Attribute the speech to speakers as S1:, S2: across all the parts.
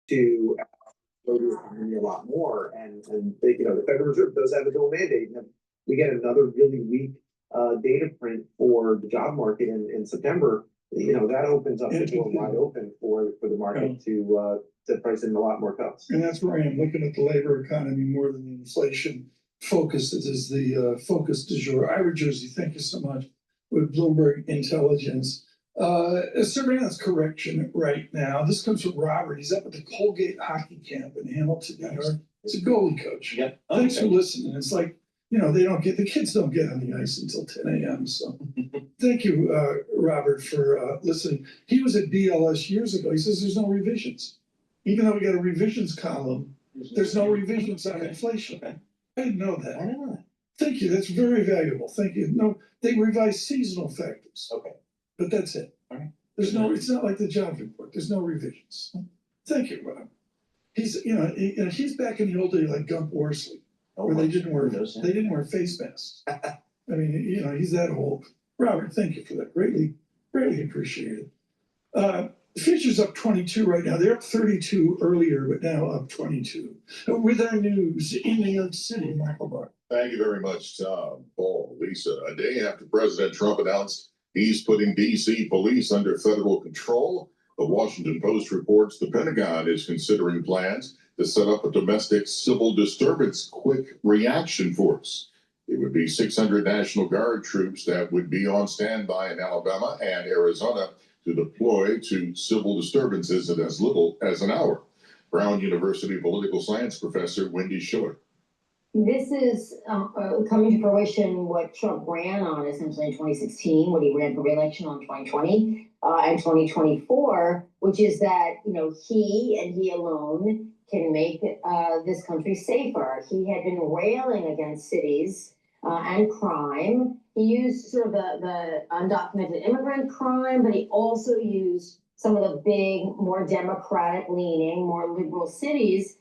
S1: to grow the economy a lot more. And they, the Federal Reserve does have a dual mandate. And we get another really weak data print for the job market in September. That opens up the door wide open for the market to price in a lot more cuts.
S2: And that's where I am looking at the labor economy more than the inflation focus. It is the focus du jour. Ira Jersey, thank you so much, with Bloomberg Intelligence. A surveillance correction right now. This comes from Robert. He's up at the Colgate hockey camp in Hamilton, New York. He's a goalie coach.
S3: Yeah.
S2: Thanks for listening. It's like, the kids don't get on the ice until 10 a.m. So thank you, Robert, for listening. He was at BLS years ago. He says there's no revisions. Even though we got a revisions column, there's no revisions on inflation. I didn't know that.
S3: I don't know that.
S2: Thank you. That's very valuable. Thank you. No, they revise seasonal factors.
S3: Okay.
S2: But that's it.
S3: All right.
S2: There's no, it's not like the job report. There's no revisions. Thank you, Rob. He's, he's back in the old days like Gump Worsley, where they didn't wear face masks. I mean, he's that old. Robert, thank you for that. Greatly appreciated. The future's up 22 right now. They're up 32 earlier, but now up 22. With our news in New York City, Michael Barr.
S4: Thank you very much, Tom, Paul, Lisa. A day after President Trump announced he's putting D.C. police under federal control, the Washington Post reports the Pentagon is considering plans to set up a domestic civil disturbance quick reaction force. It would be 600 National Guard troops that would be on standby in Alabama and Arizona to deploy to civil disturbances in as little as an hour. Brown University political science professor Wendy Schiller.
S5: This is coming to fruition what Trump ran on essentially in 2016 when he ran for re-election on 2020 and 2024, which is that, he and he alone can make this country safer. He had been railing against cities and crime. He used sort of the undocumented immigrant crime, but he also used some of the big, more democratic leaning, more liberal cities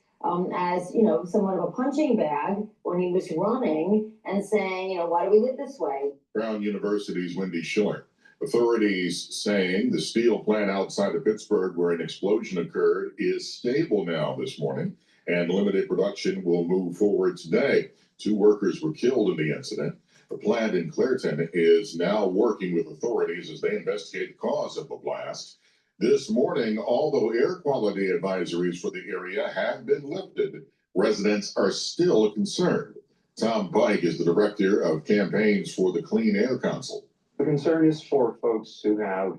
S5: as, somewhat of a punching bag when he was running and saying, why do we live this way?
S4: Brown University's Wendy Schiller. Authorities saying the steel plant outside of Pittsburgh where an explosion occurred is stable now this morning, and limited production will move forward today. 2 workers were killed in the incident. The plant in Clairton is now working with authorities as they investigate the cause of the blast. This morning, although air quality advisories for the area have been lifted, residents are still concerned. Tom Pike is the director of campaigns for the Clean Air Council.
S6: The concern is for folks who have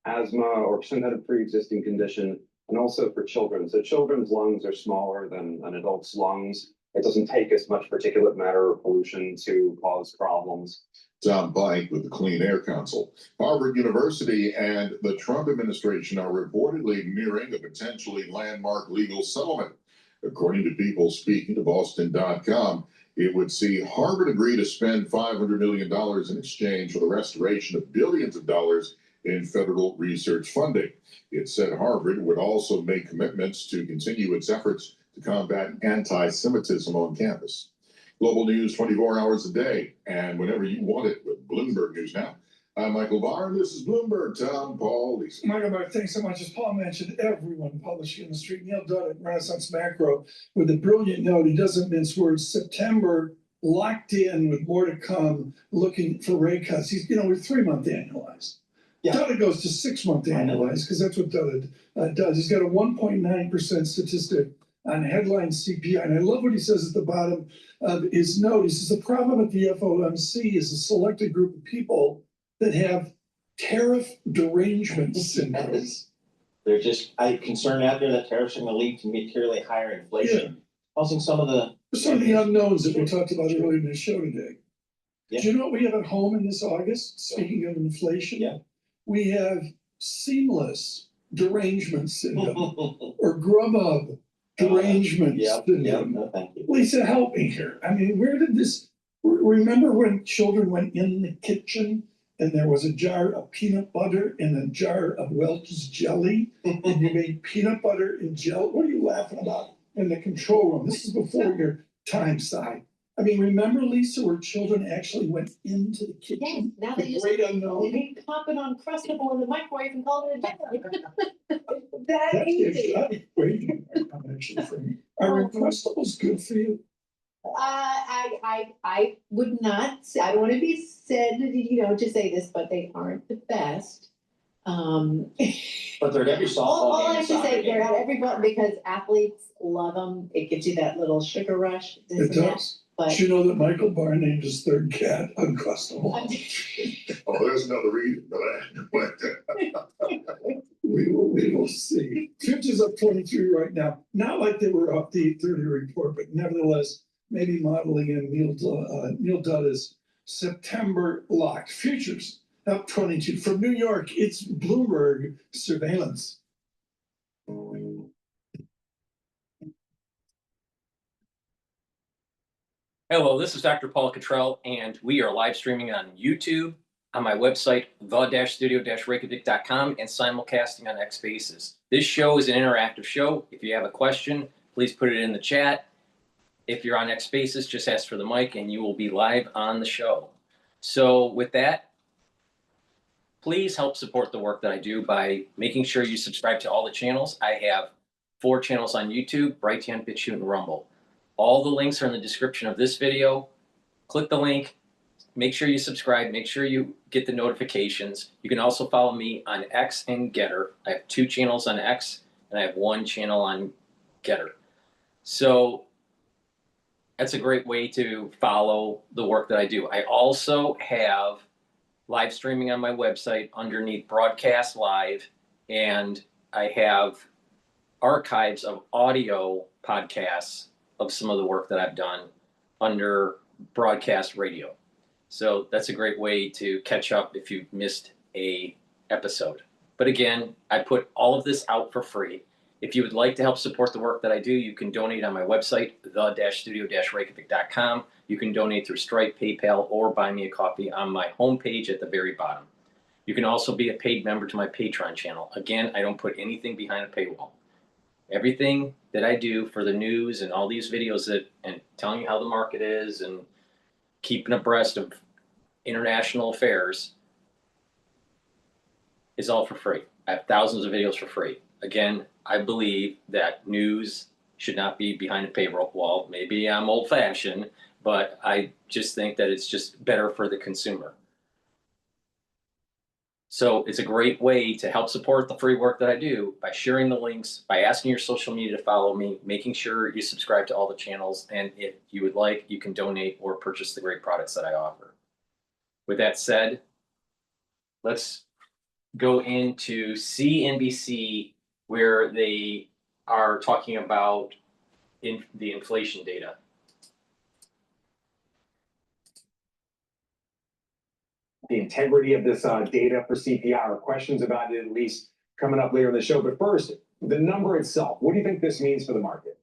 S6: asthma or some kind of pre-existing condition, and also for children. So children's lungs are smaller than an adult's lungs. It doesn't take as much particulate matter or pollution to cause problems.
S4: Tom Pike with the Clean Air Council. Harvard University and the Trump administration are reportedly nearing a potentially landmark legal settlement. According to people speaking to Boston.com, it would see Harvard agree to spend $500 million in exchange for the restoration of billions of dollars in federal research funding. It said Harvard would also make commitments to continue its efforts to combat anti-Semitism on campus. Global news 24 hours a day and whenever you want it with Bloomberg News Now. I'm Michael Barr, and this is Bloomberg. Tom, Paul, Lisa.
S2: Michael Barr, thanks so much. As Paul mentioned, everyone publishing in the street. Neil Dunn at Renaissance Macro with a brilliant note. He doesn't mince words. September locked in with more to come, looking for rate cuts. He's, we're 3-month annualized. Yeah. Dutta goes to 6-month annualized because that's what Dutta does. He's got a 1.9% statistic on headline CPI. And I love what he says at the bottom of his note. He says the problem at the FOMC is a selected group of people that have tariff derangement syndrome.
S3: They're just concerned out there that tariffs are going to lead to materially higher inflation, causing some of the
S2: unknowns that we talked about earlier in the show today.
S3: Yeah.
S2: Do you know what we have at home in this August? Speaking of inflation, we have seamless derangement syndrome or Grubhub derangement syndrome.
S3: No, thank you.
S2: Lisa, help me here. I mean, where did this? Remember when children went in the kitchen and there was a jar of peanut butter and a jar of Welch's jelly, and you made peanut butter and jelly? What are you laughing about in the control room? This is before your time, Si. I mean, remember, Lisa, where children actually went into the kitchen?
S5: Yes, now they just they pop it on Crustable in the microwave and call it a jelly. That easy.
S2: actually from you. Are Uncrustables good for you?
S7: I would not, I don't wanna be said, to say this, but they aren't the best.
S3: But they're at every
S7: All
S3: softball
S7: I
S3: game,
S7: have to
S3: soccer
S7: say, they're
S3: game.
S7: at everyone, because athletes love them, it gives you that little sugar rush,
S2: It
S7: this and that,
S2: does.
S7: but.
S2: Did you know that Michael Barr named his third cat Uncrustable?
S4: Oh, there's another reason for that.
S2: We will see. Futures up 23 right now. Not like they were up the 8:30 report, but nevertheless, maybe modeling in Neil Dutta's September locked. Futures up 22. From New York, it's Bloomberg surveillance.
S8: Hello, this is DrPaulCottrell, and we are live streaming on YouTube, on my website, the-studio-reykjavik.com, and simulcasting on X Spaces. This show is an interactive show. If you have a question, please put it in the chat. If you're on X Spaces, just ask for the mic, and you will be live on the show. So with that, please help support the work that I do by making sure you subscribe to all the channels. I have 4 channels on YouTube: Brighteon, Bitchute, and Rumble. All the links are in the description of this video. Click the link, make sure you subscribe, make sure you get the notifications. You can also follow me on X and GETTR. I have 2 channels on X and I have 1 channel on GETTR. So that's a great way to follow the work that I do. I also have live streaming on my website underneath Broadcast Live, and I have archives of audio podcasts of some of the work that I've done under Broadcast Radio. So that's a great way to catch up if you've missed a episode. But again, I put all of this out for free. If you would like to help support the work that I do, you can donate on my website, the-studio-reykjavik.com. You can donate through Stripe, PayPal, or buy me a coffee on my homepage at the very bottom. You can also be a paid member to my Patreon channel. Again, I don't put anything behind a paywall. Everything that I do for the news and all these videos and telling you how the market is and keeping abreast of international affairs is all for free. I have thousands of videos for free. Again, I believe that news should not be behind a paywall. Maybe I'm old-fashioned, but I just think that it's just better for the consumer. So it's a great way to help support the free work that I do by sharing the links, by asking your social media to follow me, making sure you subscribe to all the channels, and if you would like, you can donate or purchase the great products that I offer. With that said, let's go into CNBC, where they are talking about the inflation data.
S9: The integrity of this data for CPI, or questions about it at least, coming up later in the show. But first, the number itself. What do you think this means for the market?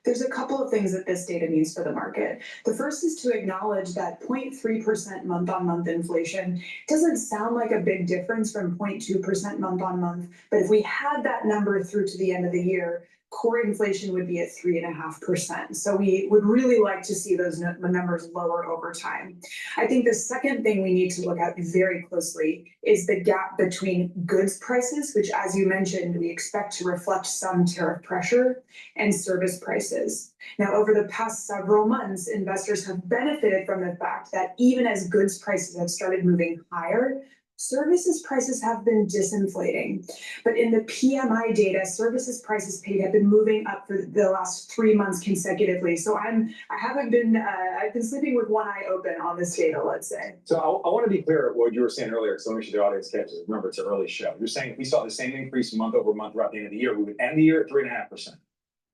S10: There's a couple of things that this data means for the market. The first is to acknowledge that 0.3% month-on-month inflation doesn't sound like a big difference from 0.2% month-on-month, but if we had that number through to the end of the year, core inflation would be at 3.5%. So we would really like to see those numbers lower over time. I think the second thing we need to look at very closely is the gap between goods prices, which, as you mentioned, we expect to reflect some tariff pressure, and service prices. Now, over the past several months, investors have benefited from the fact that even as goods prices have started moving higher, services prices have been disinflating. But in the PMI data, services prices paid have been moving up for the last 3 months consecutively. So I've been sleeping with one eye open on this data, let's say.
S9: So I want to be clear at what you were saying earlier, so make sure the audience catches. Remember, it's an early show. You're saying if we saw the same increase month over month throughout the end of the year, we would end the year at 3.5%.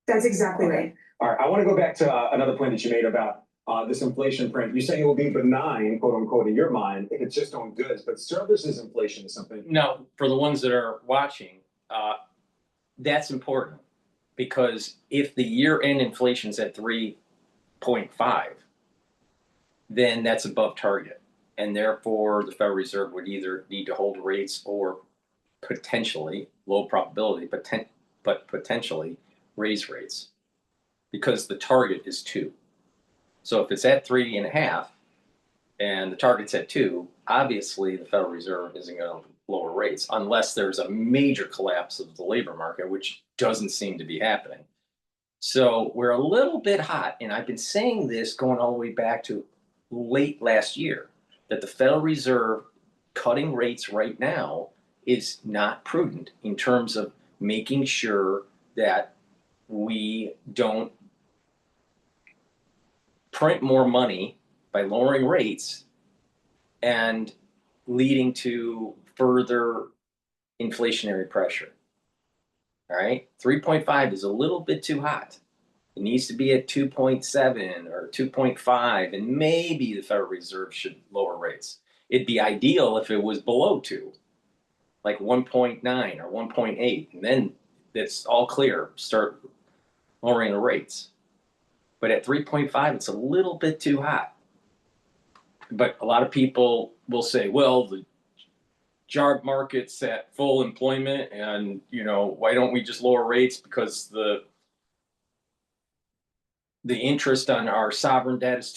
S10: That's exactly right.
S9: All right, I want to go back to another point that you made about this inflation print. You're saying it will be benign, quote unquote, in your mind, if it's just on goods, but services inflation is something.
S8: Now, for the ones that are watching, that's important, because if the year-end inflation is at 3.5, then that's above target, and therefore the Federal Reserve would either need to hold rates or potentially, low probability, but potentially raise rates, because the target is 2. So if it's at 3.5 and the target's at 2, obviously the Federal Reserve isn't going to lower rates unless there's a major collapse of the labor market, which doesn't seem to be happening. So we're a little bit hot, and I've been saying this going all the way back to late last year, that the Federal Reserve cutting rates right now is not prudent in terms of making sure that we don't print more money by lowering rates and leading to further inflationary pressure. All right, 3.5 is a little bit too hot. It needs to be at 2.7 or 2.5, and maybe the Federal Reserve should lower rates. It'd be ideal if it was below 2, like 1.9 or 1.8, and then it's all clear, start lowering the rates. But at 3.5, it's a little bit too hot. But a lot of people will say, well, the job market's at full employment, and why don't we just lower rates because the interest on our sovereign debt is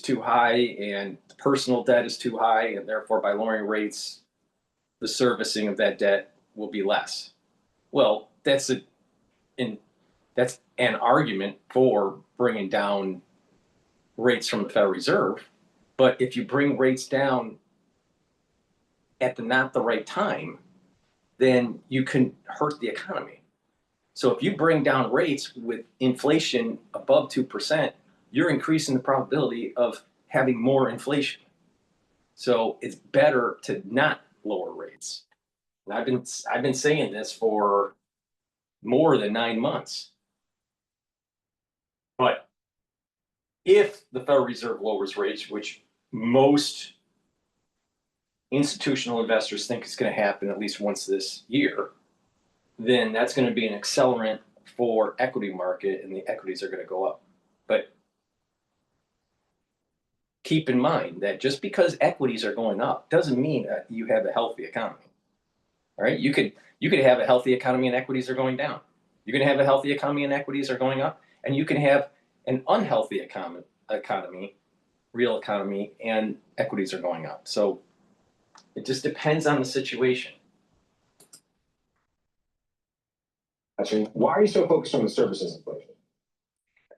S8: too high, and the personal debt is too high, and therefore by lowering rates, the servicing of that debt will be less. Well, that's an argument for bringing down rates from the Federal Reserve. But if you bring rates down at not the right time, then you can hurt the economy. So if you bring down rates with inflation above 2%, you're increasing the probability of having more inflation. So it's better to not lower rates. And I've been saying this for more than 9 months. But if the Federal Reserve lowers rates, which most institutional investors think is going to happen at least once this year, then that's going to be an accelerant for equity market, and the equities are going to go up. But keep in mind that just because equities are going up doesn't mean that you have a healthy economy. All right, you could have a healthy economy and equities are going down. You can have a healthy economy and equities are going up, and you can have an unhealthy economy, real economy, and equities are going up. So it just depends on the situation.
S9: Actually, why are you so focused on the services inflation?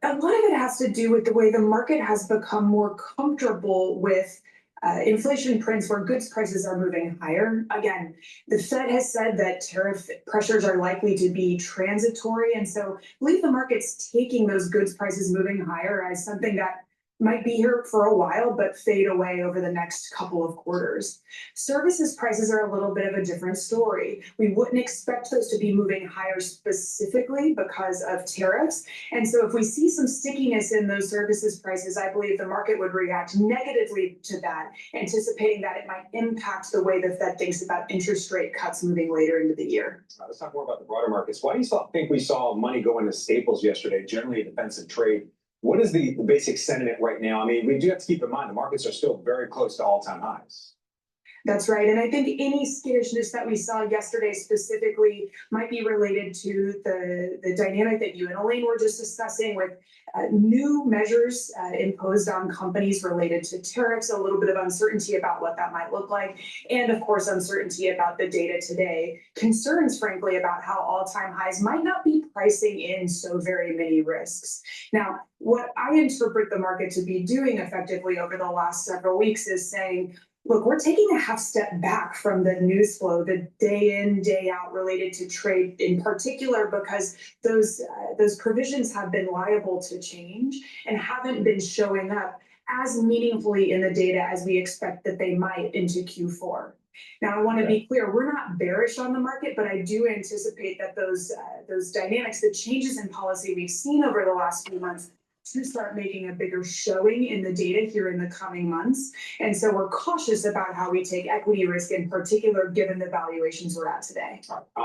S10: A lot of it has to do with the way the market has become more comfortable with inflation prints where goods prices are moving higher. Again, the Fed has said that tariff pressures are likely to be transitory. And so I believe the market's taking those goods prices moving higher as something that might be here for a while, but fade away over the next couple of quarters. Services prices are a little bit of a different story. We wouldn't expect those to be moving higher specifically because of tariffs. And so if we see some stickiness in those services prices, I believe the market would react negatively to that, anticipating that it might impact the way the Fed thinks about interest rate cuts moving later into the year.
S9: Let's talk more about the broader markets. Why do you think we saw money go into staples yesterday, generally a defensive trade? What is the basic sentiment right now? I mean, we do have to keep in mind the markets are still very close to all-time highs.
S10: That's right. And I think any skittishness that we saw yesterday specifically might be related to the dynamic that you and Elaine were just discussing with new measures imposed on companies related to tariffs, a little bit of uncertainty about what that might look like, and of course, uncertainty about the data today. Concerns, frankly, about how all-time highs might not be pricing in so very many risks. Now, what I interpret the market to be doing effectively over the last several weeks is saying, look, we're taking a half step back from the news flow, the day in, day out related to trade in particular, because those provisions have been liable to change and haven't been showing up as meaningfully in the data as we expect that they might into Q4. Now, I want to be clear, we're not bearish on the market, but I do anticipate that those dynamics, the changes in policy we've seen over the last few months, to start making a bigger showing in the data here in the coming months. And so we're cautious about how we take equity risk in particular, given the valuations we're at today.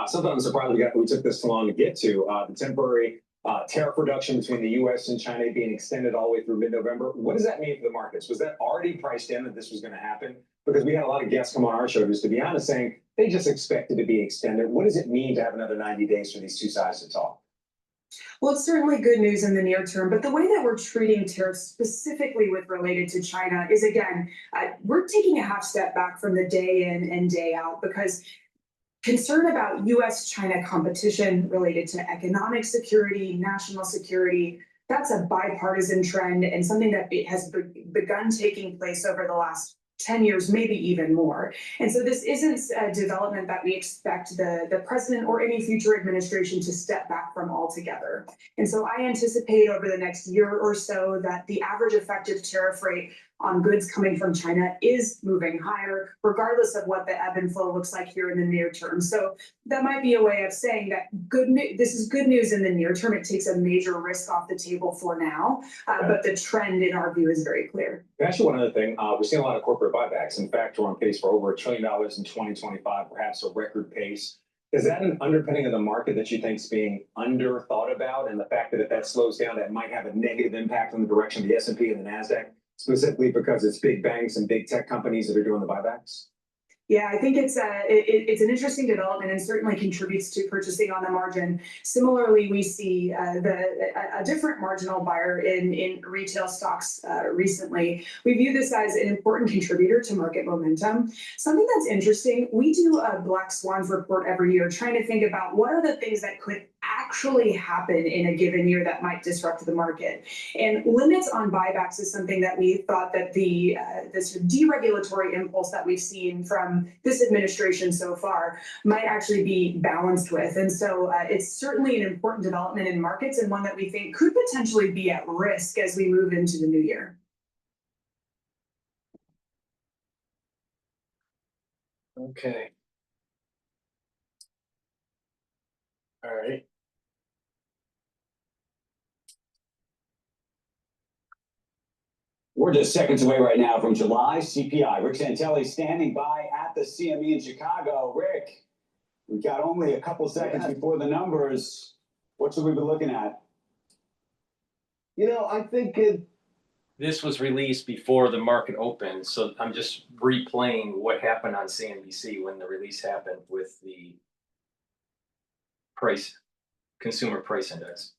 S9: Something I'm surprised we took this long to get to, the temporary tariff reduction between the US and China being extended all the way through mid-November. What does that mean for the markets? Was that already priced in that this was going to happen? Because we had a lot of guests come on our show, just to be honest, saying they just expected to be extended. What does it mean to have another 90 days for these two sides to talk?
S10: Well, it's certainly good news in the near term, but the way that we're treating tariffs specifically with related to China is, again, we're taking a half step back from the day in and day out, because concern about US-China competition related to economic security, national security, that's a bipartisan trend and something that has begun taking place over the last 10 years, maybe even more. And so this isn't a development that we expect the president or any future administration to step back from altogether. And so I anticipate over the next year or so that the average effective tariff rate on goods coming from China is moving higher, regardless of what the ebb and flow looks like here in the near term. So that might be a way of saying that this is good news in the near term. It takes a major risk off the table for now, but the trend in our view is very clear.
S9: Actually, one other thing, we're seeing a lot of corporate buybacks. In fact, we're on pace for over $1 trillion in 2025, perhaps a record pace. Is that an underpinning of the market that you think is being under thought about? And the fact that if that slows down, that might have a negative impact on the direction of the S&P and the NASDAQ, specifically because it's big banks and big tech companies that are doing the buybacks?
S10: Yeah, I think it's an interesting development and certainly contributes to purchasing on the margin. Similarly, we see a different marginal buyer in retail stocks recently. We view this as an important contributor to market momentum. Something that's interesting, we do a Black Swans report every year, trying to think about what are the things that could actually happen in a given year that might disrupt the market. And limits on buybacks is something that we thought that the sort of deregulatory impulse that we've seen from this administration so far might actually be balanced with. And so it's certainly an important development in markets, and one that we think could potentially be at risk as we move into the new year.
S8: Okay. All right.
S11: We're just seconds away right now from July CPI. Rick Santelli standing by at the CME in Chicago. Rick, we've got only a couple seconds before the numbers. What should we be looking at?
S12: You know, I think
S8: This was released before the market opened, so I'm just replaying what happened on CNBC when the release happened with the consumer price index.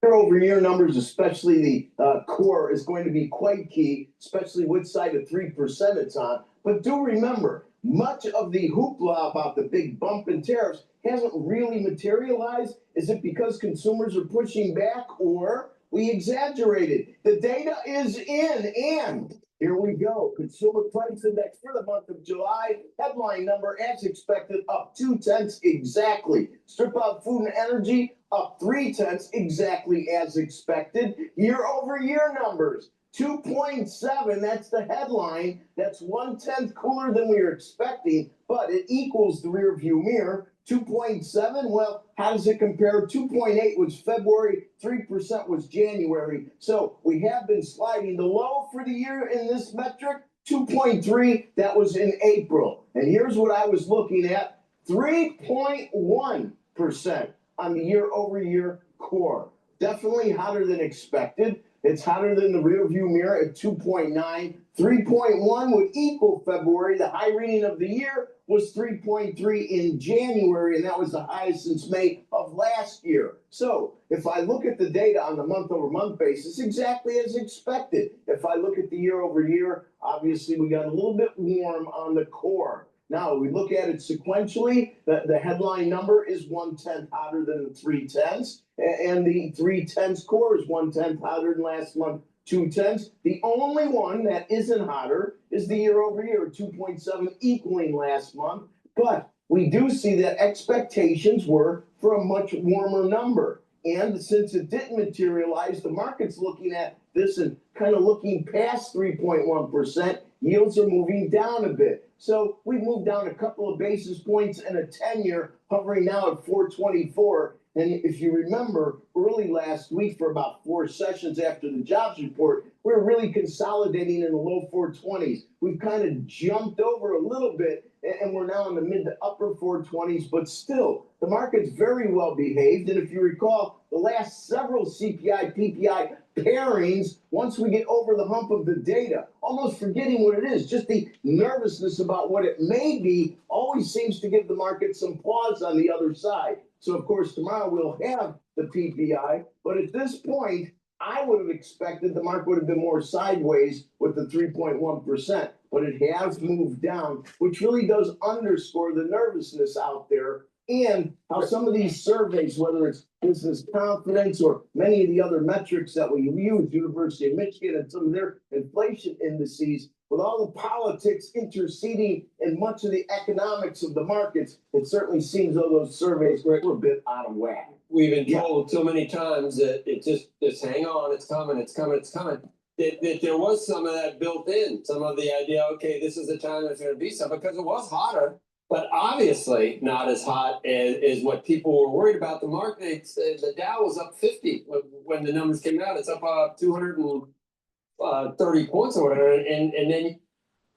S12: year-over-year numbers, especially the core, is going to be quite key, especially which side of 3% it's on. But do remember, much of the hoopla about the big bump in tariffs hasn't really materialized. Is it because consumers are pushing back, or we exaggerated? The data is in, and here we go. Consumer price index for the month of July. Headline number, as expected, up 0.2 exactly. Strip out food and energy, up 0.3 exactly as expected. Year-over-year numbers, 2.7. That's the headline. That's 1/10 cooler than we were expecting, but it equals the rear view mirror. 2.7. Well, how does it compare? 2.8 was February, 3% was January. So we have been sliding. The low for the year in this metric, 2.3. That was in April. And here's what I was looking at: 3.1% on the year-over-year core. Definitely hotter than expected. It's hotter than the rear view mirror at 2.9. 3.1 would equal February. The high reading of the year was 3.3 in January, and that was the highest since May of last year. So if I look at the data on the month-over-month basis, exactly as expected. If I look at the year-over-year, obviously we got a little bit warm on the core. Now, we look at it sequentially, the headline number is 1/10 hotter than the 3/10, and the 3/10 core is 1/10 hotter than last month, 2/10. The only one that isn't hotter is the year-over-year, 2.7, equaling last month. But we do see that expectations were for a much warmer number. And since it didn't materialize, the market's looking at this and kind of looking past 3.1%. Yields are moving down a bit. So we moved down a couple of basis points and a 10-year, hovering now at 424. And if you remember, early last week, for about 4 sessions after the jobs report, we were really consolidating in the low 420s. We've kind of jumped over a little bit, and we're now in the mid to upper 420s, but still, the market's very well behaved. And if you recall, the last several CPI, PPI pairings, once we get over the hump of the data, almost forgetting what it is, just the nervousness about what it may be always seems to give the market some pause on the other side. So of course, tomorrow we'll have the PPI, but at this point, I would have expected the market would have been more sideways with the 3.1%, but it has moved down, which really does underscore the nervousness out there and how some of these surveys, whether it's business confidence or many of the other metrics that we use, University of Michigan and some of their inflation indices, with all the politics interceding in much of the economics of the markets, it certainly seems though those surveys were a bit out of whack.
S13: We've been told so many times that it just hang on, it's coming, it's coming, it's coming. That there was some of that built in, some of the idea, okay, this is the time there's gonna be some, because it was hotter, but obviously not as hot as what people were worried about. The market, the Dow was up 50 when the numbers came out. It's up 230 points or whatever, and then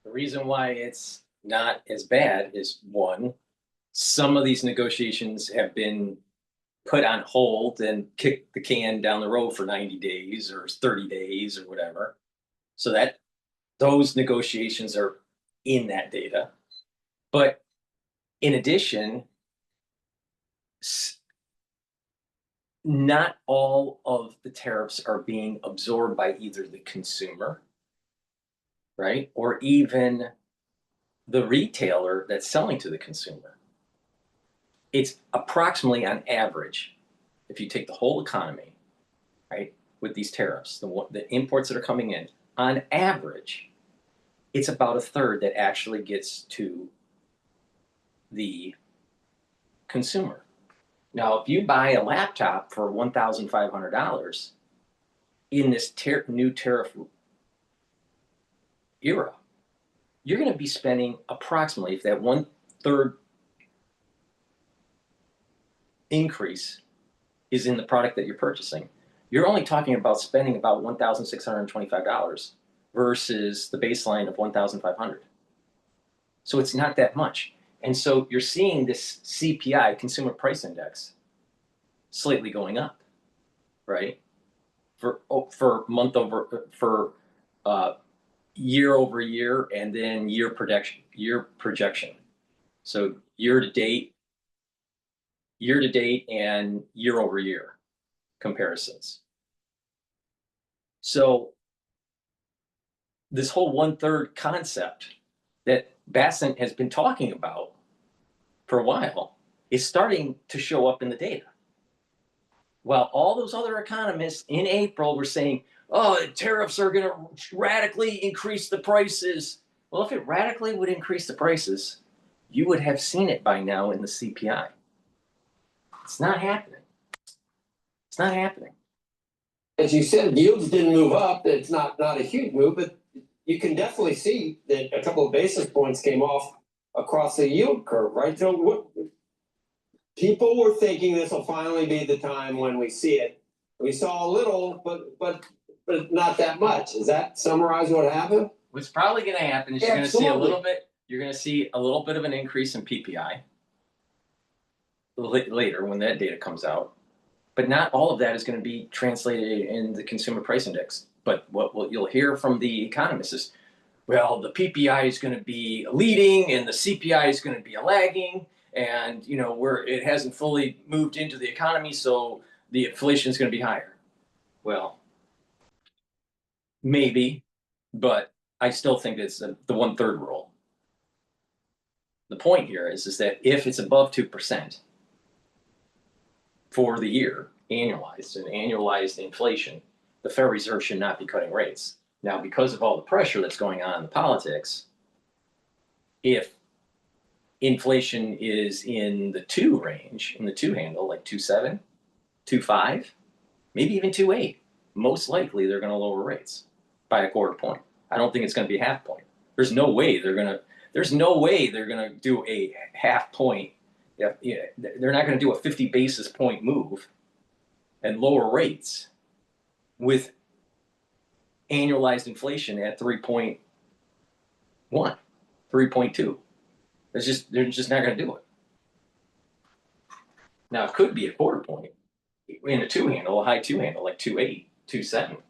S8: The reason why it's not as bad is, one, some of these negotiations have been put on hold and kicked the can down the road for 90 days or 30 days or whatever. So that those negotiations are in that data. But in addition, not all of the tariffs are being absorbed by either the consumer, right, or even the retailer that's selling to the consumer. It's approximately, on average, if you take the whole economy, right, with these tariffs, the imports that are coming in, on average, it's about a third that actually gets to the consumer. Now, if you buy a laptop for $1,500 in this new tariff era, you're going to be spending approximately, if that 1/3 increase is in the product that you're purchasing, you're only talking about spending about $1,625 versus the baseline of $1,500. So it's not that much. And so you're seeing this CPI, Consumer Price Index, slightly going up, right? For year over year, and then year projection. So year to date and year over year comparisons. So this whole 1/3 concept that Bassett has been talking about for a while is starting to show up in the data. While all those other economists in April were saying, oh, tariffs are going to radically increase the prices. Well, if it radically would increase the prices, you would have seen it by now in the CPI. It's not happening. It's not happening.
S13: as you said, yields didn't move up. It's not a huge move, but you can definitely see that a couple of basis points came off across the yield curve, right? So what people were thinking, this will finally be the time when we see it. We saw a little, but not that much. Does that summarize what happened?
S8: What's probably going to happen is you're going to see a little bit. You're going to see a little bit of an increase in PPI later when that data comes out, but not all of that is going to be translated in the consumer price index. But what you'll hear from the economists is, well, the PPI is going to be leading and the CPI is going to be a lagging, and where it hasn't fully moved into the economy, so the inflation is going to be higher. Well, maybe, but I still think it's the 1/3 rule. The point here is that if it's above 2% for the year, annualized inflation, the Federal Reserve should not be cutting rates. Now, because of all the pressure that's going on in the politics, if inflation is in the 2 range, in the 2 handle, like 2.7, 2.5, maybe even 2.8, most likely they're going to lower rates by a 1/4 point. I don't think it's going to be a 1/2 point. There's no way they're going to do a 1/2 point. Yeah, they're not going to do a 50 basis point move and lower rates with annualized inflation at 3.1, 3.2. They're just not going to do it. Now, it could be a 1/4 point in a 2 handle, a high 2 handle, like 2.8, 2.7.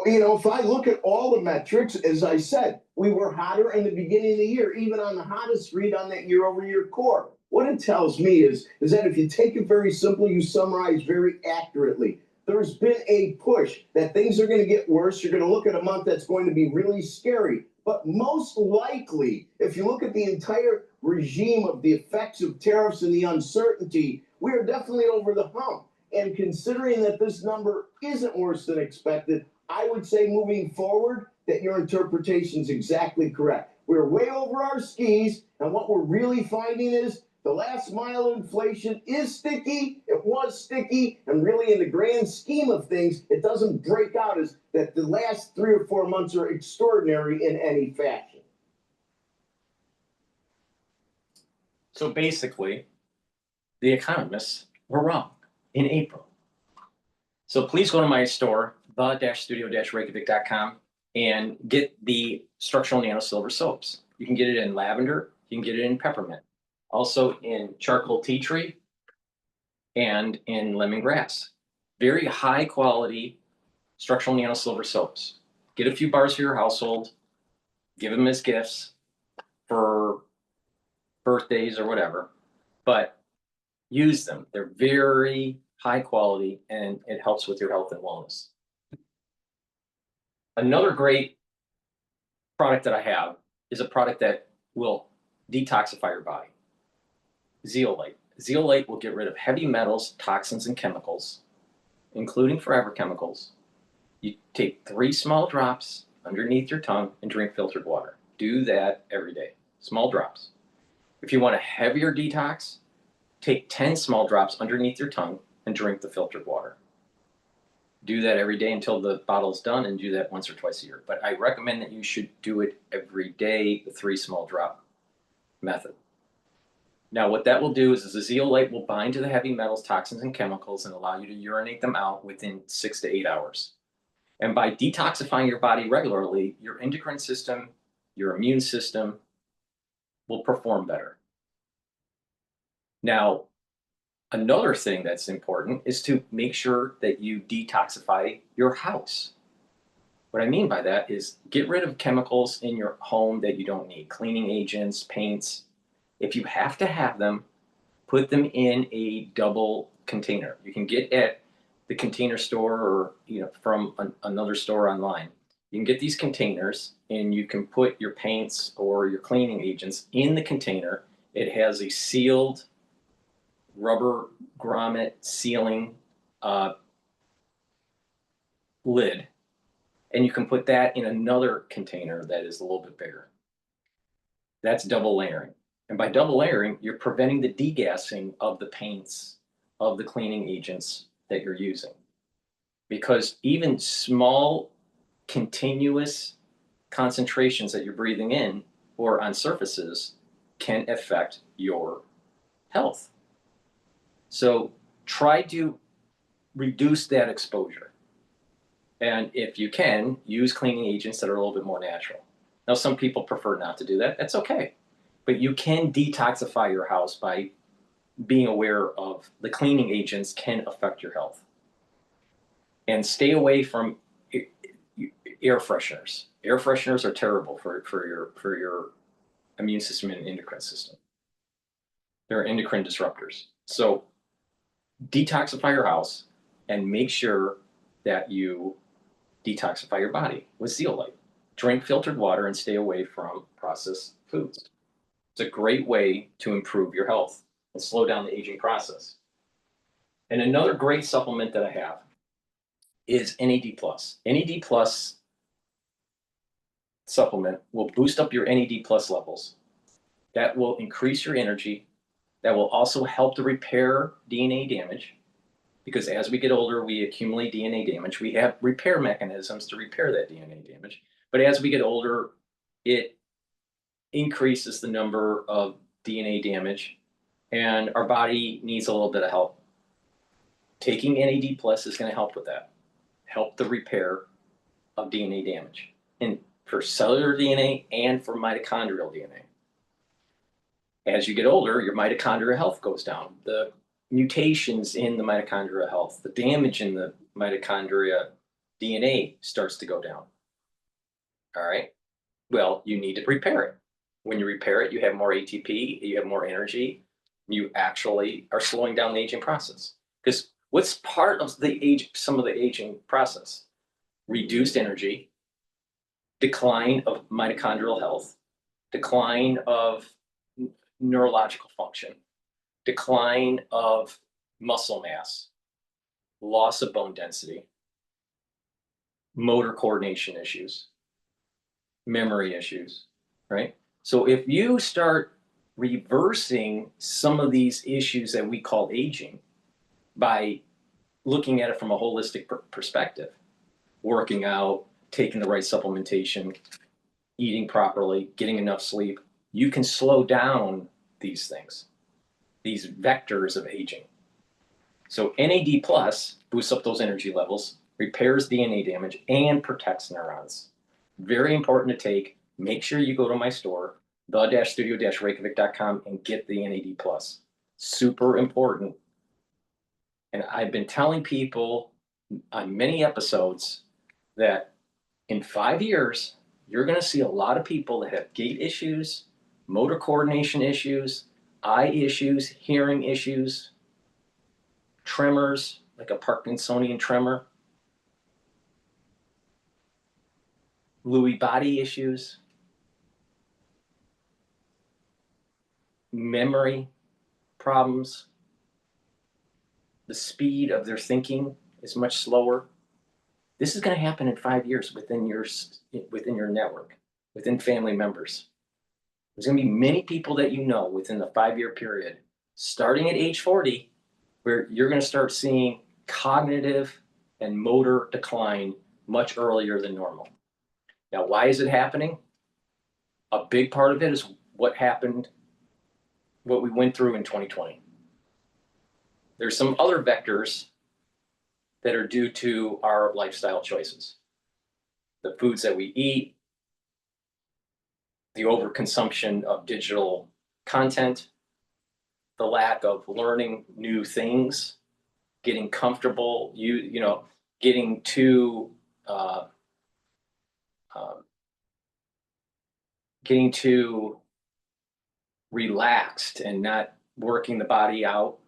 S12: You know, if I look at all the metrics, as I said, we were hotter in the beginning of the year, even on the hottest read on that year-over-year core. What it tells me is that if you take it very simple, you summarize very accurately. There's been a push that things are going to get worse. You're going to look at a month that's going to be really scary. But most likely, if you look at the entire regime of the effects of tariffs and the uncertainty, we are definitely over the hump. And considering that this number isn't worse than expected, I would say moving forward that your interpretation is exactly correct. We're way over our skis, and what we're really finding is the last mile inflation is sticky. It was sticky, and really in the grand scheme of things, it doesn't break out as that the last 3 or 4 months are extraordinary in any fashion.
S8: So basically, the economists were wrong in April. So please go to my store, the-studio-reykjavik.com, and get the structural nano silver soaps. You can get it in lavender, you can get it in peppermint, also in charcoal tea tree, and in lemongrass. Very high quality structural nano silver soaps. Get a few bars for your household, give them as gifts for birthdays or whatever, but use them. They're very high quality and it helps with your health and wellness. Another great product that I have is a product that will detoxify your body. Zeolite. Zeolite will get rid of heavy metals, toxins, and chemicals, including forever chemicals. You take 3 small drops underneath your tongue and drink filtered water. Do that every day. Small drops. If you want a heavier detox, take 10 small drops underneath your tongue and drink the filtered water. Do that every day until the bottle's done, and do that once or twice a year. But I recommend that you should do it every day, the 3 small drop method. Now, what that will do is the zeolite will bind to the heavy metals, toxins, and chemicals and allow you to urinate them out within 6 to 8 hours. And by detoxifying your body regularly, your endocrine system, your immune system will perform better. Now, another thing that's important is to make sure that you detoxify your house. What I mean by that is get rid of chemicals in your home that you don't need, cleaning agents, paints. If you have to have them, put them in a double container. You can get at the Container Store or from another store online. You can get these containers and you can put your paints or your cleaning agents in the container. It has a sealed rubber grommet sealing lid, and you can put that in another container that is a little bit bigger. That's double layering. And by double layering, you're preventing the degassing of the paints, of the cleaning agents that you're using. Because even small continuous concentrations that you're breathing in or on surfaces can affect your health. So try to reduce that exposure. And if you can, use cleaning agents that are a little bit more natural. Now, some people prefer not to do that. That's okay. But you can detoxify your house by being aware of the cleaning agents can affect your health. And stay away from air fresheners. Air fresheners are terrible for your immune system and endocrine system. They're endocrine disruptors. So detoxify your house and make sure that you detoxify your body with zeolite. Drink filtered water and stay away from processed foods. It's a great way to improve your health and slow down the aging process. And another great supplement that I have is NAD+. NAD+ supplement will boost up your NAD+ levels. That will increase your energy. That will also help to repair DNA damage, because as we get older, we accumulate DNA damage. We have repair mechanisms to repair that DNA damage. But as we get older, it increases the number of DNA damage, and our body needs a little bit of help. Taking NAD+ is going to help with that. Help the repair of DNA damage, and for cellular DNA and for mitochondrial DNA. As you get older, your mitochondrial health goes down. The mutations in the mitochondrial health, the damage in the mitochondria DNA starts to go down. All right. Well, you need to repair it. When you repair it, you have more ATP, you have more energy. You actually are slowing down the aging process. Because what's part of some of the aging process? Reduced energy, decline of mitochondrial health, decline of neurological function, decline of muscle mass, loss of bone density, motor coordination issues, memory issues, right? So if you start reversing some of these issues that we call aging by looking at it from a holistic perspective, working out, taking the right supplementation, eating properly, getting enough sleep, you can slow down these things, these vectors of aging. So NAD plus boosts up those energy levels, repairs DNA damage, and protects neurons. Very important to take. Make sure you go to my store, the-studio-reykjavik.com, and get the NAD plus. Super important. And I've been telling people on many episodes that in 5 years, you're going to see a lot of people that have gait issues, motor coordination issues, eye issues, hearing issues, tremors, like a Parkinsonian tremor, Lewy body issues, memory problems. The speed of their thinking is much slower. This is going to happen in 5 years within your network, within family members. There's going to be many people that you know within the 5-year period, starting at age 40, where you're going to start seeing cognitive and motor decline much earlier than normal. Now, why is it happening? A big part of it is what we went through in 2020. There's some other vectors that are due to our lifestyle choices. The foods that we eat, the overconsumption of digital content, the lack of learning new things, getting comfortable, getting too relaxed and not working the body out.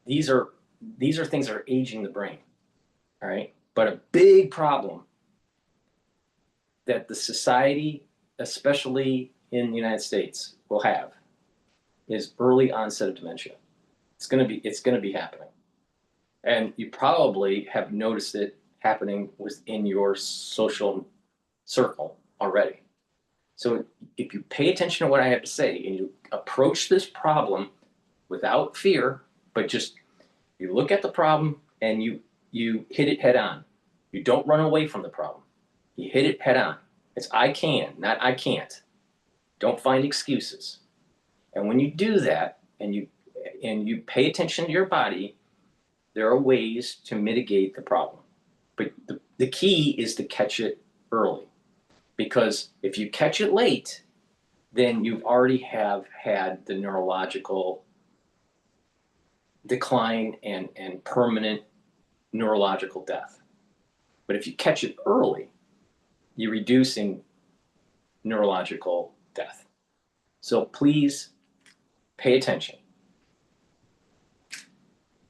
S8: These are things that are aging the brain, all right? But a big problem that the society, especially in the United States, will have is early onset of dementia. It's gonna be happening. And you probably have noticed it happening within your social circle already. So if you pay attention to what I have to say and you approach this problem without fear, but just you look at the problem and you hit it head on. You don't run away from the problem. You hit it head on. It's I can, not I can't. Don't find excuses. And when you do that and you pay attention to your body, there are ways to mitigate the problem. But the key is to catch it early. Because if you catch it late, then you already have had the neurological decline and permanent neurological death. But if you catch it early, you're reducing neurological death. So please pay attention.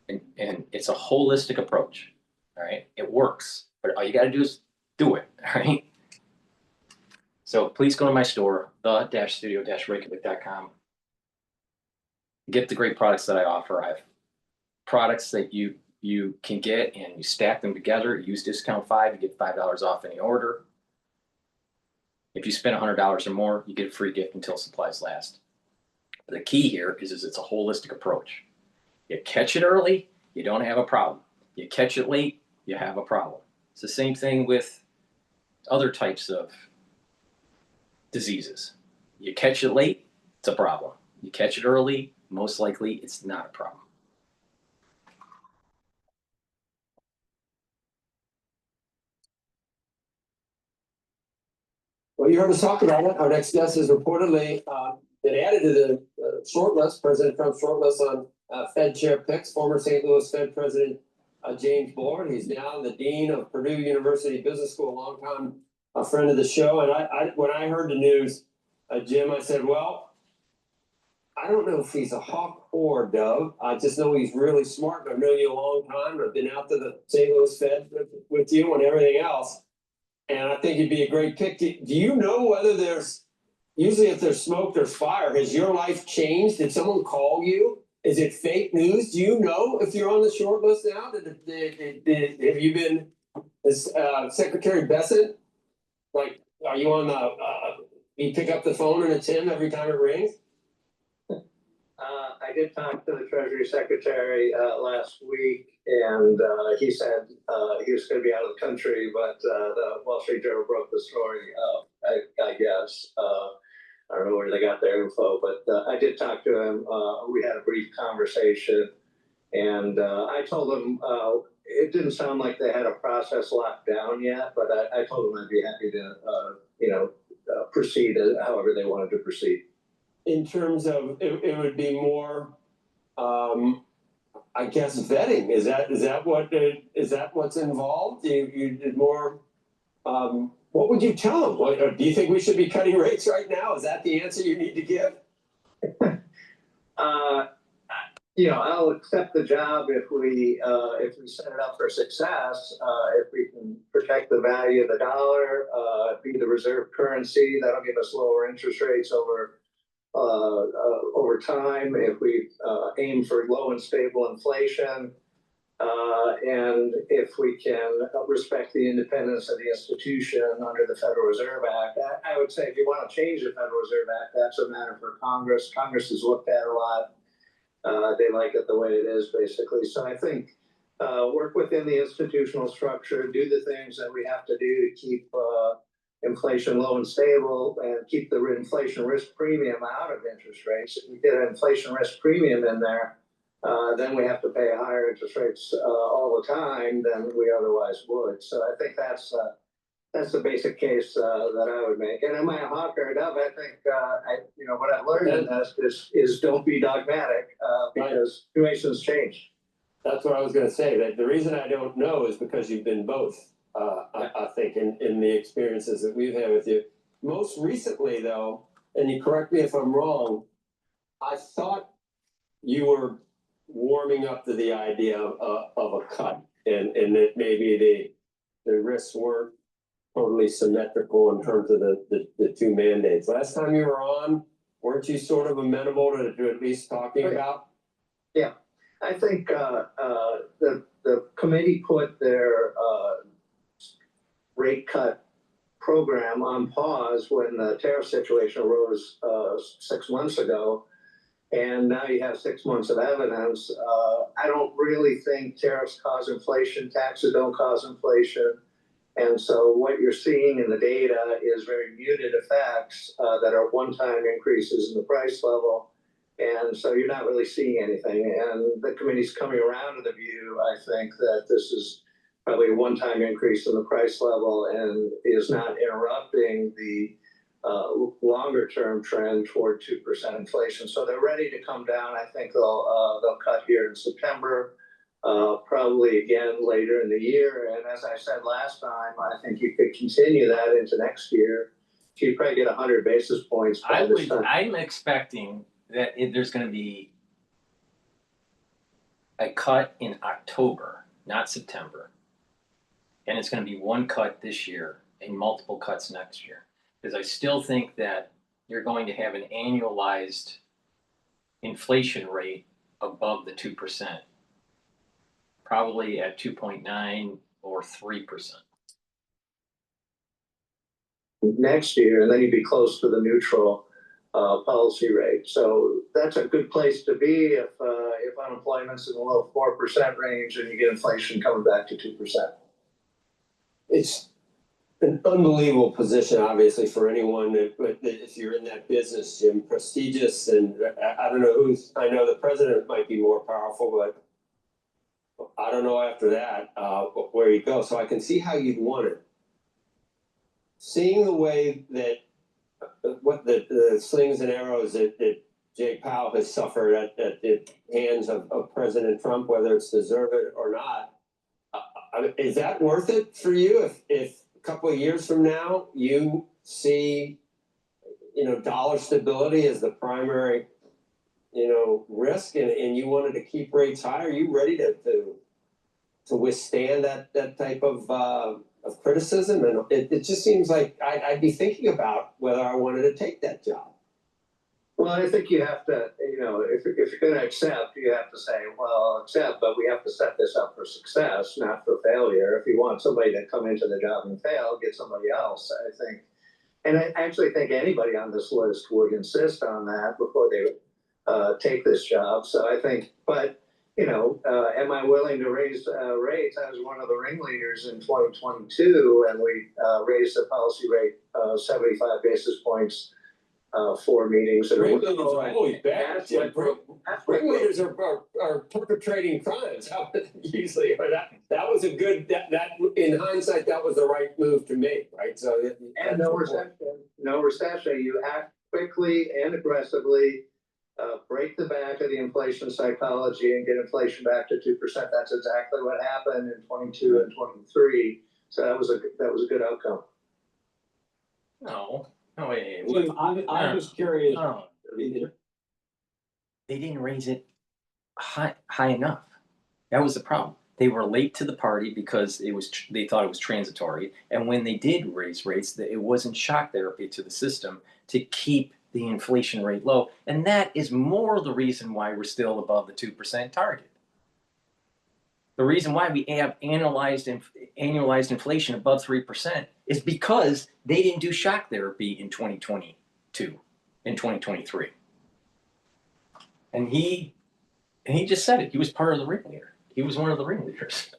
S8: And it's a holistic approach, all right? It works, but all you got to do is do it, all right? So please go to my store, the-studio-reykjavik.com. Get the great products that I offer. I have products that you can get and you stack them together. Use discount 5, you get $5 off any order. If you spend $100 or more, you get a free gift until supplies last. The key here is it's a holistic approach. You catch it early, you don't have a problem. You catch it late, you have a problem. It's the same thing with other types of diseases. You catch it late, it's a problem. You catch it early, most likely it's not a problem.
S13: Well, you heard us talk about it. Our next guest is reportedly been added to the short list, President Trump's short list on Fed chair picks. Former St. Louis Fed President James Board. He's now the Dean of Purdue University Business School, a longtime friend of the show. And when I heard the news, Jim, I said, well, I don't know if he's a hawk or a dove. I just know he's really smart. I've known you a long time. I've been out to the St. Louis Fed with you and everything else. And I think he'd be a great pick. Do you know whether usually if there's smoke, there's fire. Has your life changed? Did someone call you? Is it fake news? Do you know if you're on the short list now? Have you been, Secretary Bessent? Like, are you on you pick up the phone and it's him every time it rings?
S14: I did talk to the Treasury Secretary last week, and he said he was going to be out of the country, but the Wall Street Journal broke the story, I guess. I don't know where they got their info, but I did talk to him. We had a brief conversation, and I told him it didn't sound like they had a process locked down yet, but I told him I'd be happy to, proceed however they wanted to proceed.
S13: In terms of, it would be more, I guess, vetting. Is that what's involved? You did more. What would you tell them? Do you think we should be cutting rates right now? Is that the answer you need to give?
S14: I'll accept the job if we set it up for success. If we can protect the value of the dollar, be the reserve currency, that'll give us lower interest rates over time. If we aim for low and stable inflation, and if we can respect the independence of the institution under the Federal Reserve Act, I would say if you want to change the Federal Reserve Act, that's a matter for Congress. Congress has looked at it a lot. They like it the way it is, basically. So I think work within the institutional structure, do the things that we have to do to keep inflation low and stable, and keep the inflation risk premium out of interest rates. If we get an inflation risk premium in there, then we have to pay higher interest rates all the time than we otherwise would. So I think that's the basic case that I would make. And am I a hawk or a dove? I think what I've learned in this is don't be dogmatic because situations change.
S13: That's what I was going to say. That the reason I don't know is because you've been both. I think in the experiences that we've had with you. Most recently, though, and you correct me if I'm wrong, I thought you were warming up to the idea of a cut, and that maybe the risks weren't totally symmetrical in terms of the two mandates. Last time you were on, weren't you sort of amenable to at least talking about?
S14: Yeah, I think the committee put their rate cut program on pause when the tariff situation arose 6 months ago. And now you have 6 months of evidence. I don't really think tariffs cause inflation. Taxes don't cause inflation. And so what you're seeing in the data is very muted effects that are one-time increases in the price level. And so you're not really seeing anything. And the committee's coming around to the view, I think, that this is probably a one-time increase in the price level and is not interrupting the longer-term trend toward 2% inflation. So they're ready to come down. I think they'll cut here in September, probably again later in the year. And as I said last time, I think you could continue that into next year. So you probably get 100 basis points by this time.
S8: I'm expecting that there's going to be a cut in October, not September. And it's going to be one cut this year and multiple cuts next year. Because I still think that you're going to have an annualized inflation rate above the 2%, probably at 2.9 or 3%.
S14: Next year, and then you'd be close to the neutral policy rate. So that's a good place to be if unemployment's in the low 4% range and you get inflation coming back to 2%.
S13: It's an unbelievable position, obviously, for anyone if you're in that business, Jim. Prestigious, and I don't know I know the president might be more powerful, but I don't know after that where you go. So I can see how you'd want it. Seeing the way that what the slings and arrows that Jay Powell has suffered at the hands of President Trump, whether it's deserved or not, Is that worth it for you if a couple of years from now you see, dollar stability as the primary, risk and you wanted to keep rates high? Are you ready to withstand that type of criticism? And it just seems like I'd be thinking about whether I wanted to take that job.
S14: Well, I think you have to, if you're gonna accept, you have to say, well, accept, but we have to set this up for success, not for failure. If you want somebody to come into the job and fail, get somebody else, I think. And I actually think anybody on this list would insist on that before they take this job. So I think, but, am I willing to raise rates? I was one of the ringleaders in 2022, and we raised the policy rate 75 basis points. 4 meetings.
S13: Ringleaders are always bad. Ringleaders are perpetrating crimes. Usually, that was a good. That in hindsight, that was the right move to make, right? So
S14: and no recession. You act quickly and aggressively, break the back of the inflation psychology, and get inflation back to 2%. That's exactly what happened in 22 and 23. So that was a good outcome.
S8: No. No, wait.
S11: Jim, I'm just curious.
S8: No. They didn't raise it high enough. That was the problem. They were late to the party because they thought it was transitory. And when they did raise rates, it wasn't shock therapy to the system to keep the inflation rate low. And that is more the reason why we're still above the 2% target. The reason why we have annualized inflation above 3% is because they didn't do shock therapy in 2022, in 2023. And he just said it. He was part of the ringleader. He was one of the ringleaders.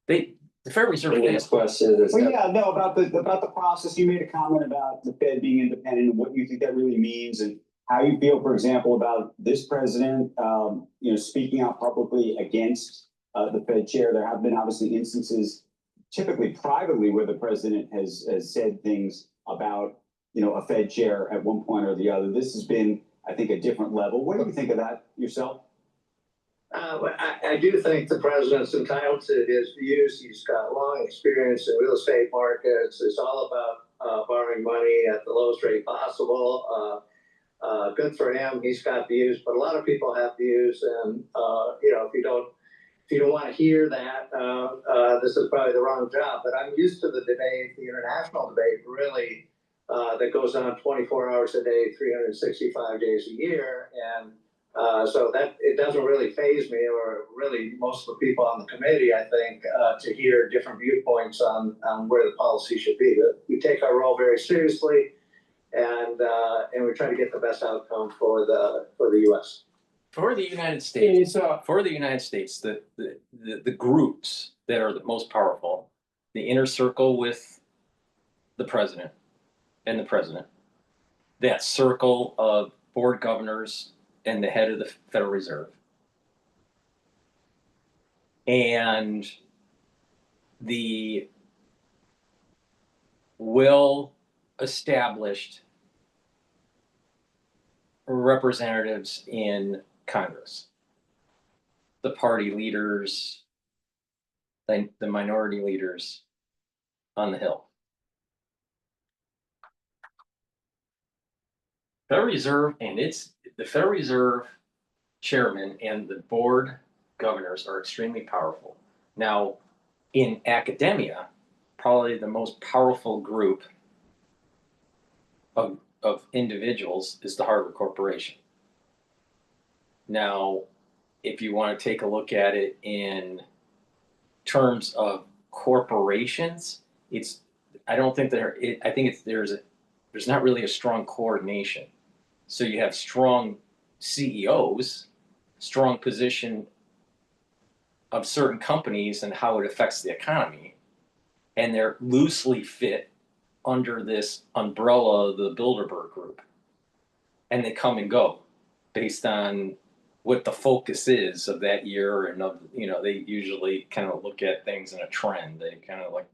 S8: The Federal Reserve.
S13: The next question is.
S11: Well, yeah, no, about the process. You made a comment about the Fed being independent and what you think that really means, and how you feel, for example, about this president, speaking out publicly against the Fed chair. There have been obviously instances, typically privately, where the president has said things about, a Fed chair at one point or the other. This has been, I think, a different level. What do you think of that yourself?
S14: I do think the president's entitled to his views. He's got long experience in real estate markets. It's all about borrowing money at the lowest rate possible. Good for him. He's got views, but a lot of people have views, and if you don't want to hear that, this is probably the wrong job. But I'm used to the debate, the international debate, really, that goes on 24 hours a day, 365 days a year, and so that it doesn't really faze me, or really most of the people on the committee, I think, to hear different viewpoints on where the policy should be. But we take our role very seriously. And we try to get the best outcome for the U.S.
S8: For the United States, the groups that are the most powerful, the inner circle with the president and the president, that circle of board governors and the head of the Federal Reserve, and the well-established representatives in Congress, the party leaders, the minority leaders on the Hill. Federal Reserve the Federal Reserve chairman and the board governors are extremely powerful. Now, in academia, probably the most powerful group of individuals is the Harvard Corporation. Now, if you want to take a look at it in terms of corporations, I think there's not really a strong coordination. So you have strong CEOs, strong position of certain companies and how it affects the economy, and they're loosely fit under this umbrella of the Bilderberg Group, and they come and go based on what the focus is of that year, and they usually kind of look at things in a trend. They kind of a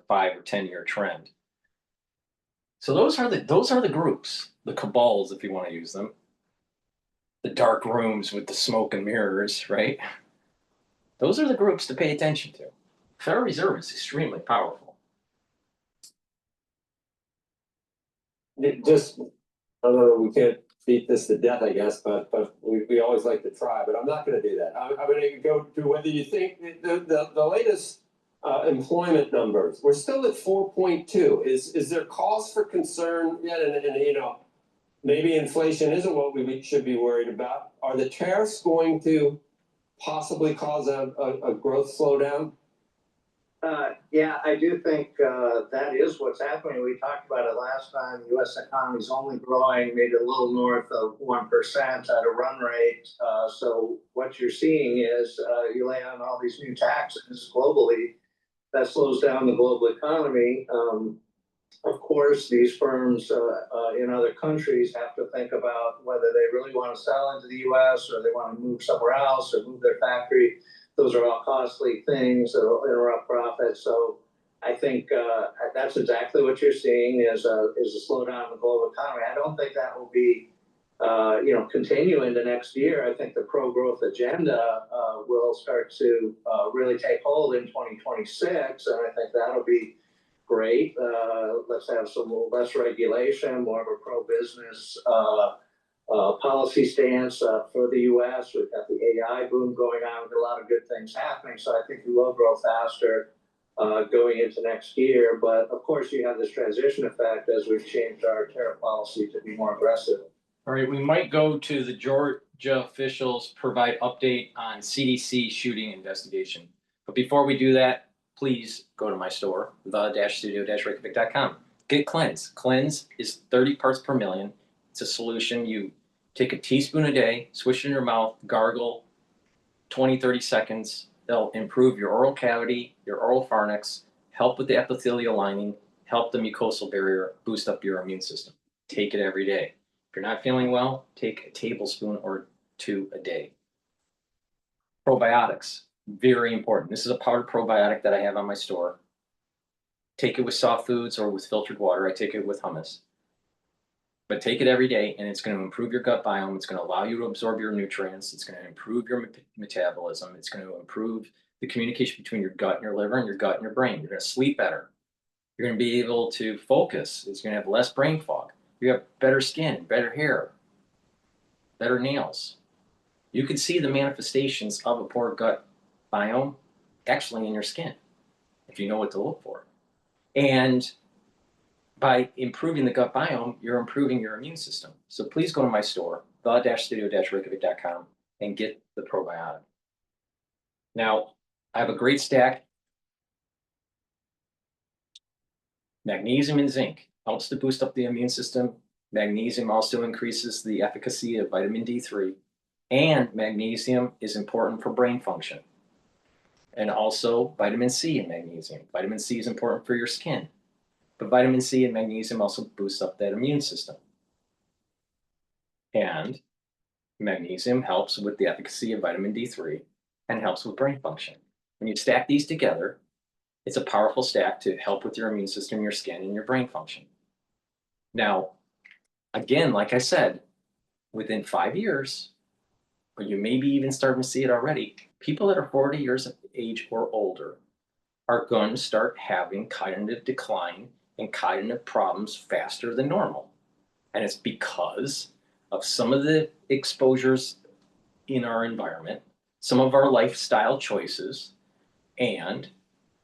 S8: 5 or 10 year trend. So those are the groups, the cabals, if you want to use them, the dark rooms with the smoke and mirrors, right? Those are the groups to pay attention to. Federal Reserve is extremely powerful.
S13: It just, I don't know, we can't beat this to death, I guess, but we always like to try, but I'm not gonna do that. I'm gonna go to whether you think the latest employment numbers, we're still at 4.2. Is there cause for concern yet? And you know, maybe inflation isn't what we should be worried about. Are the tariffs going to possibly cause a growth slowdown?
S14: Yeah, I do think that is what's happening. We talked about it last time. The U.S. economy is only growing maybe a little north of 1% at a run rate. So what you're seeing is you lay on all these new taxes globally. That slows down the global economy. Of course, these firms in other countries have to think about whether they really want to sell into the U.S. or they want to move somewhere else or move their factory. Those are all costly things that will interrupt profits. So I think that's exactly what you're seeing is a slowdown in the global economy. I don't think that will be continue into next year. I think the pro-growth agenda will start to really take hold in 2026, and I think that'll be great. Let's have some less regulation, more of a pro-business policy stance for the U.S. We've got the AI boom going on. We've got a lot of good things happening, so I think we will grow faster going into next year. But of course, you have this transition effect as we've changed our tariff policy to be more aggressive.
S8: All right, we might go to the Georgia officials provide update on CDC shooting investigation. But before we do that, please go to my store, the-studio-reykjavik.com. Get Cleanse. Cleanse is 30 parts per million. It's a solution. You take a teaspoon a day, swish it in your mouth, gargle 20, 30 seconds. They'll improve your oral cavity, your oral pharynx, help with the epithelial lining, help the mucosal barrier, boost up your immune system. Take it every day. If you're not feeling well, take a tablespoon or 2 a day. Probiotics, very important. This is a powdered probiotic that I have on my store. Take it with soft foods or with filtered water. I take it with hummus. But take it every day, and it's going to improve your gut biome. It's going to allow you to absorb your nutrients. It's going to improve your metabolism. It's going to improve the communication between your gut and your liver and your gut and your brain. You're going to sleep better. You're going to be able to focus. It's going to have less brain fog. You have better skin, better hair, better nails. You can see the manifestations of a poor gut biome actually in your skin if you know what to look for. And by improving the gut biome, you're improving your immune system. So please go to my store, the-studio-reykjavik.com, and get the probiotic. Now, I have a great stack. Magnesium and zinc helps to boost up the immune system. Magnesium also increases the efficacy of vitamin D3. And magnesium is important for brain function. And also vitamin C and magnesium. Vitamin C is important for your skin. But vitamin C and magnesium also boost up that immune system. And magnesium helps with the efficacy of vitamin D3 and helps with brain function. When you stack these together, it's a powerful stack to help with your immune system, your skin, and your brain function. Now, again, like I said, within 5 years, or you maybe even starting to see it already, people that are 40 years of age or older are going to start having cognitive decline and cognitive problems faster than normal. And it's because of some of the exposures in our environment, some of our lifestyle choices, and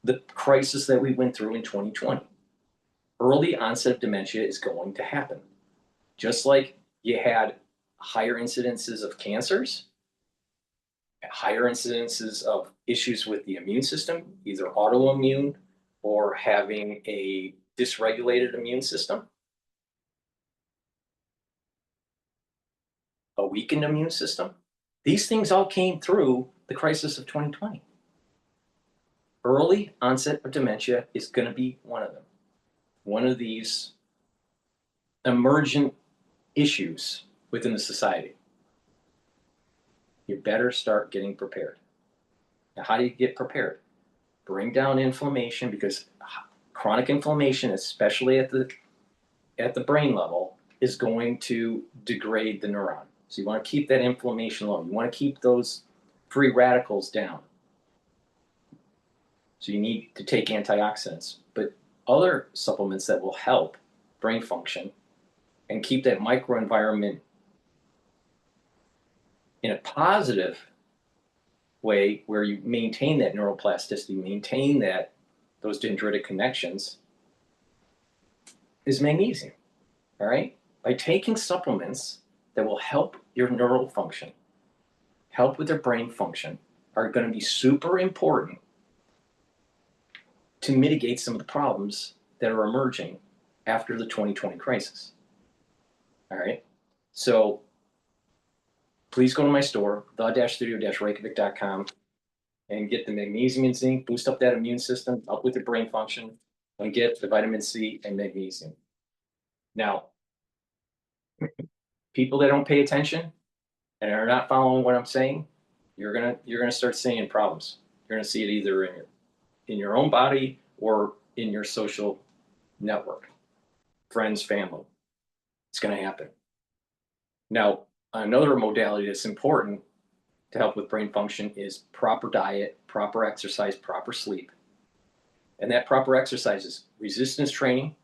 S8: the crisis that we went through in 2020. Early onset dementia is going to happen. Just like you had higher incidences of cancers, higher incidences of issues with the immune system, either autoimmune or having a dysregulated immune system, a weakened immune system. These things all came through the crisis of 2020. Early onset of dementia is going to be one of them. One of these emergent issues within the society. You better start getting prepared. Now, how do you get prepared? Bring down inflammation, because chronic inflammation, especially at the brain level, is going to degrade the neuron. So you want to keep that inflammation low. You want to keep those free radicals down. So you need to take antioxidants, but other supplements that will help brain function and keep that microenvironment in a positive way where you maintain that neuroplasticity, maintain those dendritic connections, is magnesium. All right? By taking supplements that will help your neural function, help with their brain function, are going to be super important to mitigate some of the problems that are emerging after the 2020 crisis. All right? So please go to my store, the-studio-reykjavik.com, and get the magnesium and zinc, boost up that immune system, help with the brain function, and get the vitamin C and magnesium. Now, people that don't pay attention and are not following what I'm saying, you're gonna start seeing problems. You're gonna see it either in your own body or in your social network, friends, family. It's gonna happen. Now, another modality that's important to help with brain function is proper diet, proper exercise, proper sleep. And that proper exercise is resistance training.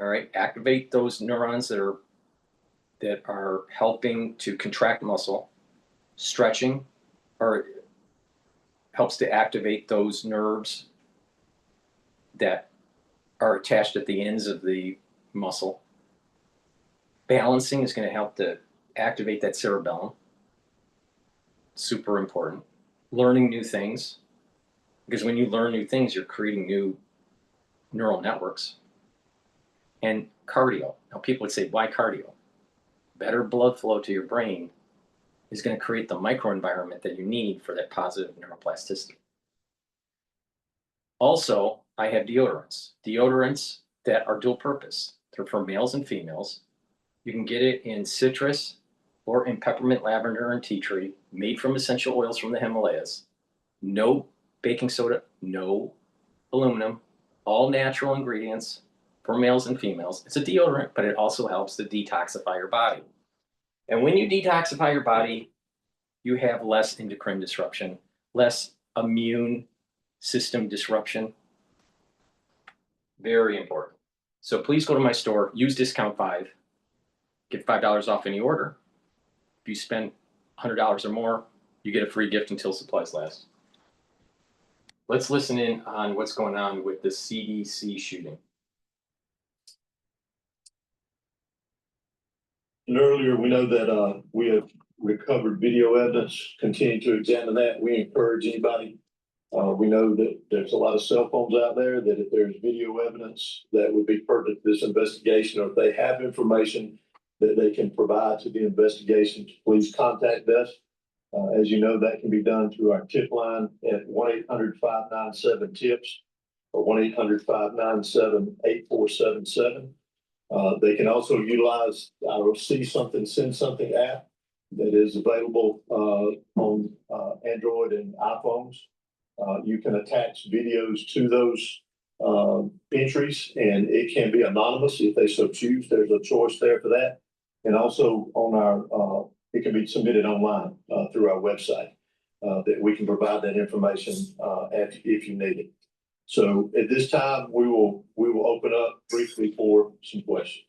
S8: All right, activate those neurons that are helping to contract muscle. Stretching helps to activate those nerves that are attached at the ends of the muscle. Balancing is going to help to activate that cerebellum. Super important. Learning new things, because when you learn new things, you're creating new neural networks. And cardio. Now, people would say, why cardio? Better blood flow to your brain is going to create the microenvironment that you need for that positive neuroplasticity. Also, I have deodorants that are dual purpose. They're for males and females. You can get it in citrus or in peppermint, lavender, and tea tree, made from essential oils from the Himalayas. No baking soda, no aluminum, all natural ingredients for males and females. It's a deodorant, but it also helps to detoxify your body. And when you detoxify your body, you have less endocrine disruption, less immune system disruption. Very important. So please go to my store, use discount 5, get $5 off any order. If you spend $100 or more, you get a free gift until supplies last. Let's listen in on what's going on with the CDC shooting.
S15: And earlier, we know that we have recovered video evidence, continue to examine that. We encourage anybody. We know that there's a lot of cell phones out there that if there's video evidence that would be pertinent to this investigation, or if they have information that they can provide to the investigation, please contact us. As you know, that can be done through our tip line at 1-800-597-TIPS or 1-800-597-8477. They can also utilize our See Something, Send Something app that is available on Android and iPhones. You can attach videos to those entries, and it can be anonymous if they so choose. There's a choice there for that. And also on our, it can be submitted online through our website that we can provide that information if you need it. So at this time, we will open up briefly for some questions.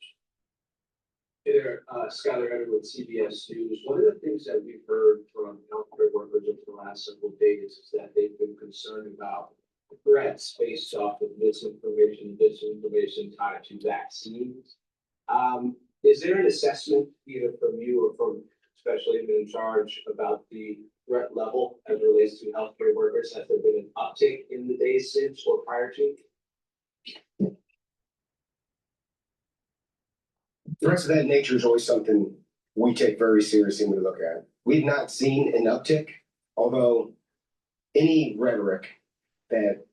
S16: Hey there, Scott Everett with CBS News. One of the things that we've heard from healthcare workers over the last several days is that they've been concerned about threats based off of misinformation tied to vaccines. Is there an assessment either from you or from especially in charge about the threat level as it relates to healthcare workers? Has there been an uptick in the days since or prior to?
S17: Threats of that nature is always something we take very seriously when we look at it. We've not seen an uptick, although any rhetoric that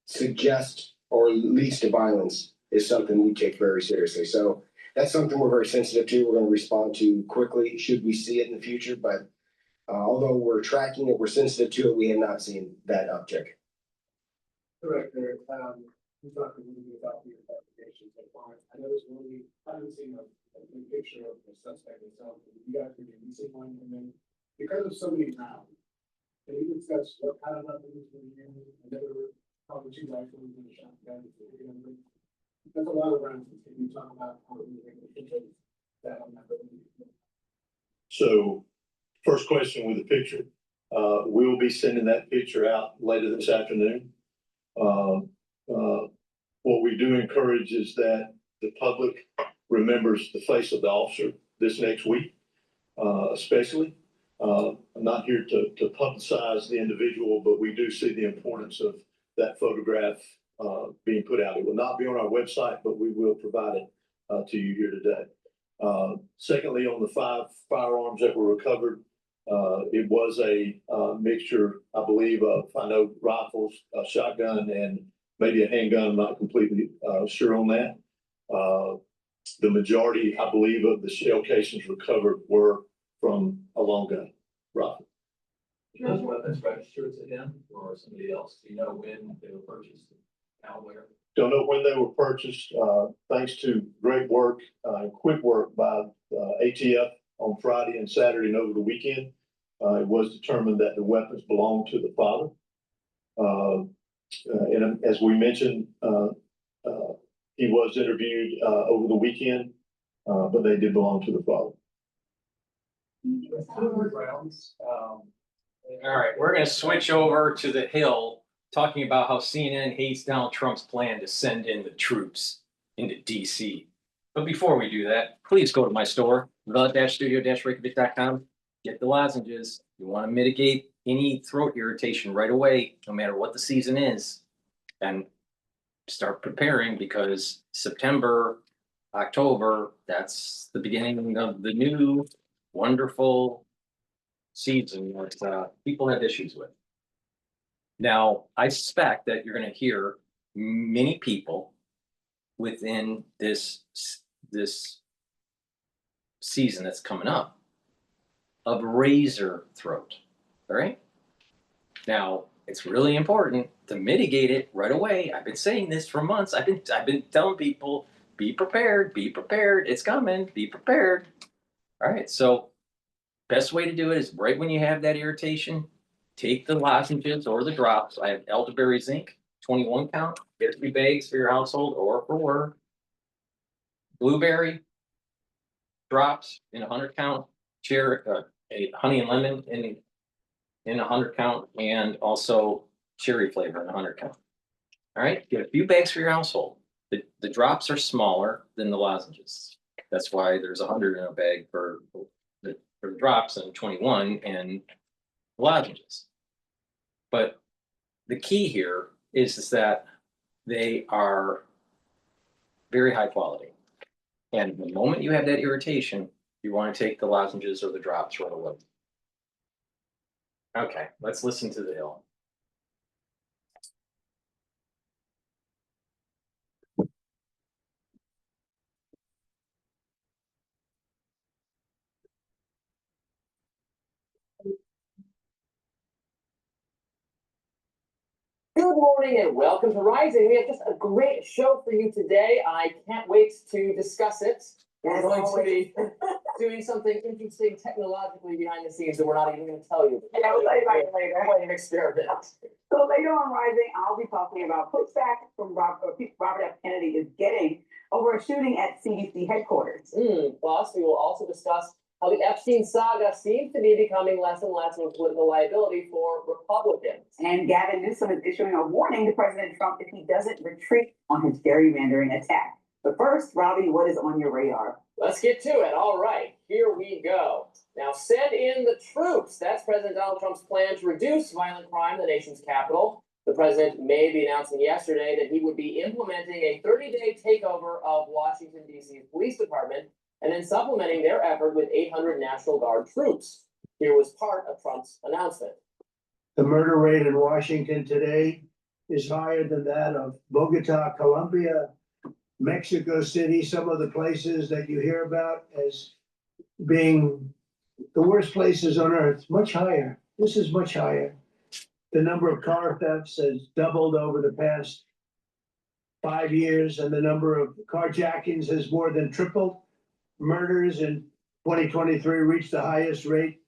S17: suggests or leads to violence is something we take very seriously. So that's something we're very sensitive to. We're going to respond to quickly should we see it in the future. But although we're tracking it, we're sensitive to it, we have not seen that uptick.
S16: Director, we talked a little bit about the investigations so far. I noticed when we haven't seen a picture of the suspect itself, you guys were releasing one, and then because of so many Can you discuss what kind of weapons were used, and there were probably two rifles and a shotgun? That's a lot of rounds. Can you talk about how we that on that?
S15: So first question with the picture, we'll be sending that picture out later this afternoon. What we do encourage is that the public remembers the face of the officer this next week, especially. I'm not here to publicize the individual, but we do see the importance of that photograph being put out. It will not be on our website, but we will provide it to you here today. Secondly, on the 5 firearms that were recovered, it was a mixture, I believe, of, I know, rifles, a shotgun, and maybe a handgun. I'm not completely sure on that. The majority, I believe, of the shell casings recovered were from a long gun rifle.
S16: Those weapons registered to him or somebody else? Do you know when they were purchased? Now where?
S15: Don't know when they were purchased. Thanks to great work and quick work by ATF on Friday and Saturday and over the weekend, it was determined that the weapons belonged to the father. And as we mentioned, he was interviewed over the weekend, but they did belong to the father.
S8: All right, we're gonna switch over to the Hill, talking about how CNN hates Donald Trump's plan to send in the troops into DC. But before we do that, please go to my store, the-studio-reykjavik.com. Get the lozenges. You want to mitigate any throat irritation right away, no matter what the season is, and start preparing, because September, October, that's the beginning of the new wonderful season that people have issues with. Now, I suspect that you're going to hear many people within this season that's coming up of razor throat. All right. Now, it's really important to mitigate it right away. I've been saying this for months. I've been telling people, be prepared, be prepared. It's coming. Be prepared. All right. So, best way to do it is right when you have that irritation, take the lozenges or the drops. I have elderberry zinc, 21 count. Get 3 bags for your household or for work. Blueberry drops in 100 count. Cherry, honey and lemon in 100 count, and also cherry flavor in 100 count. All right, get a few bags for your household. The drops are smaller than the lozenges. That's why there's 100 in a bag for the drops and 21 in lozenges. But the key here is that they are very high quality. And the moment you have that irritation, you want to take the lozenges or the drops right away. Okay, let's listen to the Hill.
S18: Good morning and welcome to Rising. We have just a great show for you today. I can't wait to discuss it. We're going to be doing something interesting technologically behind the scenes that we're not even going to tell you.
S10: Yeah, we'll tell you about it later.
S18: Quite an experiment.
S10: So later on Rising, I'll be talking about pushback from Robert F. Kennedy is getting over a shooting at CDC headquarters.
S18: Plus, we will also discuss how the Epstein saga seems to be becoming less and less of a political liability for Republicans.
S10: And Gavin Newsom is issuing a warning to President Trump if he doesn't retreat on his gerrymandering attack. But first, Robbie, what is on your radar?
S18: Let's get to it. All right, here we go. Now, send in the troops. That's President Donald Trump's plan to reduce violent crime in the nation's capital. The president may be announcing yesterday that he would be implementing a 30-day takeover of Washington, D.C.'s police department, and then supplementing their effort with 800 National Guard troops. Here was part of Trump's announcement.
S19: The murder rate in Washington today is higher than that of Bogota, Colombia, Mexico City, some of the places that you hear about as being the worst places on earth, much higher. This is much higher. The number of car thefts has doubled over the past 5 years, and the number of carjackings has more than tripled. Murders in 2023 reached the highest rate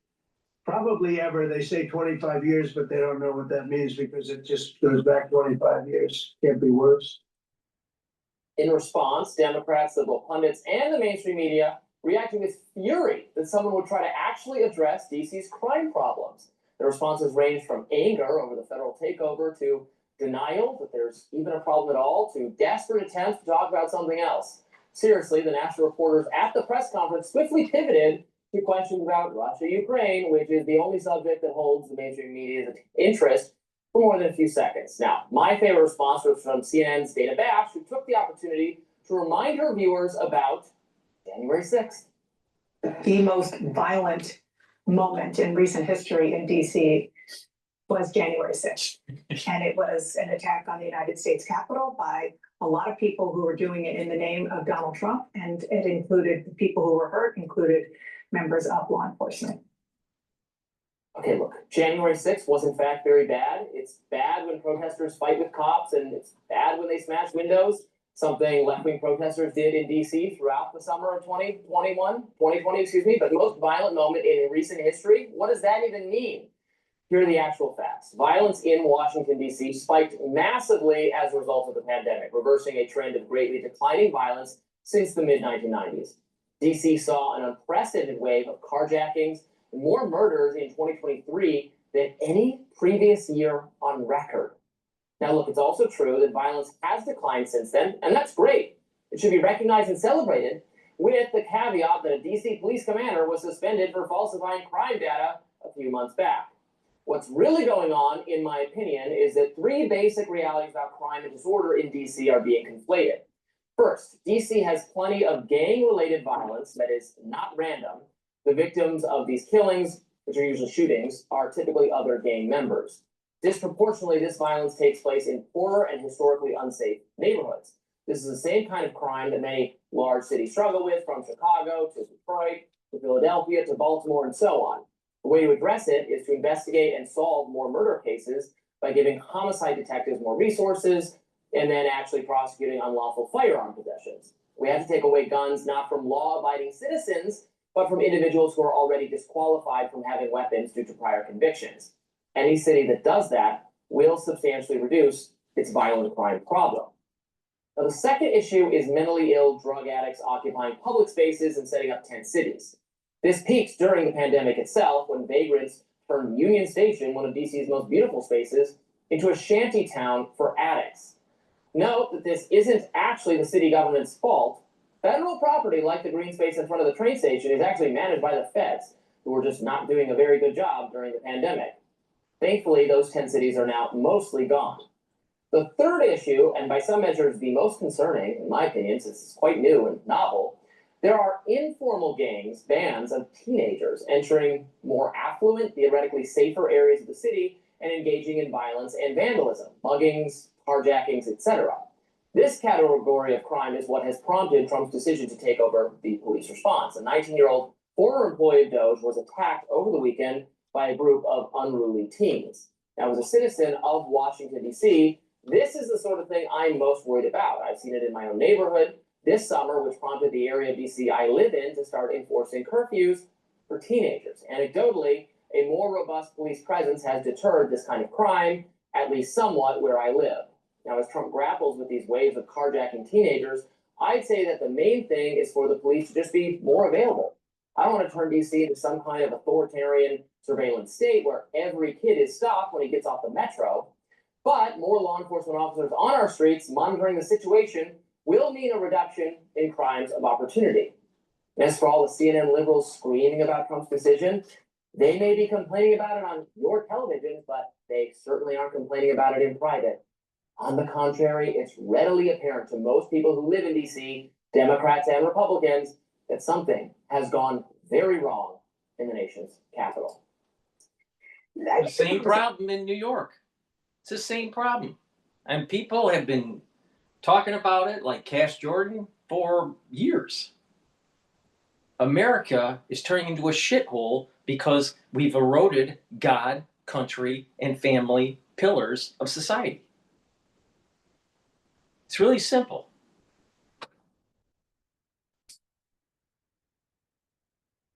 S19: probably ever. They say 25 years, but they don't know what that means because it just goes back 25 years. Can't be worse.
S18: In response, Democrats, liberal pundits, and the mainstream media reacted with fury that someone would try to actually address DC's crime problems. The responses ranged from anger over the federal takeover to denial that there's even a problem at all to desperate attempts to talk about something else. Seriously, the national reporters at the press conference swiftly pivoted to questions about Russia, Ukraine, which is the only subject that holds the mainstream media's interest for more than a few seconds. Now, my favorite response was from CNN's Dana Bash, who took the opportunity to remind her viewers about January 6th.
S10: The most violent moment in recent history in DC was January 6th. And it was an attack on the United States Capitol by a lot of people who were doing it in the name of Donald Trump. And it included the people who were hurt, included members of law enforcement.
S18: Okay, look, January 6th was in fact very bad. It's bad when protesters fight with cops, and it's bad when they smash windows, something left-wing protesters did in DC throughout the summer of 2020, excuse me. But the most violent moment in recent history, what does that even mean? Here are the actual facts. Violence in Washington, D.C. spiked massively as a result of the pandemic, reversing a trend of greatly declining violence since the mid-1990s. D.C. saw an unprecedented wave of carjackings and more murders in 2023 than any previous year on record. Now, look, it's also true that violence has declined since then, and that's great. It should be recognized and celebrated, with the caveat that a D.C. police commander was suspended for falsifying crime data a few months back. What's really going on, in my opinion, is that three basic realities about crime and disorder in D.C. are being conflated. First, D.C. has plenty of gang-related violence that is not random. The victims of these killings, which are usually shootings, are typically other gang members. Disproportionately, this violence takes place in poorer and historically unsafe neighborhoods. This is the same kind of crime that many large cities struggle with, from Chicago to Detroit to Philadelphia to Baltimore and so on. The way to address it is to investigate and solve more murder cases by giving homicide detectives more resources and then actually prosecuting unlawful firearm possessions. We have to take away guns not from law-abiding citizens, but from individuals who are already disqualified from having weapons due to prior convictions. Any city that does that will substantially reduce its violent crime problem. Now, the second issue is mentally ill drug addicts occupying public spaces and setting up tent cities. This peaked during the pandemic itself, when vagrants turned Union Station, one of DC's most beautiful spaces, into a shanty town for addicts. Note that this isn't actually the city government's fault. Federal property, like the green space in front of the train station, is actually managed by the feds, who were just not doing a very good job during the pandemic. Thankfully, those 10 cities are now mostly gone. The third issue, and by some measures the most concerning, in my opinion, since it's quite new and novel, there are informal gangs, bands of teenagers entering more affluent, theoretically safer areas of the city and engaging in violence and vandalism, muggings, carjackings, etc. This category of crime is what has prompted Trump's decision to take over the police response. A 19-year-old former employee of Doge was attacked over the weekend by a group of unruly teens. Now, as a citizen of Washington, D.C., this is the sort of thing I'm most worried about. I've seen it in my own neighborhood this summer, which prompted the area of D.C. I live in to start enforcing curfews for teenagers. Anecdotally, a more robust police presence has deterred this kind of crime, at least somewhat, where I live. Now, as Trump grapples with these waves of carjacking teenagers, I'd say that the main thing is for the police to just be more available. I don't want to turn D.C. into some kind of authoritarian surveillance state where every kid is stopped when he gets off the metro, but more law enforcement officers on our streets monitoring the situation will mean a reduction in crimes of opportunity. As for all the CNN liberals screaming about Trump's decision, they may be complaining about it on your television, but they certainly aren't complaining about it in private. On the contrary, it's readily apparent to most people who live in D.C., Democrats and Republicans, that something has gone very wrong in the nation's capital.
S8: The same problem in New York. It's the same problem. And people have been talking about it like Cash Jordan for years. America is turning into a shithole because we've eroded God, country, and family pillars of society. It's really simple.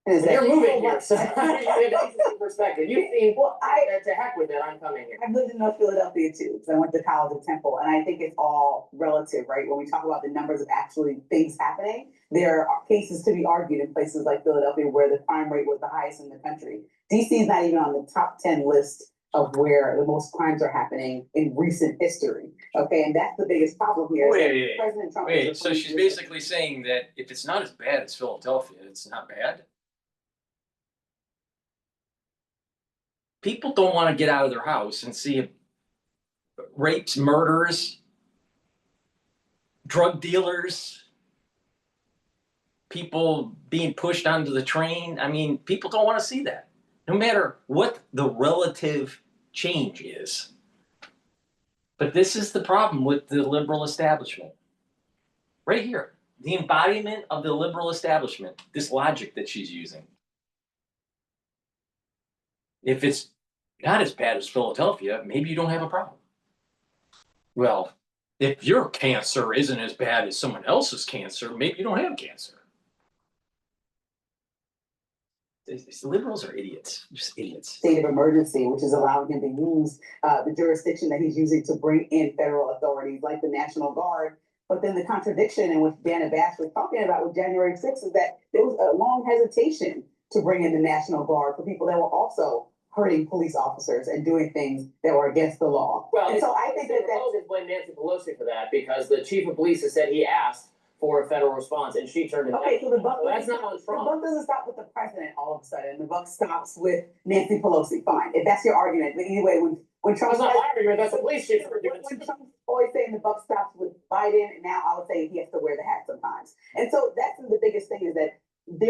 S5: Is
S18: You're
S5: that-
S18: moving here, so you have an interesting perspective. You've seen,
S10: Well,
S18: to heck with it, I'm coming here.
S10: I've lived in North Philadelphia too, because I went to college at Temple, and I think it's all relative, right? When we talk about the numbers of actually things happening, there are cases to be argued in places like Philadelphia where the crime rate was the highest in the country. DC is not even on the top 10 list of where the most crimes are happening in recent history. Okay, and that's the biggest problem here.
S8: Wait,
S10: President Trump.
S8: wait, so she's basically saying that if it's not as bad as Philadelphia, it's not bad? People don't want to get out of their house and see rapes, murders, drug dealers, people being pushed onto the train. I mean, people don't want to see that, no matter what the relative change is. But this is the problem with the liberal establishment. Right here, the embodiment of the liberal establishment, this logic that she's using. If it's not as bad as Philadelphia, maybe you don't have a problem. Well, if your cancer isn't as bad as someone else's cancer, maybe you don't have cancer. These liberals are idiots, just idiots.
S10: State of emergency, which is allowing him to use the jurisdiction that he's using to bring in federal authorities like the National Guard. But then the contradiction in which Dana Bash was talking about with January 6th is that there was a long hesitation to bring in the National Guard for people that were also hurting police officers and doing things that were against the law.
S18: Well,
S10: and so I think that that's
S18: blame Nancy Pelosi for that because the chief of police has said he asked for a federal response and she turned it down.
S10: okay. So the buck,
S18: that's not on Trump.
S10: The buck doesn't stop with the president all of a sudden. The buck stops with Nancy Pelosi. Fine, if that's your argument. But anyway, when Trump's
S18: That's not my argument. That's the police chief.
S10: When Trump's always saying the buck stops with Biden, and now I would say he has to wear the hat sometimes. And so that's the biggest thing is that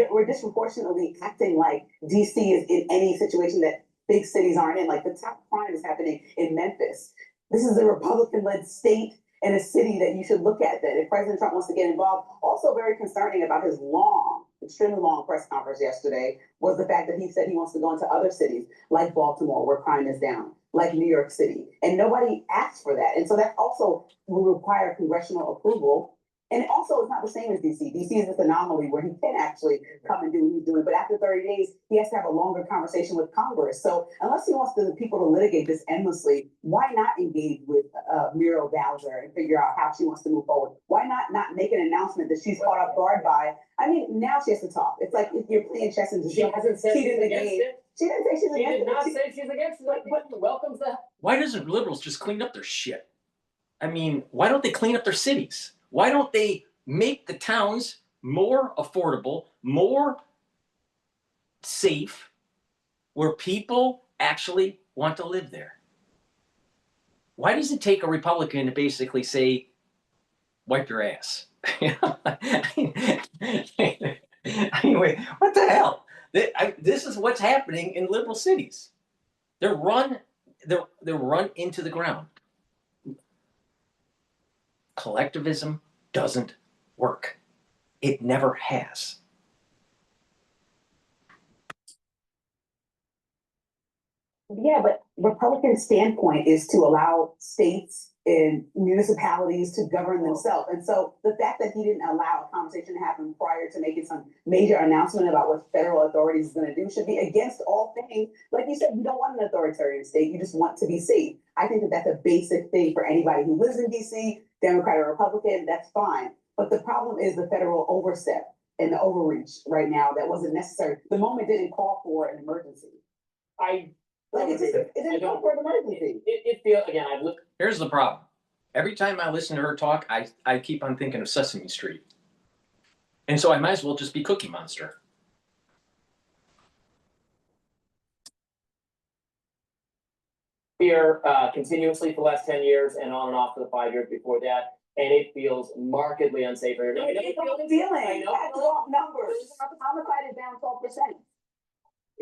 S10: we're disproportionately acting like DC is in any situation that big cities aren't in. Like the top crime is happening in Memphis. This is a Republican-led state and a city that you should look at that if President Trump wants to get involved. Also very concerning about his extremely long press conference yesterday was the fact that he said he wants to go into other cities like Baltimore where crime is down, like New York City. And nobody asked for that. And so that also will require congressional approval. And also, it's not the same as DC. DC is this anomaly where he can actually come and do what he's doing. But after 30 days, he has to have a longer conversation with Congress. So unless he wants the people to litigate this endlessly, why not engage with Muriel Bowser and figure out how she wants to move forward? Why not make an announcement that she's caught off guard by? I mean, now she has to talk. It's like if you're playing chess and
S18: She hasn't said she's against it.
S10: She didn't say she's against it.
S18: She did not say she's against it. But welcomes that.
S8: Why doesn't liberals just clean up their shit? I mean, why don't they clean up their cities? Why don't they make the towns more affordable, more safe, where people actually want to live there? Why does it take a Republican to basically say, wipe your ass? Anyway, what the hell? This is what's happening in liberal cities. They're run into the ground. Collectivism doesn't work. It never has.
S10: Yeah, but Republican standpoint is to allow states and municipalities to govern themselves. And so the fact that he didn't allow a conversation to happen prior to making some major announcement about what federal authorities is going to do should be against all things. Like you said, you don't want an authoritarian state. You just want to be safe. I think that that's a basic thing for anybody who lives in DC, Democrat or Republican, that's fine. But the problem is the federal overstep and the overreach right now that wasn't necessary. The moment didn't call for an emergency. It didn't call for an emergency.
S18: It feels, again,
S8: Here's the problem. Every time I listen to her talk, I keep on thinking of Sesame Street. And so I might as well just be Cookie Monster.
S18: Here continuously for the last 10 years and on and off for the 5 years before that. And it feels markedly unsafe here.
S10: It's a feeling. That's off numbers. Homicide is down 12%.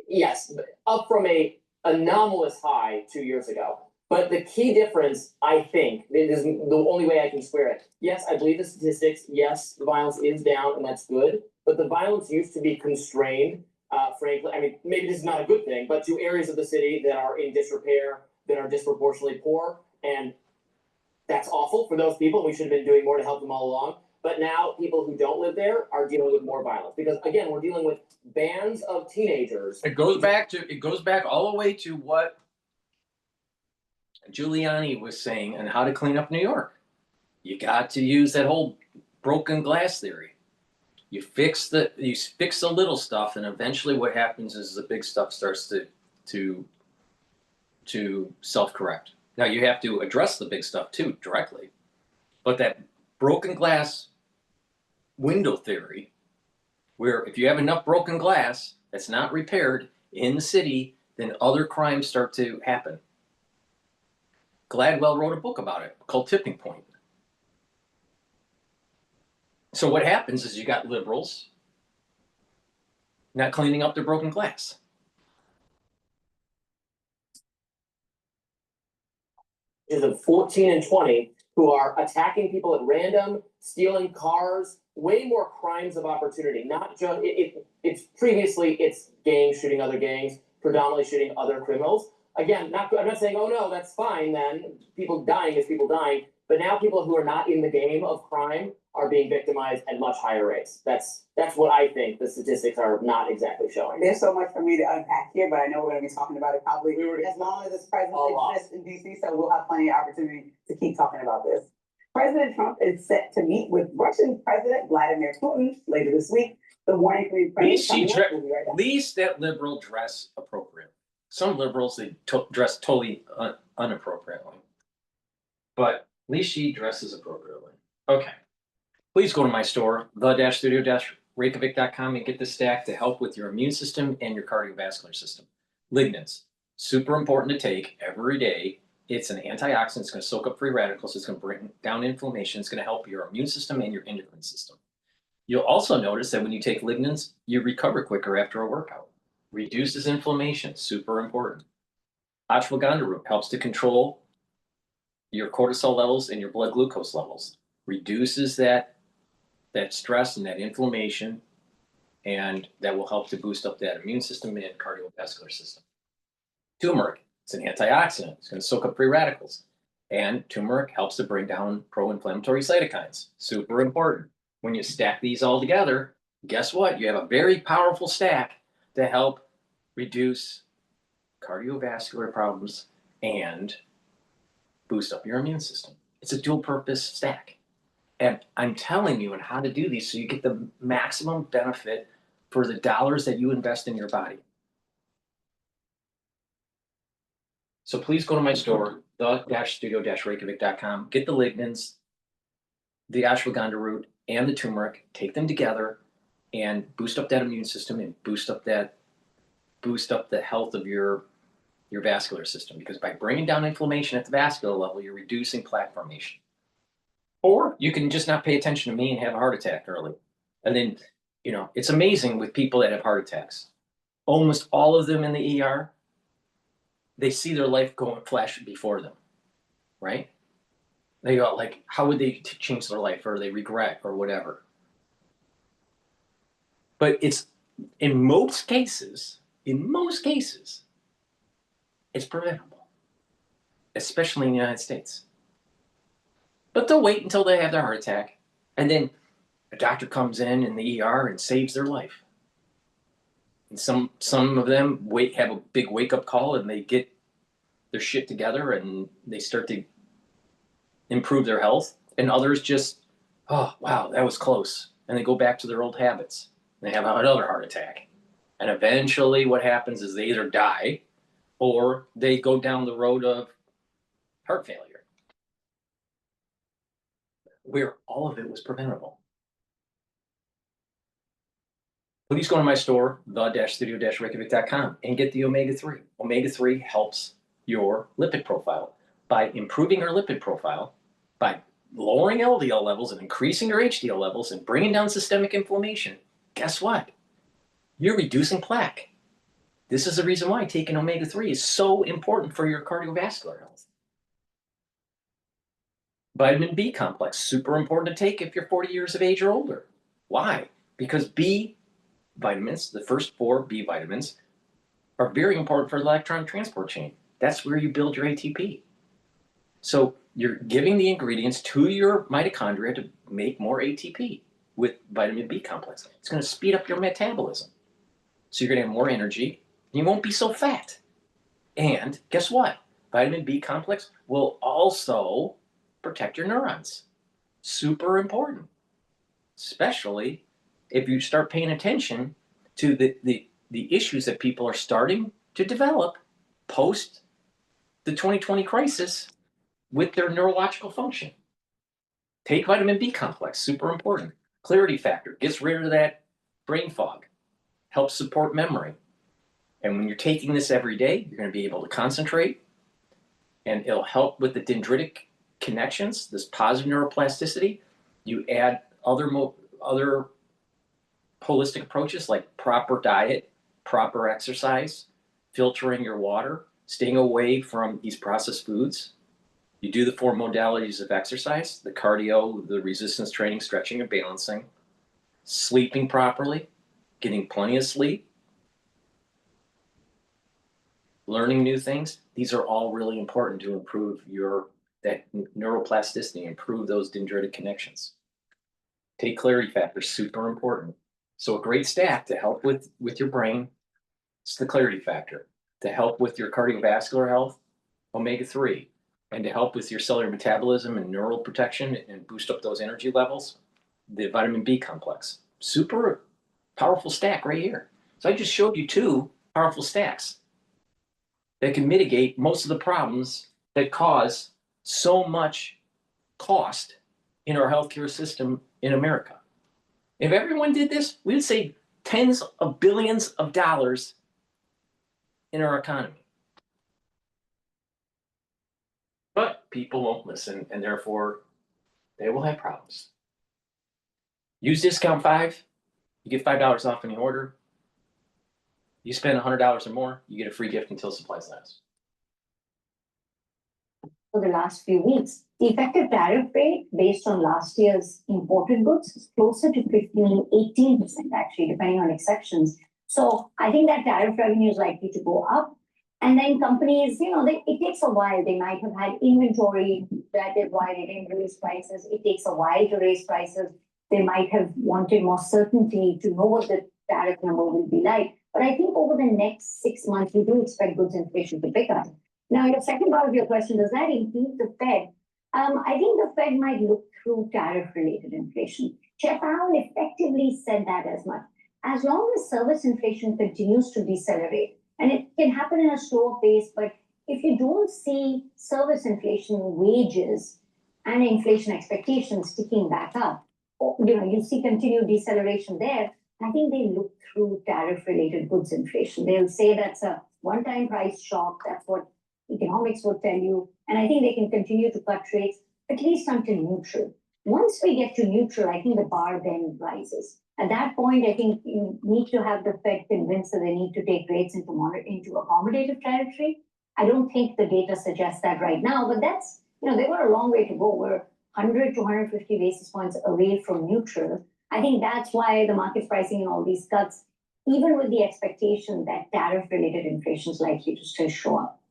S18: Yes, up from a anomalous high 2 years ago. But the key difference, I think, is the only way I can square it. Yes, I believe the statistics. Yes, the violence is down, and that's good. But the violence used to be constrained, frankly. I mean, maybe this is not a good thing, but to areas of the city that are in disrepair, that are disproportionately poor. And that's awful for those people. We should have been doing more to help them all along. But now people who don't live there are dealing with more violence because again, we're dealing with bands of teenagers.
S8: It goes back all the way to what Giuliani was saying on how to clean up New York. You got to use that whole broken glass theory. You fix the little stuff, and eventually what happens is the big stuff starts to self-correct. Now you have to address the big stuff too directly. But that broken glass window theory, where if you have enough broken glass that's not repaired in the city, then other crimes start to happen. Gladwell wrote a book about it called Tipping Point. So what happens is you got liberals not cleaning up their broken glass.
S18: Is of 14 and 20 who are attacking people at random, stealing cars, way more crimes of opportunity. Not just it's previously it's gangs shooting other gangs, predominantly shooting other criminals. Again, I'm not saying, oh no, that's fine then. People dying is people dying. But now people who are not in the game of crime are being victimized at much higher rates. That's what I think the statistics are not exactly showing.
S20: There's so much for me to unpack here, but I know we're going to be talking about it probably as long as this president exists in DC, so we'll have plenty of opportunity to keep talking about this. President Trump is set to meet with Russian President Vladimir Putin later this week. The warning for Ukraine.
S8: At least that liberal dress appropriate. Some liberals, they dress totally inappropriately. But at least she dresses appropriately. Okay. Please go to my store, the-studio-reykjavik.com, and get the stack to help with your immune system and your cardiovascular system. Lignans, super important to take every day. It's an antioxidant. It's going to soak up free radicals. It's going to bring down inflammation. It's going to help your immune system and your endocrine system. You'll also notice that when you take lignans, you recover quicker after a workout. Reduces inflammation, super important. Ashwagandha root helps to control your cortisol levels and your blood glucose levels. Reduces that stress and that inflammation, and that will help to boost up that immune system and cardiovascular system. Turmeric, it's an antioxidant. It's going to soak up free radicals. And turmeric helps to bring down pro-inflammatory cytokines. Super important. When you stack these all together, guess what? You have a very powerful stack to help reduce cardiovascular problems and boost up your immune system. It's a dual purpose stack. And I'm telling you on how to do these so you get the maximum benefit for the dollars that you invest in your body. So please go to my store, the-studio-reykjavik.com, get the lignans, the ashwagandha root, and the turmeric, take them together and boost up that immune system and boost up the health of your vascular system. Because by bringing down inflammation at the vascular level, you're reducing plaque formation. Or you can just not pay attention to me and have a heart attack early. And then, it's amazing with people that have heart attacks. Almost all of them in the ER, they see their life going flash before them, right? They go like, how would they change their life, or they regret or whatever. But it's in most cases, it's preventable, especially in the United States. But they'll wait until they have their heart attack, and then a doctor comes in the ER and saves their life. And some of them have a big wake-up call, and they get their shit together, and they start to improve their health. And others just, oh, wow, that was close. And they go back to their old habits. And they have another heart attack. And eventually what happens is they either die or they go down the road of heart failure, where all of it was preventable. Please go to my store, the-studio-reykjavik.com, and get the omega-3. Omega-3 helps your lipid profile. By improving your lipid profile, by lowering LDL levels and increasing your HDL levels and bringing down systemic inflammation, guess what? You're reducing plaque. This is the reason why taking omega-3 is so important for your cardiovascular health. Vitamin B complex, super important to take if you're 40 years of age or older. Why? Because B vitamins, the first 4 B vitamins, are very important for the electron transport chain. That's where you build your ATP. So you're giving the ingredients to your mitochondria to make more ATP with vitamin B complex. It's going to speed up your metabolism. So you're going to have more energy and you won't be so fat. And guess what? Vitamin B complex will also protect your neurons. Super important, especially if you start paying attention to the issues that people are starting to develop post the 2020 crisis with their neurological function. Take vitamin B complex, super important. Clarity factor, gets rid of that brain fog, helps support memory. And when you're taking this every day, you're going to be able to concentrate, and it'll help with the dendritic connections, this positive neuroplasticity. You add other holistic approaches like proper diet, proper exercise, filtering your water, staying away from these processed foods. You do the 4 modalities of exercise, the cardio, the resistance training, stretching and balancing, sleeping properly, getting plenty of sleep, learning new things. These are all really important to improve that neuroplasticity, improve those dendritic connections. Take clarity factor, super important. So a great stack to help with your brain, it's the clarity factor. To help with your cardiovascular health, omega-3. And to help with your cellular metabolism and neural protection and boost up those energy levels, the vitamin B complex. Super powerful stack right here. So I just showed you 2 powerful stacks that can mitigate most of the problems that cause so much cost in our healthcare system in America. If everyone did this, we would save tens of billions of dollars in our economy. But people won't listen, and therefore they will have problems. Use discount 5, you get $5 off any order. You spend $100 or more, you get a free gift until supplies last.
S5: For the last few weeks, the effective tariff rate based on last year's imported goods is closer to 15-18% actually, depending on exceptions. So I think that tariff revenue is likely to go up. And then companies, it takes a while. They might have had inventory, that is why they didn't raise prices. It takes a while to raise prices. They might have wanted more certainty to know what the tariff number will be like. But I think over the next 6 months, we do expect goods inflation to pick up. Now, your second part of your question, does that include the Fed? I think the Fed might look through tariff-related inflation. Chair Powell effectively said that as much. As long as service inflation continues to decelerate, and it can happen in a slower pace, but if you don't see service inflation, wages, and inflation expectations ticking back up, or you see continued deceleration there, I think they look through tariff-related goods inflation. They'll say that's a one-time price shock. That's what economics would tell you. And I think they can continue to cut rates at least until neutral. Once we get to neutral, I think the bar then rises. At that point, I think you need to have the Fed convinced that they need to take rates into accommodative territory. I don't think the data suggests that right now, but that's, they were a long way to go. We're 100 to 150 basis points away from neutral. I think that's why the market's pricing in all these cuts, even with the expectation that tariff-related inflation is likely to still show up.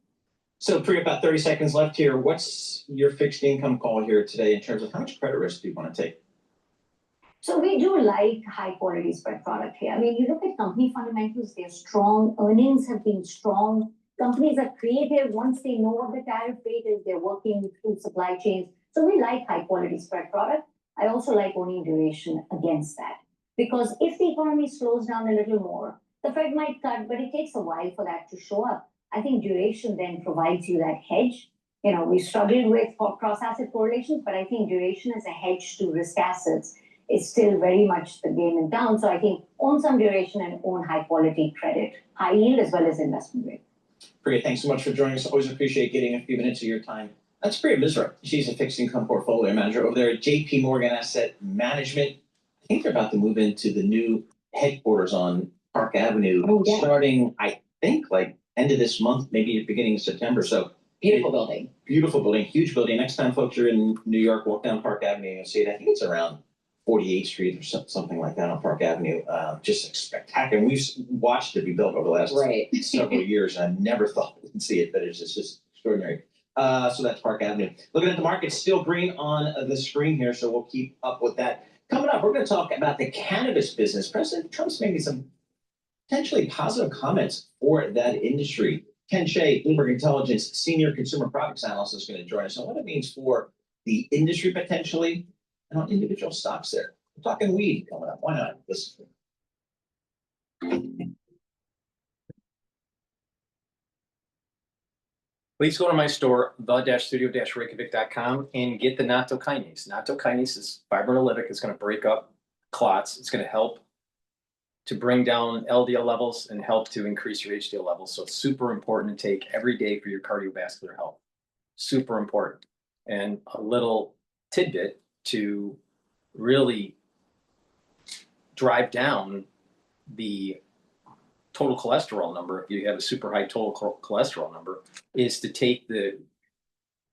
S3: So Priya, about 30 seconds left here. What's your fixed income call here today in terms of how much credit risk do you want to take?
S5: So we do like high quality spread product here. I mean, you look at company fundamentals, they're strong. Earnings have been strong. Companies are creative. Once they know what the tariff rate is, they're working through supply chains. So we like high quality spread product. I also like owning duration against that. Because if the economy slows down a little more, the Fed might cut, but it takes a while for that to show up. I think duration then provides you that hedge. We struggled with cross-asset correlations, but I think duration as a hedge to risk assets is still very much the game in town. So I think own some duration and own high-quality credit, high yield as well as investment grade.
S3: Priya, thanks so much for joining us. Always appreciate getting a few minutes of your time. That's Priya Misra. She's a fixed income portfolio manager over there at JP Morgan Asset Management. I think they're about to move into the new headquarters on Park Avenue, starting, I think, like end of this month, maybe beginning of September. So
S5: beautiful building.
S3: Beautiful building, huge building. Next time folks are in New York, walk down Park Avenue and you'll see it. I think it's around 48th Street or something like that on Park Avenue. Just spectacular. We've watched it be built over the last several years, and I never thought we would see it, but it's just extraordinary. So that's Park Avenue. Looking at the market, still green on the screen here, so we'll keep up with that. Coming up, we're going to talk about the cannabis business. President Trump's making some potentially positive comments for that industry. Ken Shea, Bloomberg Intelligence Senior Consumer Products Analyst, is going to join us on what it means for the industry potentially and on individual stocks there. We're talking weed coming up. Why not? Listen.
S8: Please go to my store, the-studio-reykjavik.com, and get the nattokinase. Nattokinase is fibrinolytic. It's going to break up clots. It's going to help to bring down LDL levels and help to increase your HDL levels. So it's super important to take every day for your cardiovascular health. Super important. And a little tidbit to really drive down the total cholesterol number, if you have a super high total cholesterol number, is to take the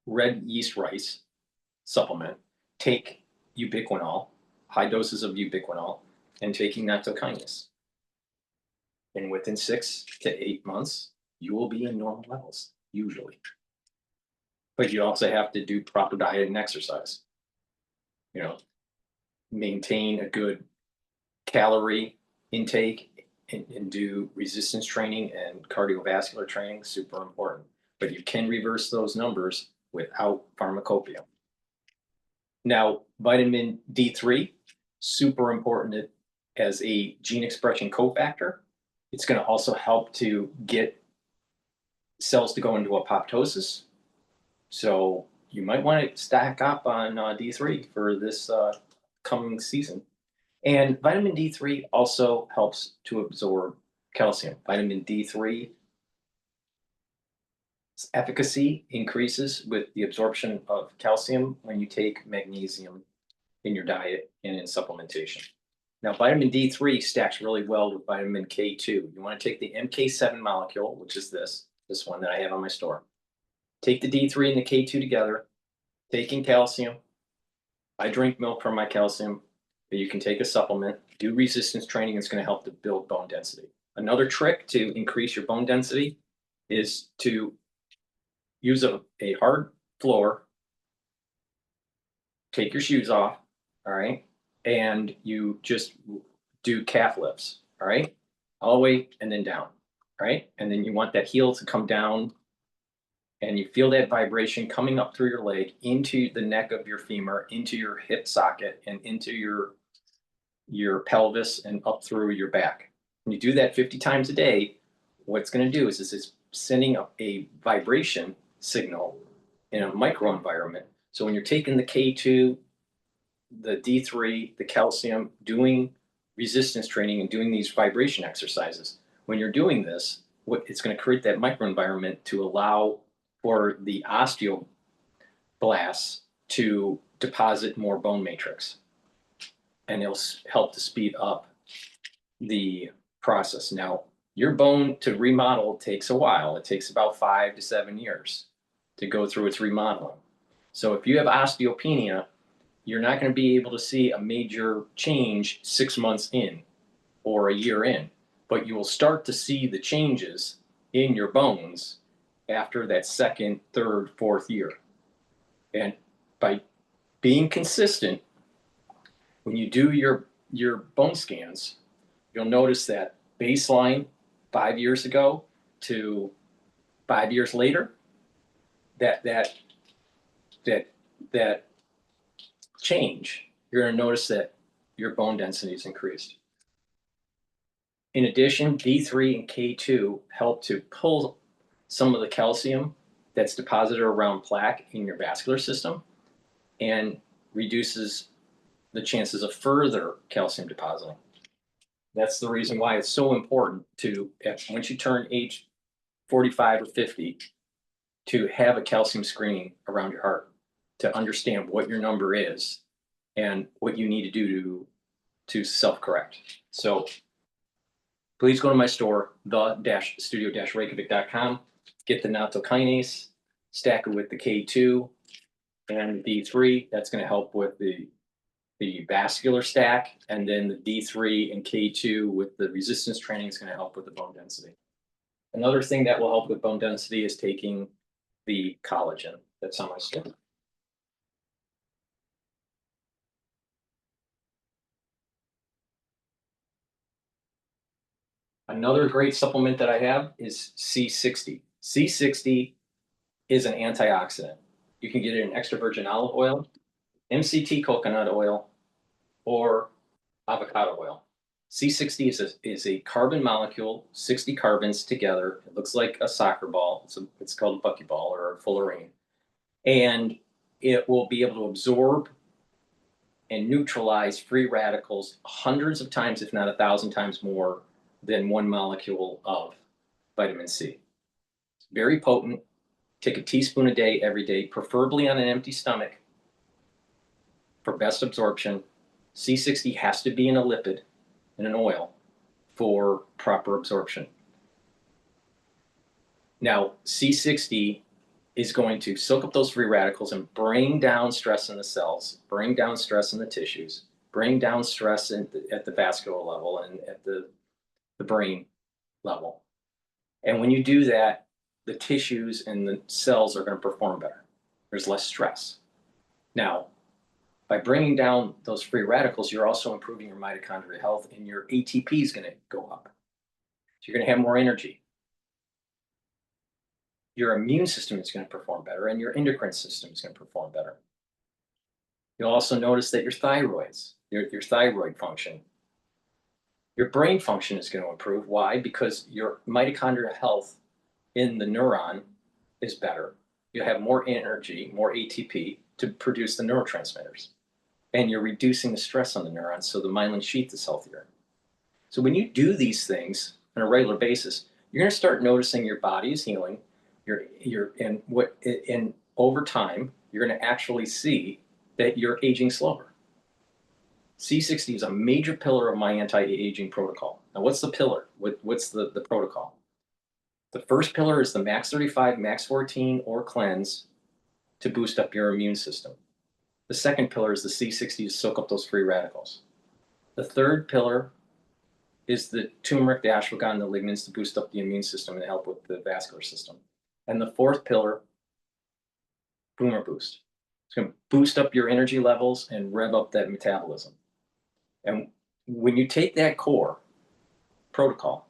S8: red yeast rice supplement, take ubiquinol, high doses of ubiquinol, and taking nattokinase. And within 6 to 8 months, you will be in normal levels, usually. But you also have to do proper diet and exercise. You know, maintain a good calorie intake and do resistance training and cardiovascular training, super important. But you can reverse those numbers without pharmacopoeia. Now, vitamin D3, super important as a gene expression cofactor. It's going to also help to get cells to go into apoptosis. So you might want to stack up on D3 for this coming season. And vitamin D3 also helps to absorb calcium. Vitamin D3 efficacy increases with the absorption of calcium when you take magnesium in your diet and in supplementation. Now, vitamin D3 stacks really well with vitamin K2. You want to take the MK7 molecule, which is this one that I have on my store. Take the D3 and the K2 together, taking calcium. I drink milk for my calcium, but you can take a supplement, do resistance training. It's going to help to build bone density. Another trick to increase your bone density is to use a hard floor, take your shoes off, all right, and you just do calf lifts, all right, all the way and then down, all right, and then you want that heel to come down, and you feel that vibration coming up through your leg into the neck of your femur, into your hip socket, and into your pelvis and up through your back. When you do that 50 times a day, what it's going to do is it's sending up a vibration signal in a microenvironment. So when you're taking the K2, the D3, the calcium, doing resistance training and doing these vibration exercises, when you're doing this, it's going to create that microenvironment to allow for the osteoblasts to deposit more bone matrix. And it'll help to speed up the process. Now, your bone to remodel takes a while. It takes about 5 to 7 years to go through its remodeling. So if you have osteopenia, you're not going to be able to see a major change 6 months in or a year in, but you will start to see the changes in your bones after that second, third, fourth year. And by being consistent, when you do your bone scans, you'll notice that baseline 5 years ago to 5 years later, that change, you're going to notice that your bone density is increased. In addition, D3 and K2 help to pull some of the calcium that's deposited around plaque in your vascular system and reduces the chances of further calcium depositing. That's the reason why it's so important to, once you turn age 45 or 50, to have a calcium screening around your heart to understand what your number is and what you need to do to self-correct. So please go to my store, the-studio-reykjavik.com, get the nattokinase, stack it with the K2 and the D3. That's going to help with the vascular stack, and then the D3 and K2 with the resistance training is going to help with the bone density. Another thing that will help with bone density is taking the collagen that's on my skin. Another great supplement that I have is C60. C60 is an antioxidant. You can get it in extra virgin olive oil, MCT coconut oil, or avocado oil. C60 is a carbon molecule, 60 carbons together. It looks like a soccer ball. It's called a buckyball or a fullerene. And it will be able to absorb and neutralize free radicals hundreds of times, if not 1,000 times more than one molecule of vitamin C. It's very potent. Take a teaspoon a day, every day, preferably on an empty stomach for best absorption. C60 has to be in a lipid, in an oil, for proper absorption. Now, C60 is going to soak up those free radicals and bring down stress in the cells, bring down stress in the tissues, bring down stress at the vascular level and at the brain level. And when you do that, the tissues and the cells are going to perform better. There's less stress. Now, by bringing down those free radicals, you're also improving your mitochondrial health, and your ATP is going to go up. So you're going to have more energy. Your immune system is going to perform better, and your endocrine system is going to perform better. You'll also notice that your thyroids, your thyroid function, your brain function is going to improve. Why? Because your mitochondrial health in the neuron is better. You'll have more energy, more ATP to produce the neurotransmitters. And you're reducing the stress on the neurons, so the myelin sheath is healthier. So when you do these things on a regular basis, you're going to start noticing your body is healing. And over time, you're going to actually see that you're aging slower. C60 is a major pillar of my anti-aging protocol. Now, what's the pillar? What's the protocol? The first pillar is the max 35, max 14, or cleanse to boost up your immune system. The second pillar is the C60 to soak up those free radicals. The third pillar is the turmeric, the ashwagandha, the lignans to boost up the immune system and help with the vascular system. And the fourth pillar, boomer boost. It's going to boost up your energy levels and rev up that metabolism. And when you take that core protocol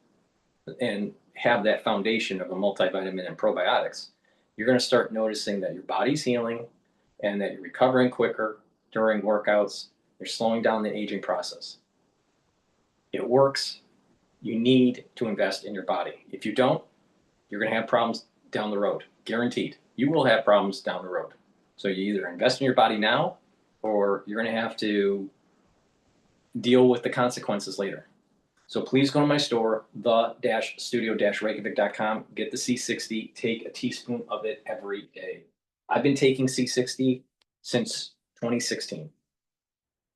S8: and have that foundation of a multivitamin and probiotics, you're going to start noticing that your body's healing and that you're recovering quicker during workouts. You're slowing down the aging process. It works. You need to invest in your body. If you don't, you're going to have problems down the road. Guaranteed. You will have problems down the road. So you either invest in your body now, or you're going to have to deal with the consequences later. So please go to my store, the-studio-reykjavik.com, get the C60, take a teaspoon of it every day. I've been taking C60 since 2016.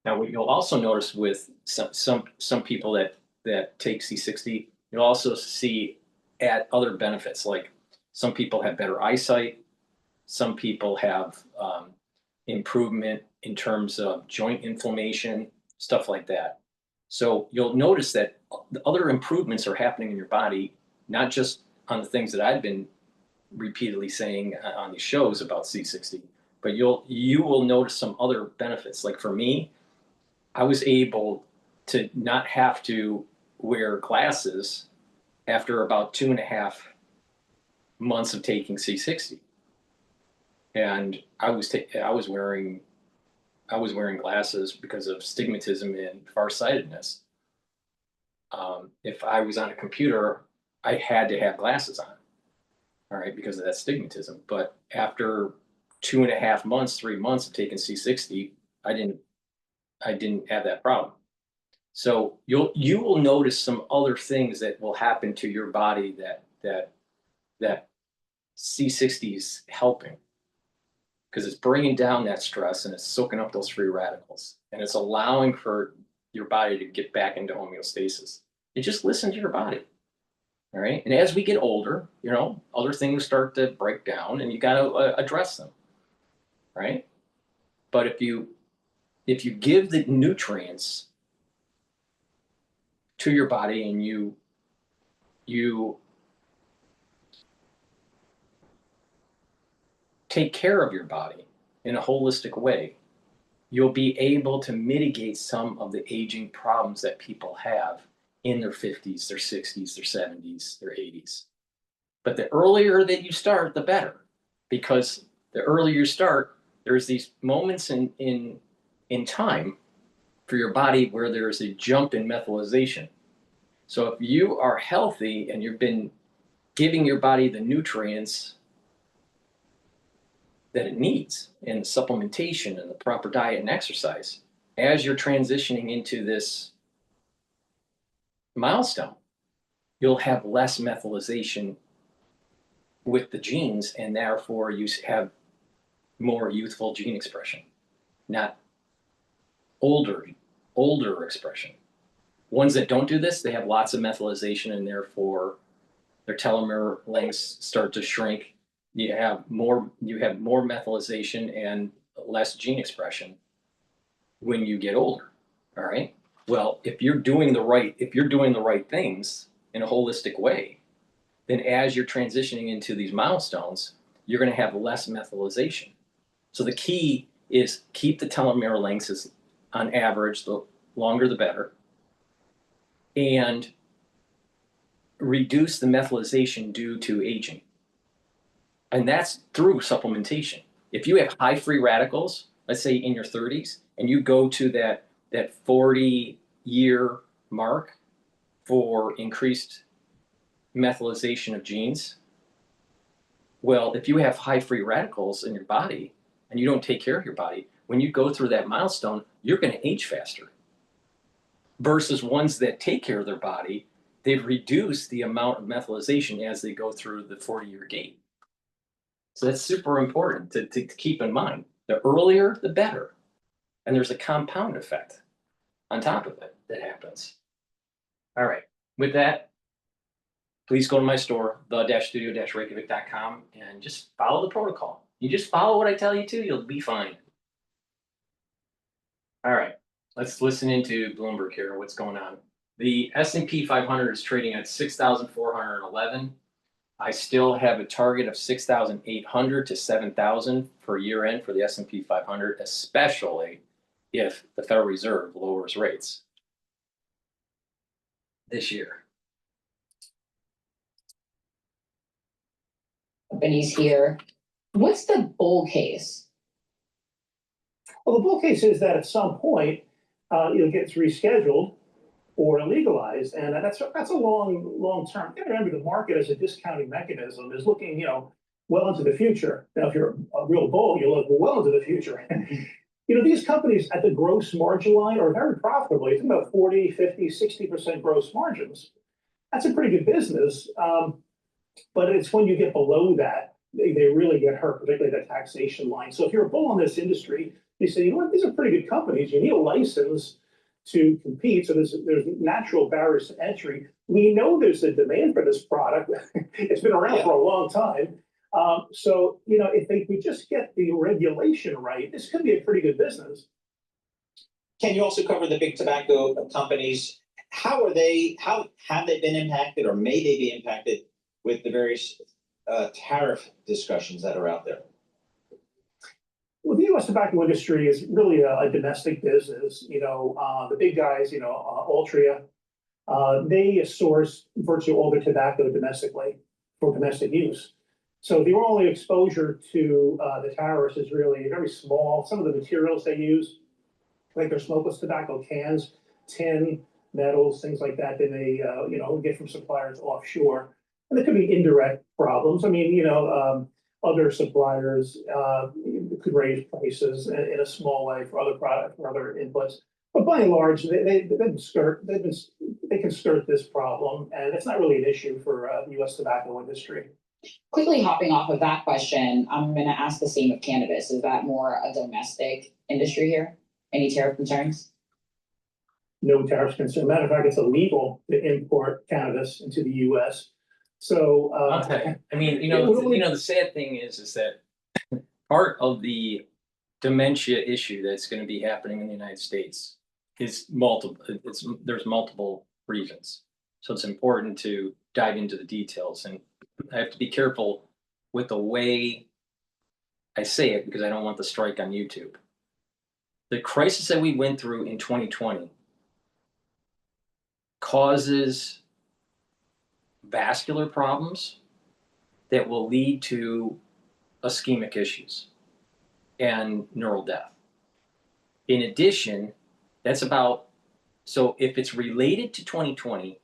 S8: Now, what you'll also notice with some people that take C60, you'll also see add other benefits, like some people have better eyesight, some people have improvement in terms of joint inflammation, stuff like that. So you'll notice that the other improvements are happening in your body, not just on the things that I've been repeatedly saying on these shows about C60, but you will notice some other benefits. Like for me, I was able to not have to wear glasses after about 2.5 months of taking C60. And I was wearing glasses because of stigmatism and farsightedness. If I was on a computer, I had to have glasses on, all right, because of that stigmatism. But after 2.5 months, 3 months of taking C60, I didn't have that problem. So you will notice some other things that will happen to your body that C60 is helping, because it's bringing down that stress and it's soaking up those free radicals, and it's allowing for your body to get back into homeostasis. You just listen to your body, all right? And as we get older, other things start to break down, and you got to address them, right? But if you give the nutrients to your body and you take care of your body in a holistic way, you'll be able to mitigate some of the aging problems that people have in their 50s, their 60s, their 70s, their 80s. But the earlier that you start, the better, because the earlier you start, there's these moments in time for your body where there's a jump in methylation. So if you are healthy and you've been giving your body the nutrients that it needs, and the supplementation and the proper diet and exercise, as you're transitioning into this milestone, you'll have less methylation with the genes, and therefore you have more youthful gene expression, not older expression. Ones that don't do this, they have lots of methylation, and therefore their telomere lengths start to shrink. You have more methylation and less gene expression when you get older. All right. Well, if you're doing the right things in a holistic way, then as you're transitioning into these milestones, you're going to have less methylation. So the key is keep the telomere lengths as, on average, the longer the better, and reduce the methylation due to aging. And that's through supplementation. If you have high free radicals, let's say in your 30s, and you go to that 40-year mark for increased methylation of genes, well, if you have high free radicals in your body and you don't take care of your body, when you go through that milestone, you're going to age faster. Versus ones that take care of their body, they've reduced the amount of methylation as they go through the 40-year gate. So that's super important to keep in mind. The earlier, the better. And there's a compound effect on top of it that happens. All right. With that, please go to my store, the-studio-reykjavik.com, and just follow the protocol. You just follow what I tell you to, you'll be fine. All right. Let's listen into Bloomberg here, what's going on. The S&P 500 is trading at 6,411. I still have a target of 6,800 to 7,000 for year end for the S&P 500, especially if the Federal Reserve lowers rates this year.
S21: Companies here. What's the bull case?
S22: Well, the bull case is that at some point, it gets rescheduled or legalized, and that's a long term. You gotta remember, the market as a discounting mechanism is looking, well into the future. Now, if you're a real bull, you look well into the future. These companies at the gross margin line are very profitable. You're talking about 40, 50, 60% gross margins. That's a pretty good business. But it's when you get below that, they really get hurt, particularly the taxation line. So if you're a bull in this industry, you say, these are pretty good companies. You need a license to compete. So there's natural barriers to entry. We know there's a demand for this product. It's been around for a long time. So, if they could just get the regulation right, this could be a pretty good business.
S3: Can you also cover the big tobacco companies? How have they been impacted, or may they be impacted with the various tariff discussions that are out there?
S22: Well, the U.S. tobacco industry is really a domestic business. The big guys, Altria, they source virtually all their tobacco domestically for domestic use. So the only exposure to the tariffs is really very small. Some of the materials they use, like their smokeless tobacco cans, tin, metals, things like that, they may get from suppliers offshore. And there could be indirect problems. I mean, other suppliers could raise prices in a small way for other products, for other inputs. But by and large, they can skirt this problem, and it's not really an issue for the U.S. tobacco industry.
S21: Quickly hopping off of that question, I'm going to ask the same of cannabis. Is that more a domestic industry here? Any tariff concerns?
S22: No tariff concern. Matter of fact, it's illegal to import cannabis into the U.S. So,
S8: okay. I mean, the sad thing is that part of the dementia issue that's going to be happening in the United States is multiple. There's multiple reasons. So it's important to dive into the details, and I have to be careful with the way I say it because I don't want the strike on YouTube. The crisis that we went through in 2020 causes vascular problems that will lead to ischemic issues and neural death. In addition, that's about, so if it's related to 2020,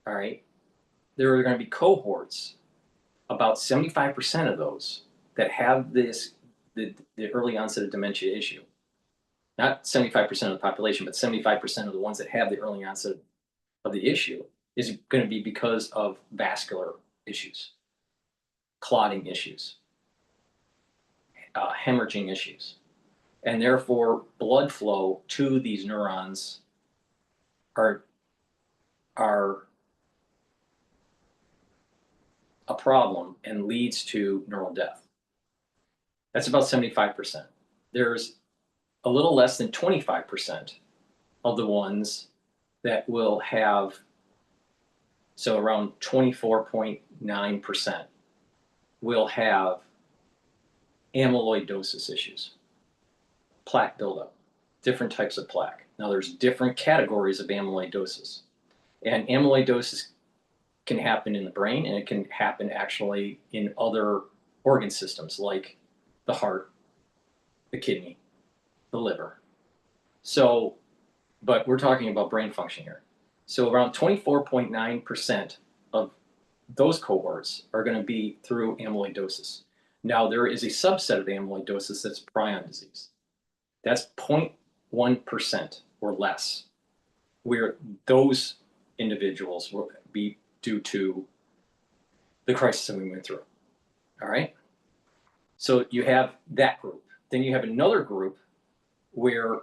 S8: all right, there are going to be cohorts, about 75% of those that have this, the early onset of dementia issue. Not 75% of the population, but 75% of the ones that have the early onset of the issue is going to be because of vascular issues, clotting issues, hemorrhaging issues. And therefore, blood flow to these neurons are a problem and leads to neural death. That's about 75%. There's a little less than 25% of the ones that will have, so around 24.9% will have amyloidosis issues, plaque buildup, different types of plaque. Now there's different categories of amyloidosis, and amyloidosis can happen in the brain, and it can happen actually in other organ systems like the heart, the kidney, the liver. So, but we're talking about brain function here. So around 24.9% of those cohorts are going to be through amyloidosis. Now there is a subset of amyloidosis that's prion disease. That's 0.1% or less, where those individuals will be due to the crisis that we went through. All right. So you have that group. Then you have another group where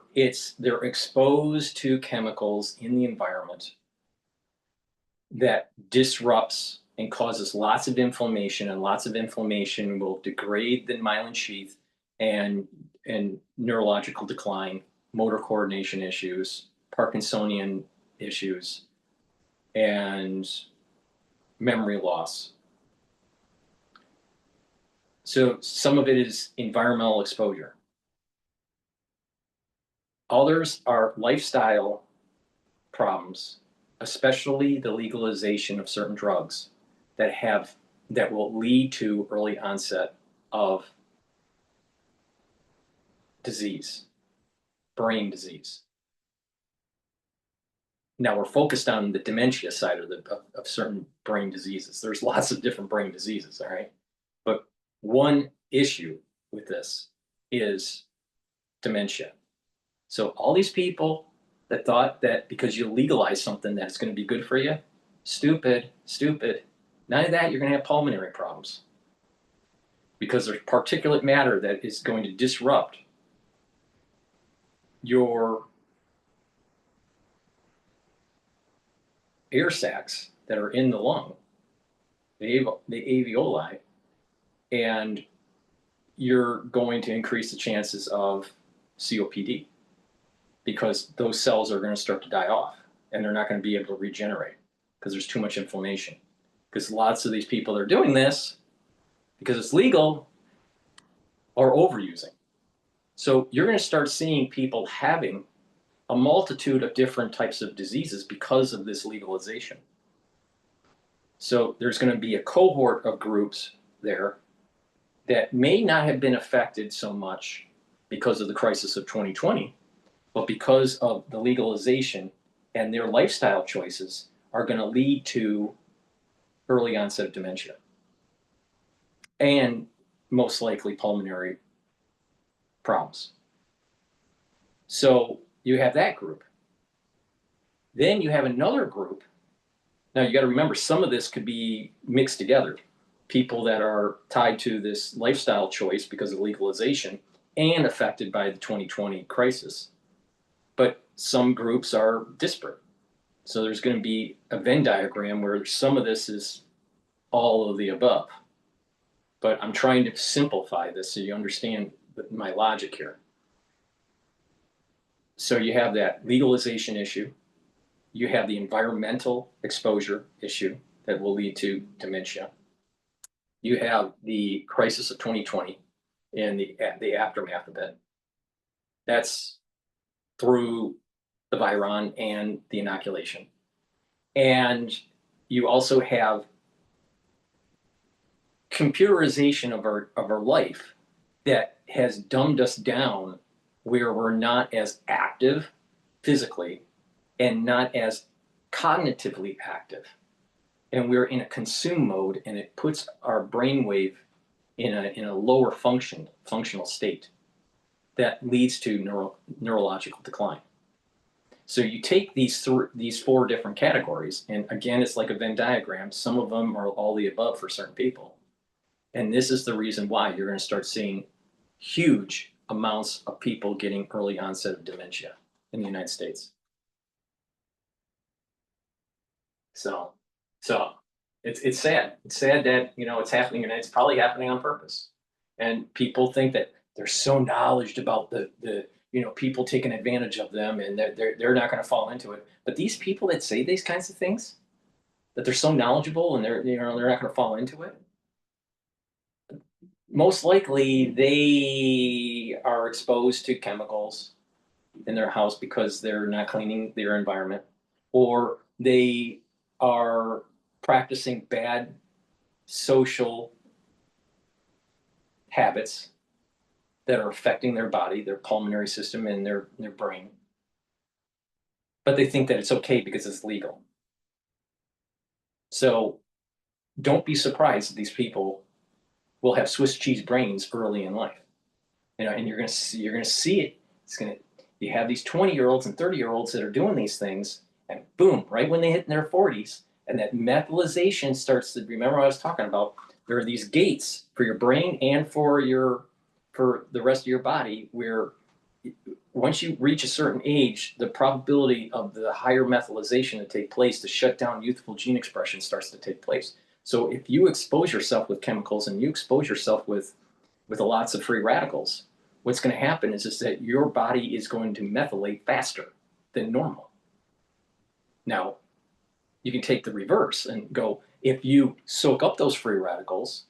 S8: they're exposed to chemicals in the environment that disrupts and causes lots of inflammation, and lots of inflammation will degrade the myelin sheath and neurological decline, motor coordination issues, Parkinsonian issues, and memory loss. So some of it is environmental exposure. Others are lifestyle problems, especially the legalization of certain drugs that will lead to early onset of disease, brain disease. Now we're focused on the dementia side of certain brain diseases. There's lots of different brain diseases, all right? But one issue with this is dementia. So all these people that thought that because you legalize something that it's going to be good for you, stupid. None of that, you're going to have pulmonary problems. Because there's particulate matter that is going to disrupt your air sacs that are in the lung, the alveoli, and you're going to increase the chances of COPD, because those cells are going to start to die off and they're not going to be able to regenerate because there's too much inflammation. Because lots of these people that are doing this, because it's legal, are overusing. So you're going to start seeing people having a multitude of different types of diseases because of this legalization. So there's going to be a cohort of groups there that may not have been affected so much because of the crisis of 2020, but because of the legalization and their lifestyle choices are going to lead to early onset of dementia and most likely pulmonary problems. So you have that group. Then you have another group. Now you got to remember, some of this could be mixed together. People that are tied to this lifestyle choice because of legalization and affected by the 2020 crisis. But some groups are disparate. So there's going to be a Venn diagram where some of this is all of the above. But I'm trying to simplify this so you understand my logic here. So you have that legalization issue. You have the environmental exposure issue that will lead to dementia. You have the crisis of 2020. in the aftermath of it. That's through the Viron and the inoculation. And you also have computerization of our life that has dumbed us down, where we're not as active physically and not as cognitively active. And we're in a consume mode, and it puts our brainwave in a lower functional state that leads to neurological decline. So you take these 4 different categories, and again, it's like a Venn diagram. Some of them are all the above for certain people. And this is the reason why you're going to start seeing huge amounts of people getting early onset of dementia in the United States. So it's sad. It's sad that, it's happening, and it's probably happening on purpose. And people think that they're so knowledgeable about the people taking advantage of them, and they're not going to fall into it. But these people that say these kinds of things, that they're so knowledgeable and they're not going to fall into it, most likely they are exposed to chemicals in their house because they're not cleaning their environment, or they are practicing bad social habits that are affecting their body, their pulmonary system, and their brain. But they think that it's okay because it's legal. So don't be surprised that these people will have Swiss cheese brains early in life. And you're gonna see it. You have these 20-year-olds and 30-year-olds that are doing these things, and boom, right when they hit in their 40s, and that methylation starts to, remember what I was talking about, there are these gates for your brain and for the rest of your body, where once you reach a certain age, the probability of the higher methylation to take place, to shut down youthful gene expression, starts to take place. So if you expose yourself with chemicals and you expose yourself with lots of free radicals, what's going to happen is that your body is going to methylate faster than normal. Now, you can take the reverse and go, if you soak up those free radicals,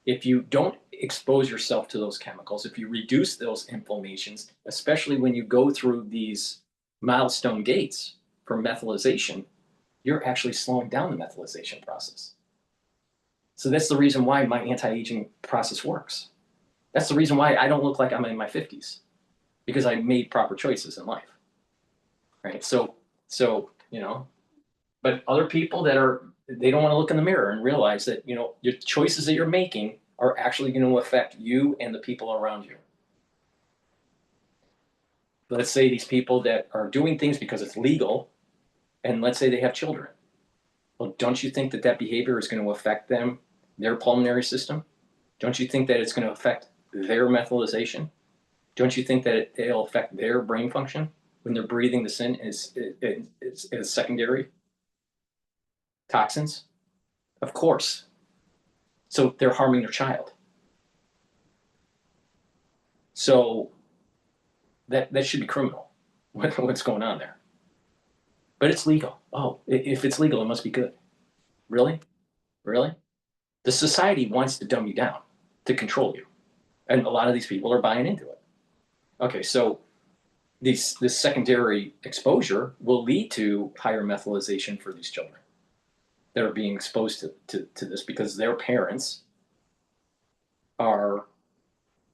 S8: if you don't expose yourself to those chemicals, if you reduce those inflammations, especially when you go through these milestone gates for methylation, you're actually slowing down the methylation process. So that's the reason why my anti-aging process works. That's the reason why I don't look like I'm in my 50s, because I made proper choices in life, right? So but other people they don't want to look in the mirror and realize that, your choices that you're making are actually going to affect you and the people around you. Let's say these people that are doing things because it's legal, and let's say they have children. Well, don't you think that behavior is going to affect them, their pulmonary system? Don't you think that it's going to affect their methylation? Don't you think that it'll affect their brain function when they're breathing this in as secondary toxins? Of course. So they're harming their child. So that should be criminal, what's going on there. But it's legal. Oh, if it's legal, it must be good. Really? Really? The society wants to dumb you down, to control you. And a lot of these people are buying into it. Okay, so this secondary exposure will lead to higher methylation for these children that are being exposed to this, because their parents are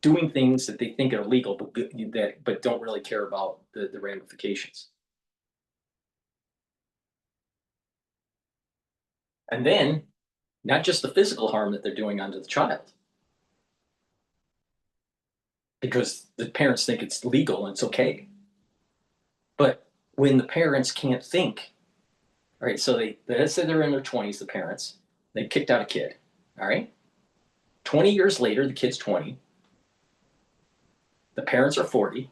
S8: doing things that they think are legal, but don't really care about the ramifications. And then, not just the physical harm that they're doing onto the child, because the parents think it's legal and it's okay. But when the parents can't think, all right, so let's say they're in their 20s, the parents, they kicked out a kid, all right? 20 years later, the kid's 20, the parents are 40,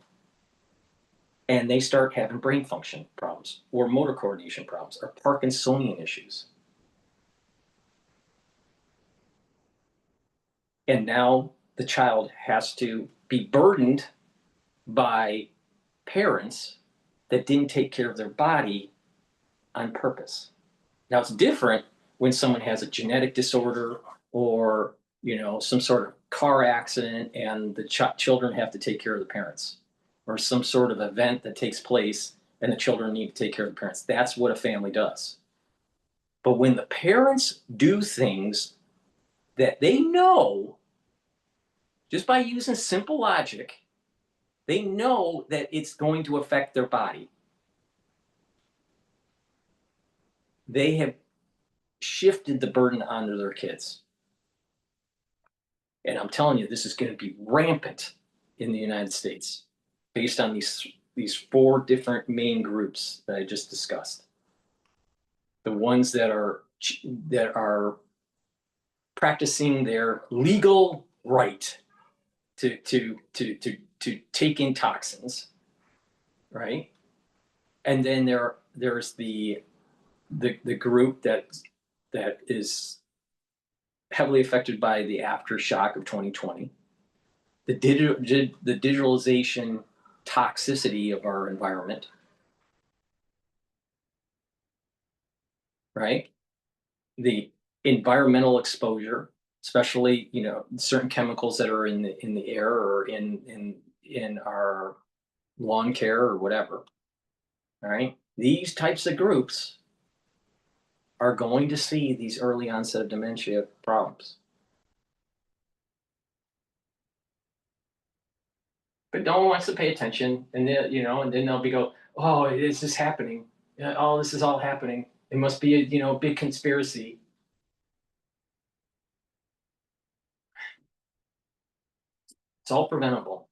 S8: and they start having brain function problems, or motor coordination problems, or Parkinsonian issues. And now the child has to be burdened by parents that didn't take care of their body on purpose. Now, it's different when someone has a genetic disorder or you know, some sort of car accident and the children have to take care of the parents, or some sort of event that takes place and the children need to take care of the parents. That's what a family does. But when the parents do things that they know, just by using simple logic, they know that it's going to affect their body, they have shifted the burden onto their kids. And I'm telling you, this is going to be rampant in the United States based on these four different main groups that I just discussed. The ones that are practicing their legal right to take in toxins, right? And then there's the group that is heavily affected by the aftershock of 2020, the digitalization toxicity of our environment, right? The environmental exposure, especially, you know, certain chemicals that are in the air or in our lawn care or whatever. All right, these types of groups are going to see these early onset of dementia problems. But no one wants to pay attention, and then, you know, and then they'll go, "Oh, is this happening? Oh, this is all happening. It must be a, you know, big conspiracy." It's all preventable.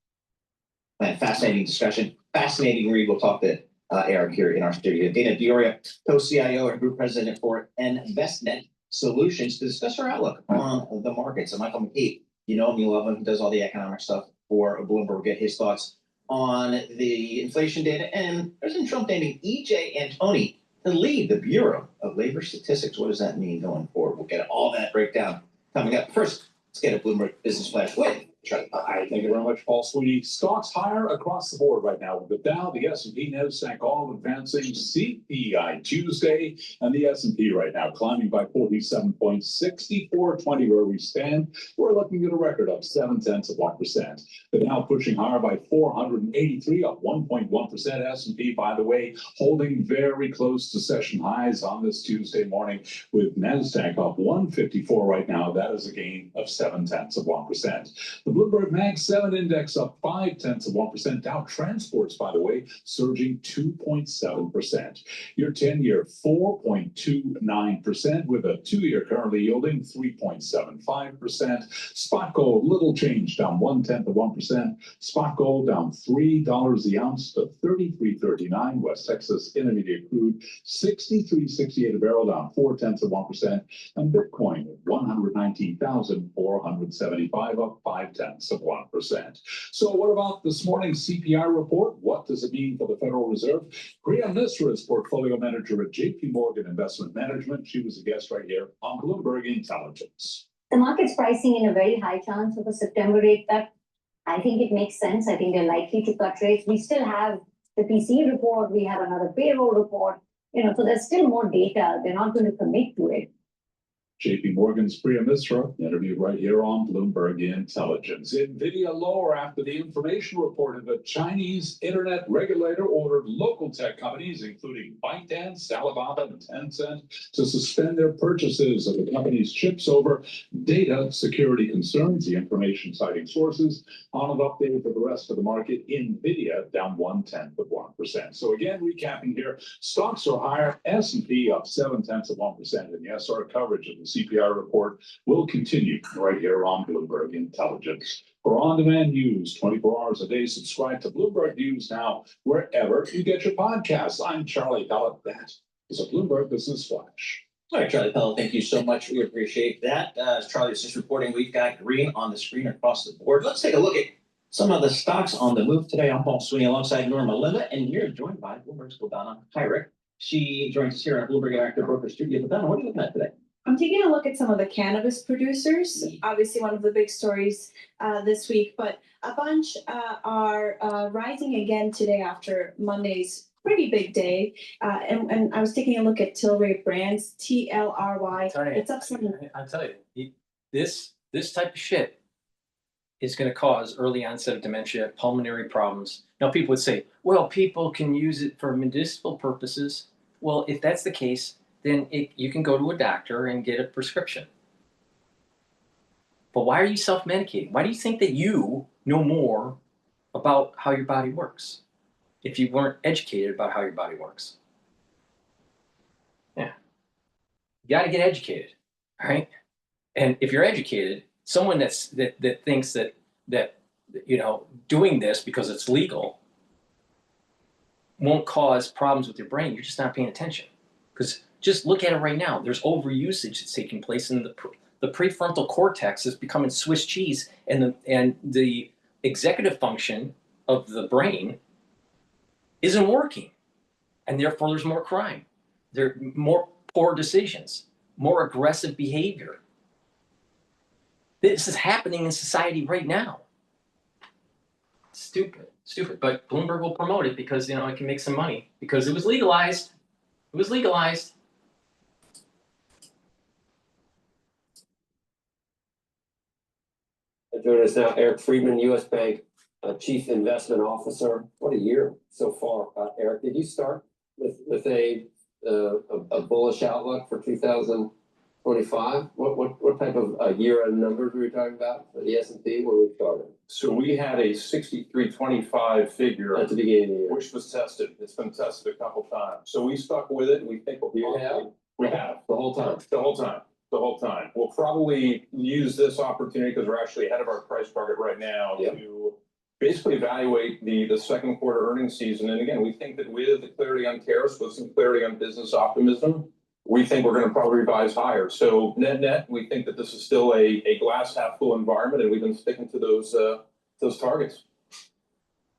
S3: Fascinating discussion. Fascinating read. We'll talk to Eric here in our studio. Dana Dioria, co-CIO and group president for Investment Solutions, to discuss our outlook on the markets. And Michael McKee, you know him, you love him. He does all the economic stuff for Bloomberg. Get his thoughts on the inflation data. And President Trump naming E.J. Antoni to lead the Bureau of Labor Statistics. What does that mean going forward? We'll get all that breakdown coming up. First, let's get a Bloomberg Business Flash with Charlie.
S1: Thank you very much, Paul Sweeney. Stocks higher across the board right now, with the Dow, the S&P, NASDAQ all advancing. CPI Tuesday, and the S&P right now climbing by 47 points, 64.20 where we stand. We're looking at a record of 0.7%. The Dow pushing higher by 483, up 1.1%. S&P, by the way, holding very close to session highs on this Tuesday morning, with NASDAQ up 154 right now. That is a gain of 0.7%. The Bloomberg Mag 7 index up 0.5%. Dow Transports, by the way, surging 2.7%. Your 10-year 4.29%, with a 2-year currently yielding 3.75%. Spot gold, little change, down 0.1%. Spot gold down $3 the ounce to $33.39. West Texas Intermediate crude 63.68 a barrel, down 0.4%. And Bitcoin at 119,475, up 0.5%. So what about this morning's CPI report? What does it mean for the Federal Reserve? Priya Misra is portfolio manager at JP Morgan Investment Management. She was a guest right here on Bloomberg Intelligence.
S5: The market's pricing in a very high chance of a September rate cut. I think it makes sense. I think they're likely to cut rates. We still have the PCE report. We have another payroll report. You know, so there's still more data. They're not going to commit to it.
S1: JP Morgan's Priya Misra, interviewed right here on Bloomberg Intelligence. NVIDIA lower after the information reported that Chinese internet regulator ordered local tech companies, including ByteDance, Alibaba, and Tencent, to suspend their purchases of the company's chips over data security concerns. The information citing sources. On an update for the rest of the market, NVIDIA down 0.1%. So again, recapping here, stocks are higher, S&P up 0.7%, and yes, our coverage of the CPI report will continue right here on Bloomberg Intelligence. For on-demand news 24 hours a day, subscribe to Bloomberg News Now wherever you get your podcasts. I'm Charlie Pellet. That is a Bloomberg Business Flash.
S3: All right, Charlie Pellet, thank you so much. We appreciate that. As Charlie was just reporting, we've got green on the screen across the board. Let's take a look at some of the stocks on the move today. I'm Paul Sweeney alongside Norma Linda, and we're joined by Bloomberg's Gildana Hyrick. She joins us here on Bloomberg Interactive Broker Studio. Gildana, what are you looking at today?
S6: I'm taking a look at some of the cannabis producers, obviously one of the big stories this week, but a bunch are rising again today after Monday's pretty big day. And I was taking a look at Tilray Brands, TLRY. It's up some.
S8: I'll tell you, this This type of shit is going to cause early onset of dementia, pulmonary problems. Now, people would say, well, people can use it for medicinal purposes. Well, if that's the case, then you can go to a doctor and get a prescription. But why are you self-medicating? Why do you think that you know more about how your body works if you weren't educated about how your body works? Yeah. You got to get educated, all right? And if you're educated, someone that thinks that doing this because it's legal won't cause problems with your brain, you're just not paying attention. Because just look at it right now. There's overusage that's taking place, and the prefrontal cortex is becoming Swiss cheese, and the executive function of the brain isn't working, and therefore there's more crime. There are more poor decisions, more aggressive behavior. This is happening in society right now. Stupid. But Bloomberg will promote it because, it can make some money because it was legalized. It was legalized.
S13: Joining us now, Eric Friedman, U.S. Bank Chief Investment Officer. What a year so far, Eric. Did you start with a bullish outlook for 2025? What type of year-end numbers were we talking about for the S&P when we started?
S4: So we had a 63.25 figure
S13: at the beginning of the year,
S4: which was tested. It's been tested a couple times. So we stuck with it. We think we have
S13: the whole time.
S4: The whole time. We'll probably use this opportunity because we're actually ahead of our price target right now to basically evaluate the second quarter earnings season. And again, we think that with the clarity on tariffs, with some clarity on business optimism, we think we're going to probably revise higher. So net, we think that this is still a glass half full environment, and we've been sticking to those targets.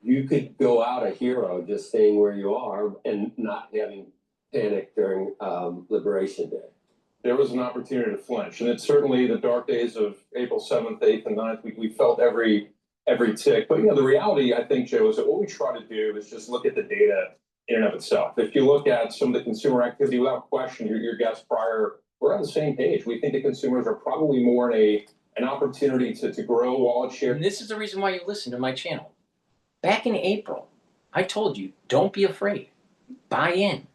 S13: You could go out a hero just staying where you are and not having panic during Liberation Day.
S4: There was an opportunity to flinch, and it's certainly the dark days of April 7th, 8th, and 9th. We felt every tick. But the reality, I think, Joe, is that what we try to do is just look at the data in and of itself. If you look at some of the consumer activity, without question, your guest prior, we're on the same page. We think the consumers are probably more in an opportunity to grow wallet share.
S8: And this is the reason why you listen to my channel. Back in April, I told you, don't be afraid. Buy in.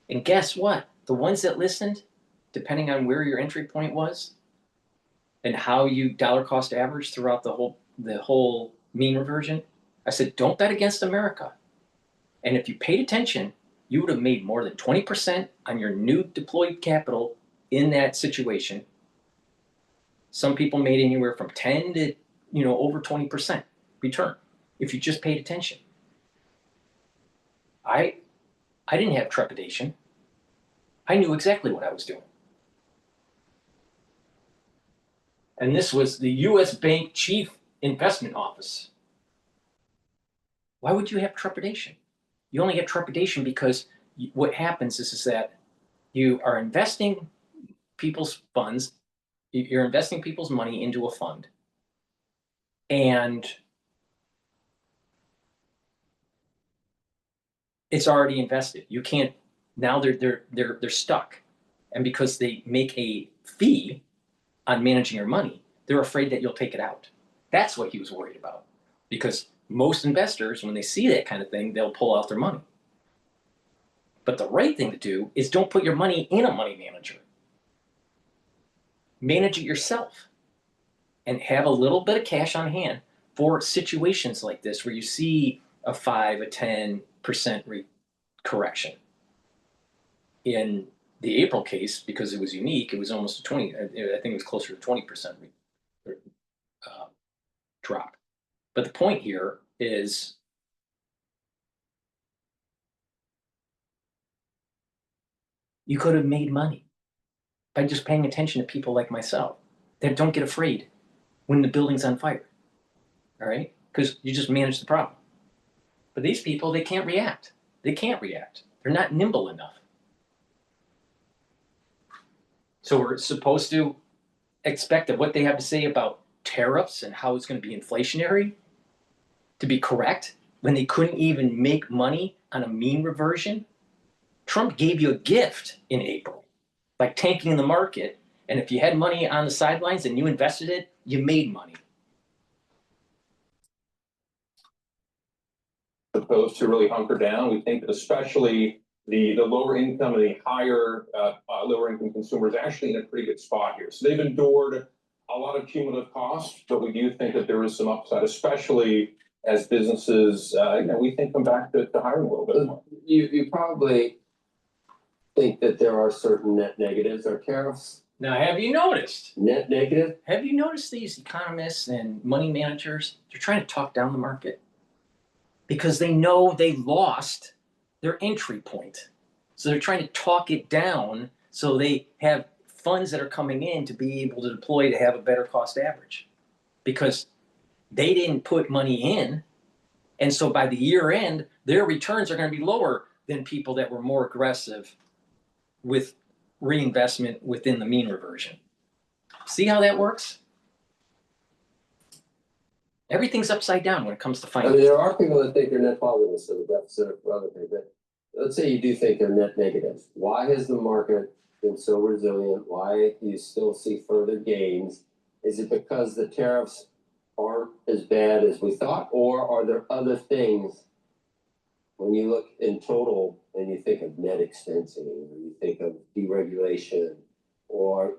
S8: And guess what? The ones that listened, depending on where your entry point was and how you dollar cost average throughout the whole mean reversion, I said, don't bet against America. And if you paid attention, you would have made more than 20% on your new deployed capital in that situation. Some people made anywhere from 10 to, over 20% return if you just paid attention. I didn't have trepidation. I knew exactly what I was doing. And this was the U.S. Bank Chief Investment Office. Why would you have trepidation? You only have trepidation because what happens is that you are investing people's funds, you're investing people's money into a fund, and it's already invested. You can't, now they're stuck. And because they make a fee on managing your money, they're afraid that you'll take it out. That's what he was worried about. Because most investors, when they see that kind of thing, they'll pull out their money. But the right thing to do is don't put your money in a money manager. Manage it yourself and have a little bit of cash on hand for situations like this where you see a 5, a 10% correction. In the April case, because it was unique, it was almost a 20, I think it was closer to 20% drop. But the point here is you could have made money by just paying attention to people like myself that don't get afraid when the building's on fire, all right? Because you just manage the problem. But these people, they can't react. They can't react. They're not nimble enough. So we're supposed to expect that what they have to say about tariffs and how it's going to be inflationary to be correct when they couldn't even make money on a mean reversion. Trump gave you a gift in April by tanking the market And if you had money on the sidelines and you invested it, you made money.
S4: Opposed to really hunker down. We think that especially the lower income and the higher lower income consumers actually in a pretty good spot here. So they've endured a lot of cumulative costs, but we do think that there is some upside, especially as businesses, we think come back to hiring a little bit more.
S13: You probably think that there are certain net negatives or tariffs.
S8: Now, have you noticed?
S13: Net negative?
S8: Have you noticed these economists and money managers? They're trying to talk down the market because they know they lost their entry point. So they're trying to talk it down so they have funds that are coming in to be able to deploy to have a better cost average because they didn't put money in. And so by the year end, their returns are going to be lower than people that were more aggressive with reinvestment within the mean reversion. See how that works? Everything's upside down when it comes to finance.
S13: I mean, there are people that think they're net positive, so the deficit for other things. But let's say you do think they're net negative. Why has the market been so resilient? Why do you still see further gains? Is it because the tariffs aren't as bad as we thought, or are there other things when you look in total and you think of net expensing, or you think of deregulation, or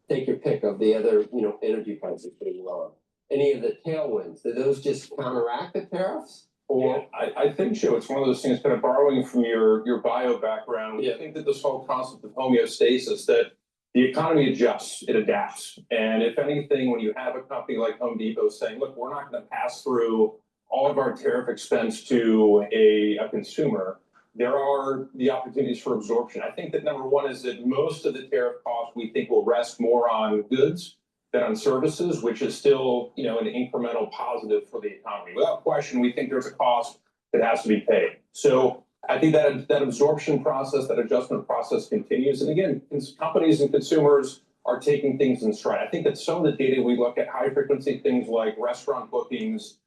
S13: take your pick of the other energy prices being lower? Any of the tailwinds, do those just counteract the tariffs? Or
S4: I think so. It's one of those things, kind of borrowing from your bio background. I think that this whole concept of homeostasis, that the economy adjusts, it adapts. And if anything, when you have a company like Home Depot saying, look, we're not going to pass through all of our tariff expense to a consumer, there are the opportunities for absorption. I think that number one is that most of the tariff costs we think will rest more on goods than on services, which is still, an incremental positive for the economy. Without question, we think there's a cost that has to be paid. So I think that absorption process, that adjustment process continues. And again, companies and consumers are taking things in stride. I think that some of the data we look at, high frequency things like restaurant bookings,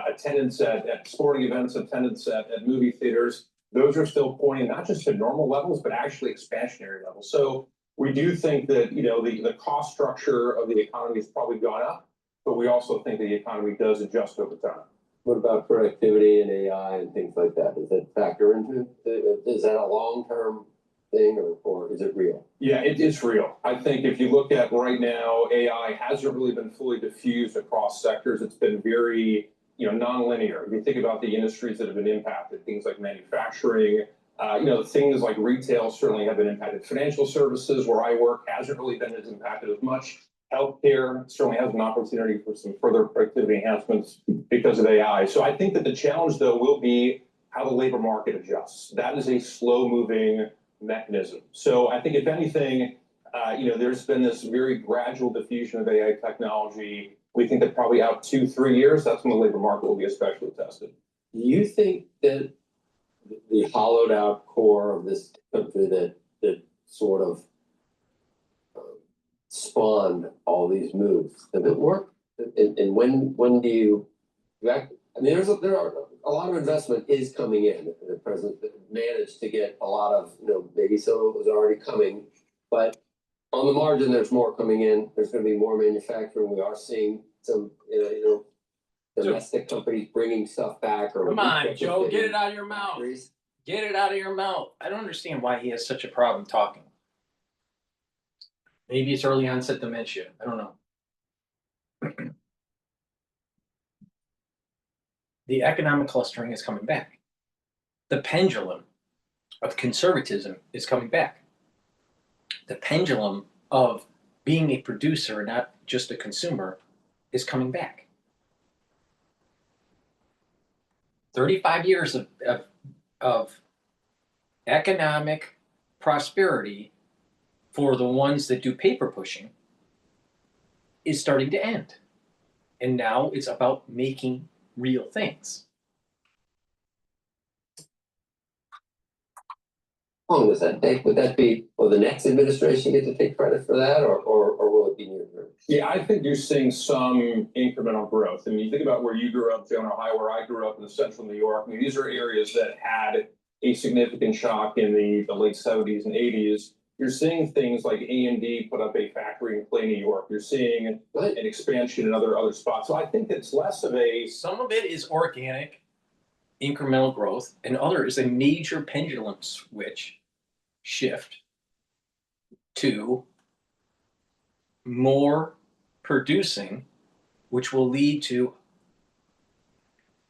S4: attendance at sporting events, attendance at movie theaters, those are still pointing not just to normal levels, but actually expansionary levels. So we do think that, the cost structure of the economy has probably gone up, but we also think the economy does adjust over time.
S13: what about productivity and AI and things like that? Does that factor into it? Is that a long-term thing or is it real?
S4: Yeah, it's real. I think if you look at right now, AI hasn't really been fully diffused across sectors. It's been very, non-linear. If you think about the industries that have been impacted, things like manufacturing, things like retail certainly have been impacted. Financial services, where I work, hasn't really been as impacted as much. Healthcare certainly has an opportunity for some further productivity enhancements because of AI. So I think that the challenge, though, will be how the labor market adjusts. That is a slow-moving mechanism. So I think if anything, there's been this very gradual diffusion of AI technology. We think that probably out 2-3 years, that's when the labor market will be especially tested.
S13: Do you think that the hollowed out core of this country that sort of spawned all these moves, does it work? And when do you act? I mean, there are a lot of investment is coming in. The president managed to get a lot of, maybe some of it was already coming, but on the margin, there's more coming in. There's going to be more manufacturing. We are seeing some, domestic companies bringing stuff back. Or
S8: come on, Joe, get it out of your mouth. Get it out of your mouth. I don't understand why he has such a problem talking. Maybe it's early onset dementia. I don't know. The economic clustering is coming back. The pendulum of conservatism is coming back. The pendulum of being a producer, not just a consumer, is coming back. 35 years of economic prosperity for the ones that do paper pushing is starting to end. And now it's about making real things.
S13: How long does that take? Would that be, will the next administration get to take credit for that, or will it be near term?
S4: Yeah, I think you're seeing some incremental growth. I mean, you think about where you grew up, Joe, in Ohio, where I grew up in the central New York. I mean, these are areas that had a significant shock in the late 70s and 80s. You're seeing things like AMD put up a factory in Clay, New York. You're seeing an expansion in other spots. So I think it's less of a.
S8: Some of it is organic, incremental growth, and other is a major pendulum switch shift to more producing, which will lead to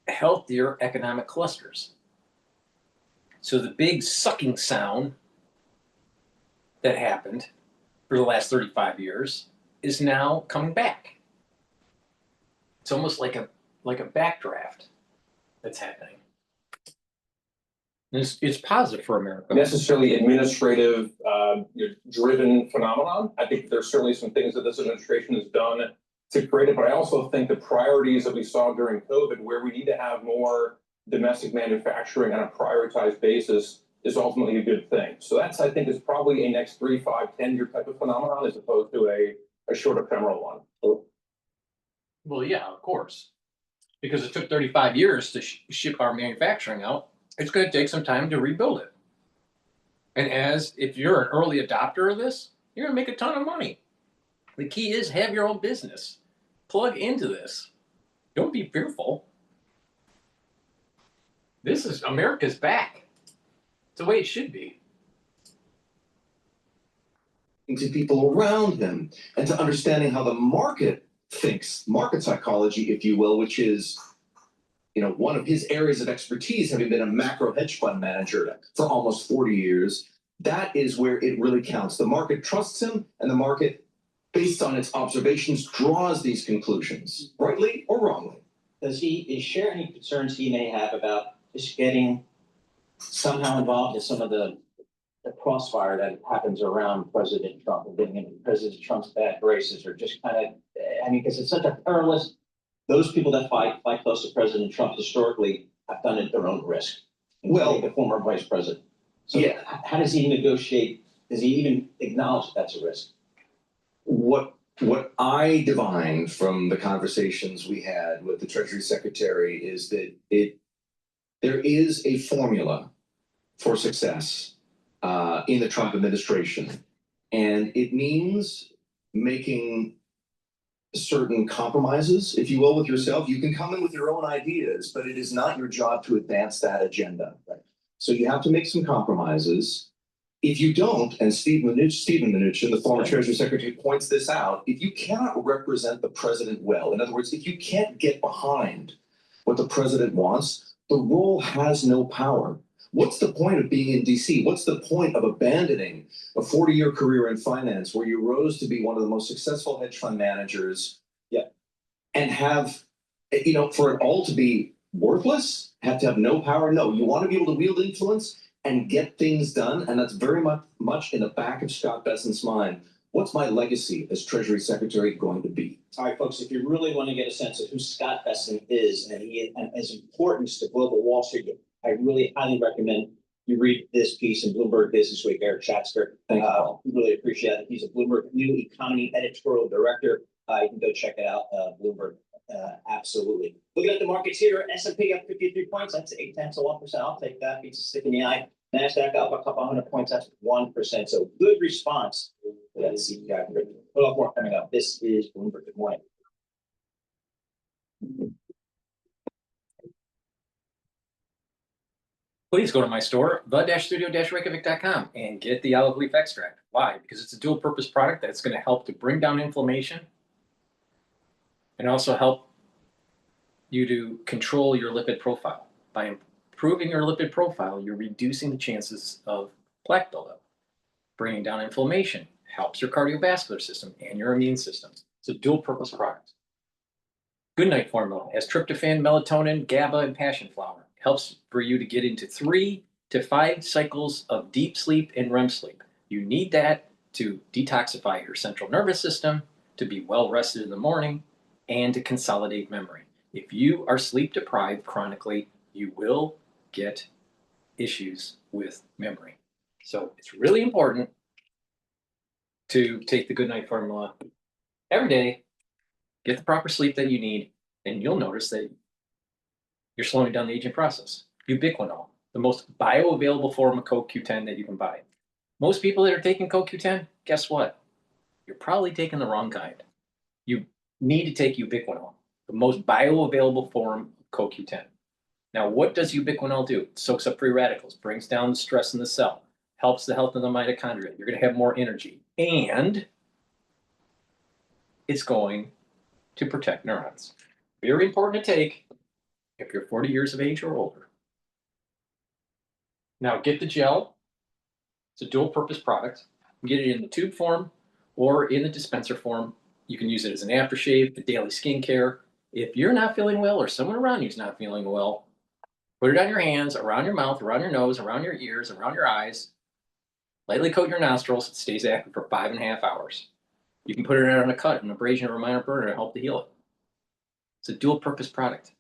S8: healthier economic clusters. So the big sucking sound that happened for the last 35 years is now coming back. It's almost like a backdraft that's happening. And it's positive for America.
S4: Necessarily administrative driven phenomenon. I think there's certainly some things that this administration has done to create it, but I also think the priorities that we saw during COVID, where we need to have more domestic manufacturing on a prioritized basis, is ultimately a good thing. So that's, I think, is probably a next 3, 5, 10-year type of phenomenon as opposed to a short ephemeral one.
S8: Well, yeah, of course. Because it took 35 years to ship our manufacturing out, it's going to take some time to rebuild it. And if you're an early adopter of this, you're going to make a ton of money. The key is have your own business. Plug into this. Don't be fearful. This is America's back. It's the way it should be.
S2: To people around him and to understanding how the market thinks, market psychology, if you will, which is, one of his areas of expertise, having been a macro hedge fund manager for almost 40 years. That is where it really counts. The market trusts him, and the market, based on its observations, draws these conclusions, rightly or wrongly.
S3: Does he share any concerns he may have about just getting somehow involved in some of the crossfire that happens around President Trump and getting into President Trump's bad graces, or just kind of, because it's such a perilous, those people that fight close to President Trump historically have done it at their own risk. Well, the former vice president. So yeah, how does he negotiate? Does he even acknowledge that's a risk?
S2: What I divined from the conversations we had with the Treasury Secretary is that there is a formula for success in the Trump administration, and it means making certain compromises, if you will, with yourself. You can come in with your own ideas, but it is not your job to advance that agenda. Right? So you have to make some compromises. If you don't, and Stephen Mnuchin, the former Treasury Secretary, points this out, if you cannot represent the president well, in other words, if you can't get behind what the president wants, the role has no power. What's the point of being in DC? What's the point of abandoning a 40-year career in finance where you rose to be one of the most successful hedge fund managers, and have, for it all to be worthless, have to have no power? No, you want to be able to wield influence and get things done, and that's very much in the back of Scott Bessent's mind. What's my legacy as Treasury Secretary going to be?
S3: All right, folks, if you really want to get a sense of who Scott Bessent is and his importance to global Wall Street, I really highly recommend you read this piece in Bloomberg Business Week. Eric Schatzker, we really appreciate it. He's a Bloomberg New Economy editorial director. You can go check it out, Bloomberg. Absolutely. Looking at the markets here, S&P up 53 points. That's 0.8%. I'll take that. Beats a stick in the eye. NASDAQ up a couple hundred points. That's 1%. So good response to that CPI. A lot more coming up. This is Bloomberg. Good morning.
S8: Please go to my store, the-studio-reykjavik.com, and get the olive leaf extract. Why? Because it's a dual purpose product that's going to help to bring down inflammation and also help you to control your lipid profile. By improving your lipid profile, you're reducing the chances of plaque buildup. Bringing down inflammation helps your cardiovascular system and your immune system. It's a dual purpose product. Good Night formula has tryptophan, melatonin, GABA, and passion flower. Helps for you to get into 3 to 5 cycles of deep sleep and REM sleep. You need that to detoxify your central nervous system, to be well rested in the morning, and to consolidate memory. If you are sleep deprived chronically, you will get issues with memory. So it's really important to take the Good Night formula every day, get the proper sleep that you need, and you'll notice that you're slowing down the aging process. Ubiquinol, the most bioavailable form of CoQ10 that you can buy. Most people that are taking CoQ10, guess what? You're probably taking the wrong kind. You need to take ubiquinol, the most bioavailable form of CoQ10. Now, what does ubiquinol do? It soaks up free radicals, brings down the stress in the cell, helps the health of the mitochondria. You're going to have more energy, and it's going to protect neurons. Very important to take if you're 40 years of age or older. Now, get the gel. It's a dual-purpose product. You get it in the tube form or in the dispenser form. You can use it as an aftershave, a daily skincare. If you're not feeling well or someone around you is not feeling well, put it on your hands, around your mouth, around your nose, around your ears, around your eyes. Lightly coat your nostrils. It stays active for 5.5 hours. You can put it on a cut, an abrasion, or a minor burn to help to heal it. It's a dual-purpose product.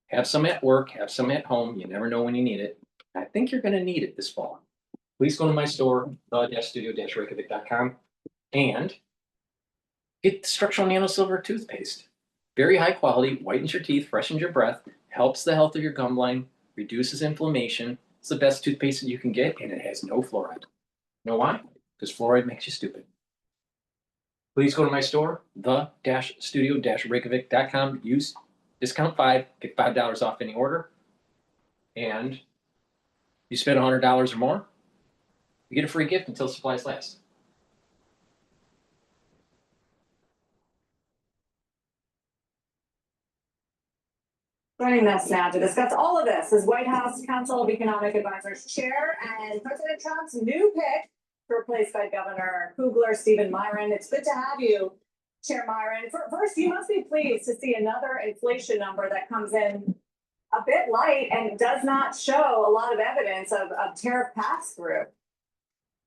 S8: Have some at work, have some at home. You never know when you need it. I think you're going to need it this fall. Please go to my store, the-studio-reykjavik.com, and get the Structural Nano Silver toothpaste. Very high quality, whitens your teeth, freshens your breath, helps the health of your gum line, reduces inflammation. It's the best toothpaste that you can get, and it has no fluoride. Know why? Because fluoride makes you stupid. Please go to my store, the-studio-reykjavik.com. Use discount 5, get $5 off any order. And you spend $100 or more, you get a free gift until supplies last.
S7: Joining us now to discuss all of this is White House Council of Economic Advisors Chair and President Trump's new pick to replace Fed Governor Kugler, Stephen Myron. It's good to have you, Chair Myron. First, you must be pleased to see another inflation number that comes in a bit light and does not show a lot of evidence of tariff pass-through.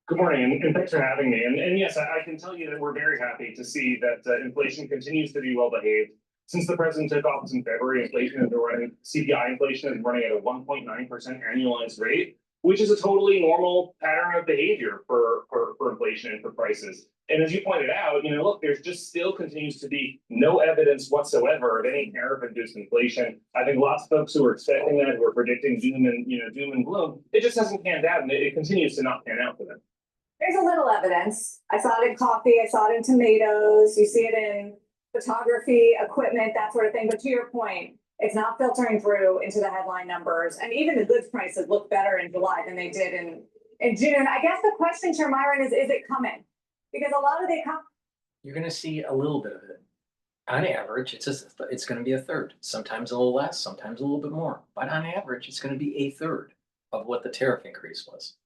S9: Good morning, and thanks for having me. And yes, I can tell you that we're very happy to see that inflation continues to be well behaved. Since the president took office in February, CPI inflation is running at a 1.9% annualized rate, which is a totally normal pattern of behavior for inflation and for prices. And as you pointed out, look, there's just still continues to be no evidence whatsoever of any tariff-induced inflation. I think lots of folks who are expecting that, who are predicting doom and gloom, it just hasn't panned out, and it continues to not pan out for them.
S7: There's a little evidence. I saw it in coffee, I saw it in tomatoes, you see it in photography, equipment, that sort of thing. But to your point, it's not filtering through into the headline numbers. And even the goods prices look better in July than they did in June. I guess the question, Chair Myron, is it coming? Because a lot of the
S8: You're going to see a little bit of it. On average, it's going to be a third. Sometimes a little less, sometimes a little bit more. But on average, it's going to be a third of what the tariff increase was.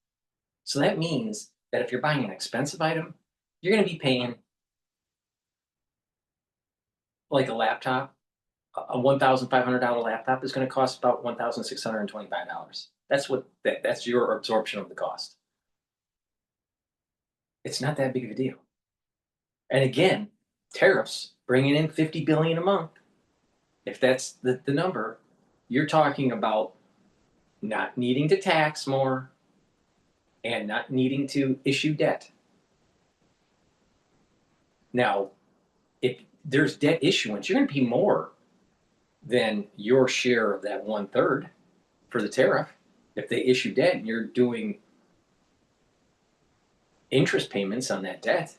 S8: So that means that if you're buying an expensive item, you're going to be paying like a laptop. A $1,500 laptop is going to cost about $1,625. That's your absorption of the cost. It's not that big of a deal. And again, tariffs bringing in $50 billion a month. If that's the number, you're talking about not needing to tax more and not needing to issue debt. Now, if there's debt issuance, you're going to pay more than your share of that 1/3 for the tariff. If they issue debt and you're doing interest payments on that debt.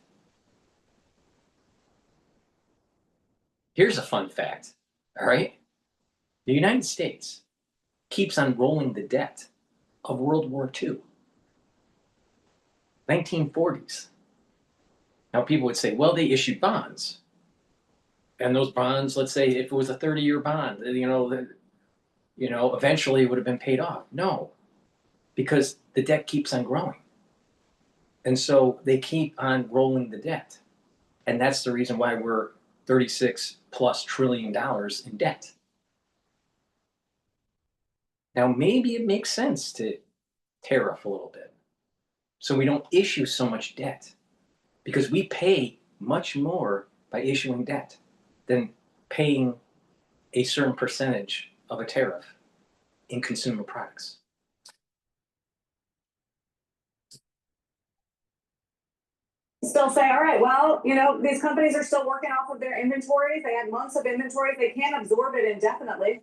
S8: Here's a fun fact, all right? The United States keeps on rolling the debt of World War II. 1940s. Now people would say, well, they issued bonds. And those bonds, let's say if it was a 30-year bond, eventually it would have been paid off. No, because the debt keeps on growing. And so they keep on rolling the debt. And that's the reason why we're $36+ trillion in debt. Now, maybe it makes sense to tariff a little bit so we don't issue so much debt, because we pay much more by issuing debt than paying a certain percentage of a tariff in consumer products.
S7: Still say, all right, well, these companies are still working off of their inventories. They had months of inventories. They can't absorb it indefinitely.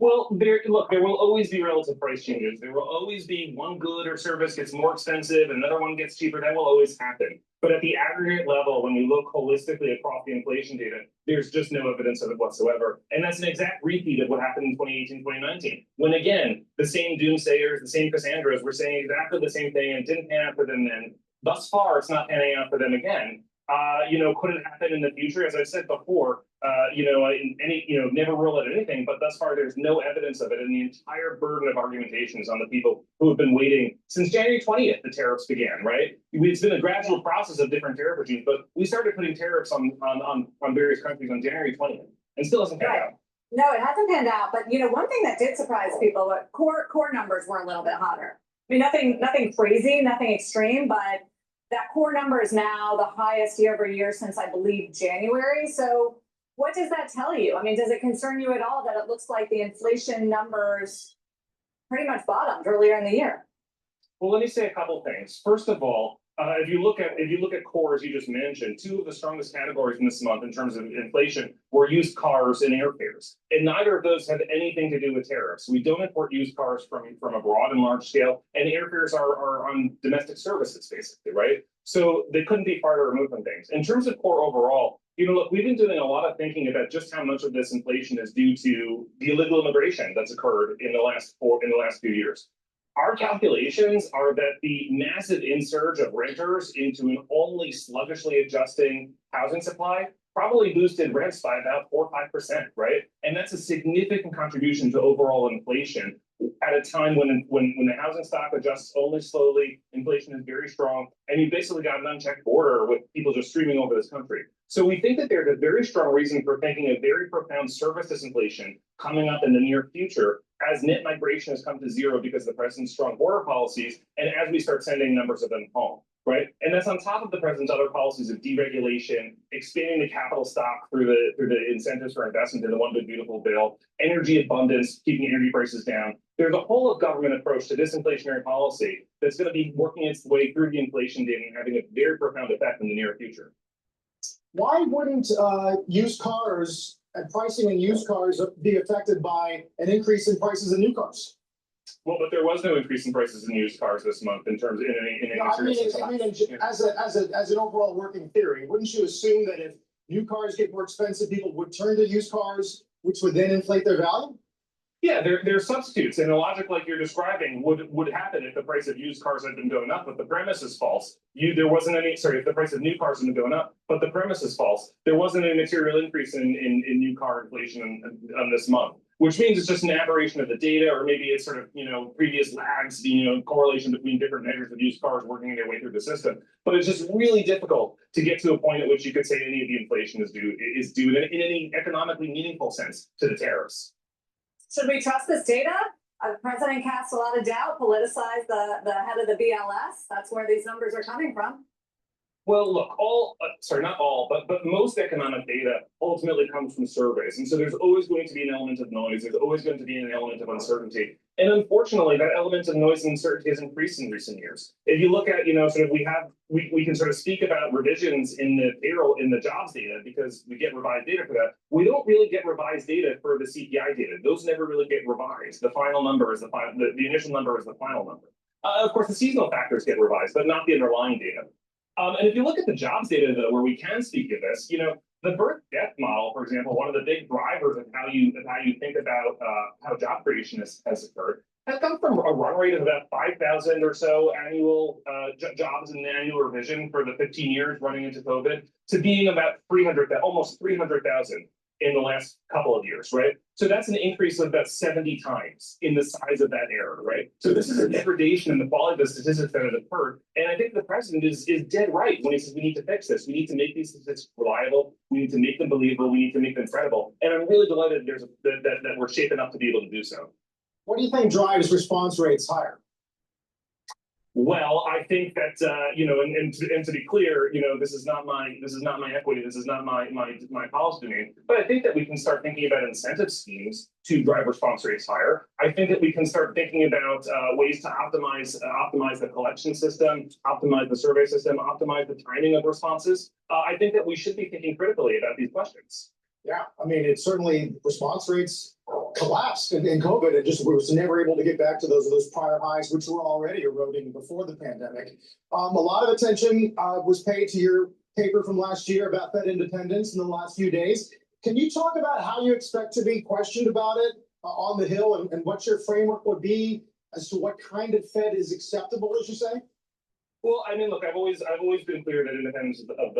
S9: Well, there will always be relative price changes. There will always be one good or service gets more expensive, another one gets cheaper. That will always happen. But at the aggregate level, when we look holistically across the inflation data, there's just no evidence of it whatsoever. And that's an exact repeat of what happened in 2018, 2019. When again, the same doomsayers, the same Cassandras were saying exactly the same thing and it didn't pan out for them then. Thus far, it's not panning out for them again. Could it happen in the future? As I've said before, never rule out anything, but thus far there's no evidence of it. And the entire burden of argumentation is on the people who have been waiting since January 20th, the tariffs began, right? It's been a gradual process of different tariff regimes, but we started putting tariffs on various countries on January 20th and still hasn't panned out.
S7: No, it hasn't panned out, but one thing that did surprise people, core numbers were a little bit hotter. I mean, nothing crazy, nothing extreme, but that core number is now the highest year over year since I believe January. So what does that tell you? I mean, does it concern you at all that it looks like the inflation numbers pretty much bottomed earlier in the year?
S9: Well, let me say a couple things. First of all, if you look at core, as you just mentioned, two of the strongest categories in this month in terms of inflation were used cars and airfares, and neither of those have anything to do with tariffs. We don't import used cars from abroad in large scale, and airfares are on domestic services basically, right? So they couldn't be farther removed from things. In terms of core overall, look, we've been doing a lot of thinking about just how much of this inflation is due to the illegal immigration that's occurred in the last few years. Our calculations are that the massive insurge of renters into an only sluggishly adjusting housing supply probably boosted rents by about 4 or 5%, right? And that's a significant contribution to overall inflation at a time when the housing stock adjusts only slowly, inflation is very strong, and you basically got an unchecked border with people just streaming over this country. So we think that there's a very strong reason for thinking a very profound service disinflation coming up in the near future as net migration has come to zero because of the president's strong border policies, and as we start sending numbers of them home, right? And that's on top of the president's other policies of deregulation, expanding the capital stock through the incentives for investment in the One Big Beautiful Bill, energy abundance, keeping energy prices down. There's a whole of government approach to disinflationary policy that's going to be working its way through the inflation data and having a very profound effect in the near future.
S11: Why wouldn't used cars and pricing in used cars be affected by an increase in prices in new cars?
S9: Well, but there was no increase in prices in used cars this month in terms of
S11: as an overall working theory, wouldn't you assume that if new cars get more expensive, people would turn to used cars, which would then inflate their value?
S9: Yeah, they're substitutes, and the logic like you're describing would happen if the price of used cars had been going up, but the premise is false. If the price of new cars had been going up, but the premise is false. There wasn't a material increase in new car inflation on this month, which means it's just an aberration of the data, or maybe it's sort of, previous lags, correlation between different measures of used cars working their way through the system. But it's just really difficult to get to a point at which you could say any of the inflation is due in any economically meaningful sense to the tariffs.
S7: Should we trust this data? The president casts a lot of doubt, politicized the head of the BLS. That's where these numbers are coming from.
S9: Well, look, not all, but most economic data ultimately comes from surveys. And so there's always going to be an element of noise. There's always going to be an element of uncertainty. And unfortunately, that element of noise and uncertainty has increased in recent years. If you look at, we can sort of speak about revisions in the payroll, in the jobs data, because we get revised data for that. We don't really get revised data for the CPI data. Those never really get revised. The final number is the initial number is the final number. Of course, the seasonal factors get revised, but not the underlying data. And if you look at the jobs data, though, where we can speak of this, the birth-death model, for example, one of the big drivers of how you think about how job creation has occurred, has come from a run rate of about 5,000 or so annual jobs in the annual revision for the 15 years running into COVID, to being about almost 300,000 in the last couple of years, right? So that's an increase of about 70 times in the size of that error, right? So this is a degradation in the quality of the statistics that have occurred. And I think the president is dead right when he says we need to fix this. We need to make these statistics reliable. We need to make them believable. We need to make them credible. And I'm really delighted that we're shaping up to be able to do so.
S11: What do you think drives response rates higher?
S9: Well, I think that and to be clear, this is not my equity, this is not my policy domain. But I think that we can start thinking about incentive schemes to drive response rates higher. I think that we can start thinking about ways to optimize the collection system, optimize the survey system, optimize the timing of responses. I think that we should be thinking critically about these questions.
S11: Yeah, I mean, it's certainly response rates collapsed in COVID and just was never able to get back to those prior highs, which were already eroding before the pandemic. A lot of attention was paid to your paper from last year about Fed independence in the last few days. Can you talk about how you expect to be questioned about it on the Hill and what your framework would be as to what kind of Fed is acceptable, as you say?
S9: Well, I mean, look, I've always been clear that independence of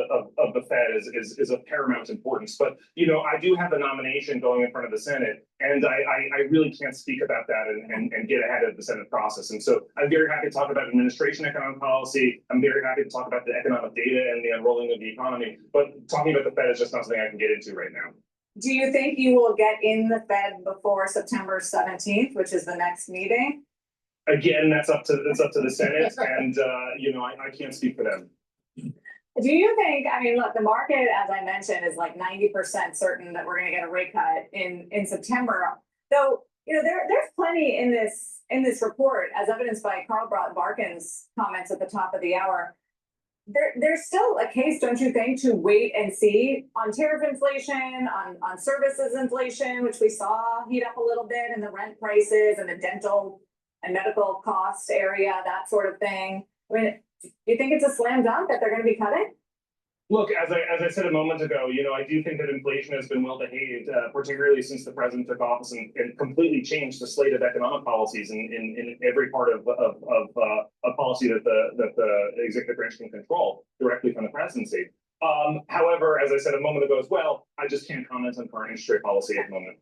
S9: the Fed is of paramount importance. But I do have a nomination going in front of the Senate, and I really can't speak about that and get ahead of the Senate process. And so I'm very happy to talk about administration economic policy. I'm very happy to talk about the economic data and the unrolling of the economy. But talking about the Fed is just not something I can get into right now.
S7: Do you think you will get in the Fed before September 17th, which is the next meeting?
S9: Again, that's up to the Senate, and I can't speak for them.
S7: Do you think, I mean, look, the market, as I mentioned, is like 90% certain that we're going to get a rate cut in September. Though, there's plenty in this report, as evidenced by Carl Barkin's comments at the top of the hour. There's still a case, don't you think, to wait and see on tariff inflation, on services inflation, which we saw heat up a little bit, and the rent prices and the dental and medical cost area, that sort of thing. I mean, do you think it's a slam dunk that they're going to be cutting?
S9: Look, as I said a moment ago, I do think that inflation has been well behaved, particularly since the president took office and completely changed the slate of economic policies in every part of a policy that the executive branch can control directly from the presidency. However, as I said a moment ago as well, I just can't comment on current interest rate policy at the moment.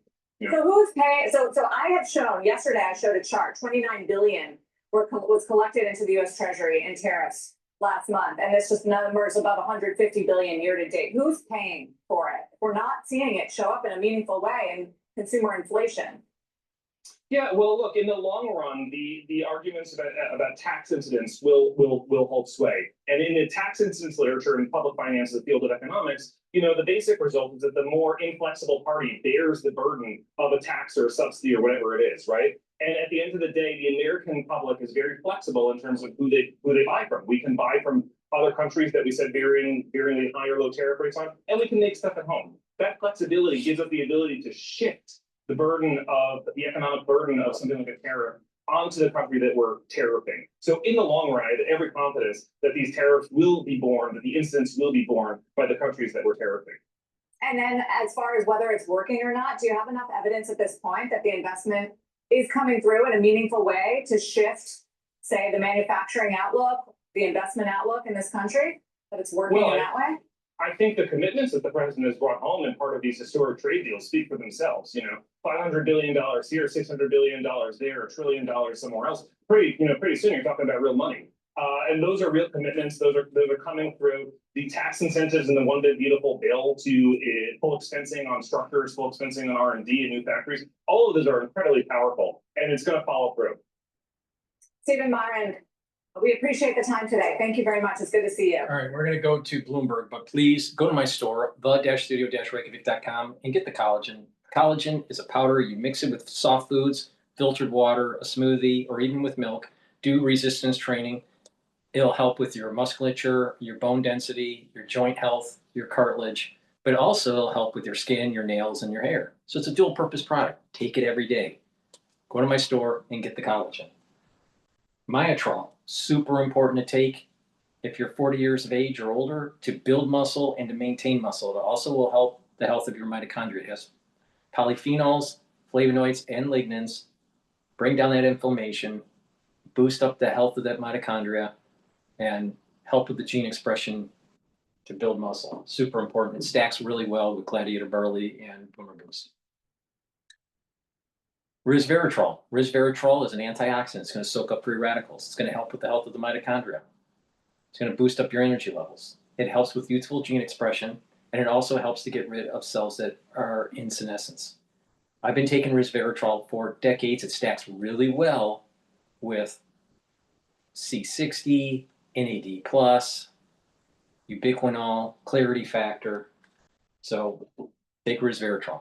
S7: So who's paying? So I have shown yesterday. I showed a chart. 29 billion was collected into the U.S. Treasury in tariffs last month, and it's just numbers above 150 billion year to date. Who's paying for it? We're not seeing it show up in a meaningful way in consumer inflation.
S9: Yeah, well, look, in the long run, the arguments about tax incidence will hold sway. And in the tax incidence literature in public finance, the field of economics, the basic result is that the more inflexible party bears the burden of a tax or a subsidy or whatever it is, right? And at the end of the day, the American public is very flexible in terms of who they buy from. We can buy from other countries that we said varying high or low tariff rates on, and we can make stuff at home. That flexibility gives us the ability to shift the economic burden of something like a tariff onto the country that we're tariffing. So in the long run, I have every confidence that these tariffs will be borne, that the incidents will be borne by the countries that we're tariffing.
S7: And then as far as whether it's working or not, do you have enough evidence at this point that the investment is coming through in a meaningful way to shift, say, the manufacturing outlook, the investment outlook in this country, that it's working in that way?
S9: I think the commitments that the president has brought home in part of these historic trade deals speak for themselves. $500 billion here, $600 billion there, $1 trillion somewhere else. Pretty soon you're talking about real money. And those are real commitments. Those are coming through the tax incentives in the One Big Beautiful Bill to full expensing on structures, full expensing on R&D and new factories. All of those are incredibly powerful, and it's going to follow through.
S7: Stephen Myron, we appreciate the time today. Thank you very much. It's good to see you.
S8: All right, we're going to go to Bloomberg, but please go to my store, the-studio-reykjavik.com, and get the collagen. Collagen is a powder. You mix it with soft foods, filtered water, a smoothie, or even with milk. Do resistance training. It'll help with your musculature, your bone density, your joint health, your cartilage, but also it'll help with your skin, your nails, and your hair. So it's a dual purpose product. Take it every day. Go to my store and get the collagen. Myotrol, super important to take if you're 40 years of age or older to build muscle and to maintain muscle. It also will help the health of your mitochondria. It has polyphenols, flavonoids, and lignans, bring down that inflammation, boost up the health of that mitochondria, and help with the gene expression to build muscle. Super important. It stacks really well with Gladiator Barley and Boomer Boost. Resveratrol. Resveratrol is an antioxidant. It's going to soak up free radicals. It's going to help with the health of the mitochondria. It's going to boost up your energy levels. It helps with youthful gene expression, and it also helps to get rid of cells that are in senescence. I've been taking resveratrol for decades. It stacks really well with C60, NAD+, ubiquinol, clarity factor. So take resveratrol.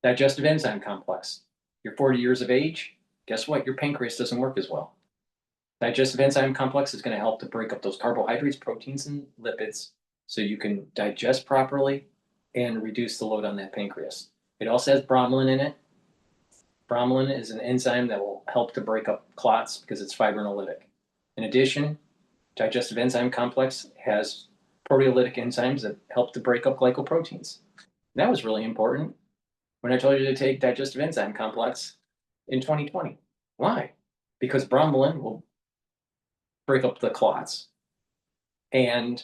S8: Digestive enzyme complex. You're 40 years of age, guess what? Your pancreas doesn't work as well. Digestive enzyme complex is going to help to break up those carbohydrates, proteins, and lipids so you can digest properly and reduce the load on that pancreas. It also has bromelain in it. Bromelain is an enzyme that will help to break up clots because it's fibrinolytic. In addition, digestive enzyme complex has proteolytic enzymes that help to break up glycoproteins. That was really important when I told you to take digestive enzyme complex in 2020. Why? Because bromelain will break up the clots, and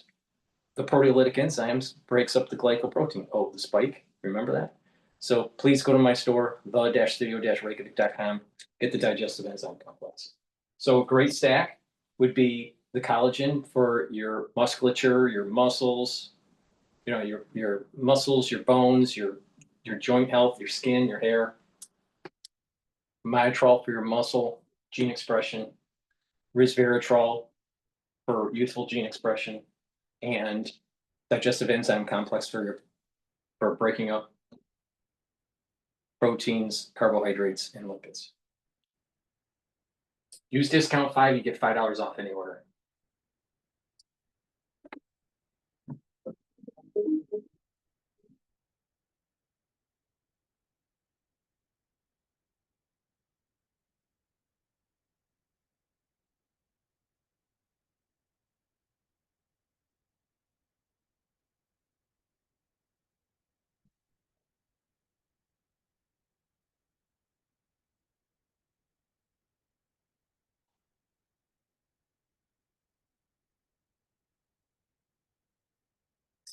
S8: the proteolytic enzymes breaks up the glycoprotein. Oh, the spike, remember that? So please go to my store, the-studio-reykjavik.com, get the digestive enzyme complex. So a great stack would be the collagen for your musculature, your muscles, you know, your muscles, your bones, your joint health, your skin, your hair. Myotrol for your muscle gene expression, resveratrol for youthful gene expression, and digestive enzyme complex for breaking up proteins, carbohydrates, and lipids. Use discount 5, you get $5 off any order.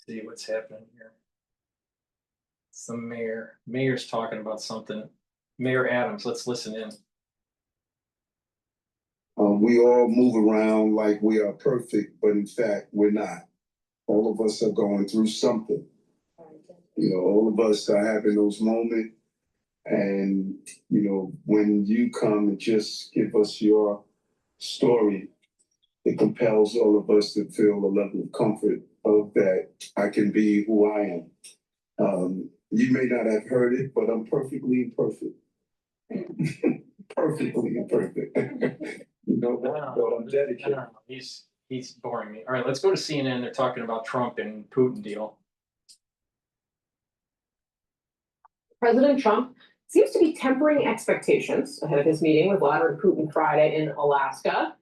S8: See what's happening here. It's the mayor. Mayor's talking about something. Mayor Adams, let's listen in.
S12: We all move around like we are perfect, but in fact, we're not. All of us are going through something. You know, all of us are having those moments. And, you know, when you come and just give us your story, it compels all of us to feel a level of comfort of that I can be who I am. You may not have heard it, but I'm perfectly imperfect. Perfectly imperfect. You know, but I'm dedicated.
S8: He's boring me. All right, let's go to CNN. They're talking about Trump and Putin deal.
S14: President Trump seems to be tempering expectations ahead of his meeting with Vladimir Putin Friday in Alaska.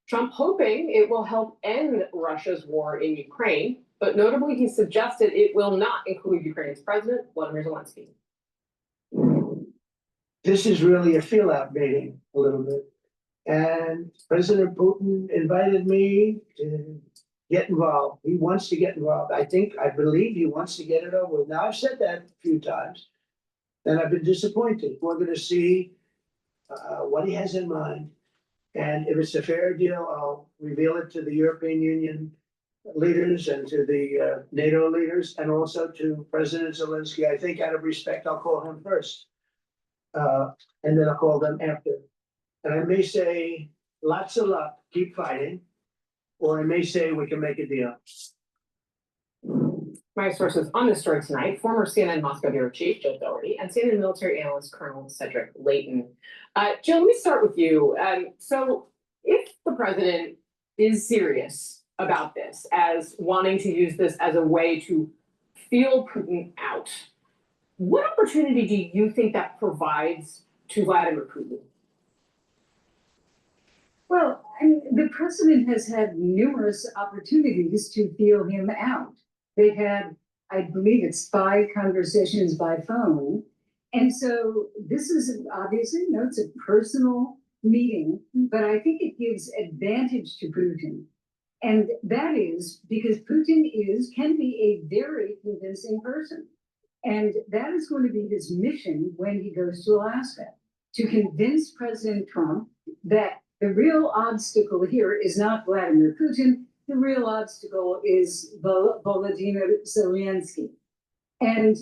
S14: Trump hoping it will help end Russia's war in Ukraine, but notably he suggested it will not include Ukraine's president, Volodymyr Zelensky.
S19: This is really a feel-out meeting a little bit. And President Putin invited me to get involved. He wants to get involved. I believe he wants to get it over with. Now, I've said that a few times, and I've been disappointed. We're going to see what he has in mind. And if it's a fair deal, I'll reveal it to the European Union leaders and to the NATO leaders, and also to President Zelensky. I think out of respect, I'll call him first. And then I'll call them after. And I may say, lots of luck, keep fighting. Or I may say, we can make a deal.
S14: My sources on this story tonight, former CNN Moscow bureau chief Joe Doherty and CNN military analyst Colonel Cedric Leighton. Joe, let me start with you. So if the president is serious about this, as wanting to use this as a way to feel Putin out, what opportunity do you think that provides to Vladimir Putin?
S23: Well, I mean, the president has had numerous opportunities to feel him out. They've had, I believe it's 5 conversations by phone. And so this is obviously, it's a personal meeting, but I think it gives advantage to Putin. And that is because Putin can be a very convincing person. And that is going to be his mission when he goes to Alaska, to convince President Trump that the real obstacle here is not Vladimir Putin. The real obstacle is Volodymyr Zelensky. And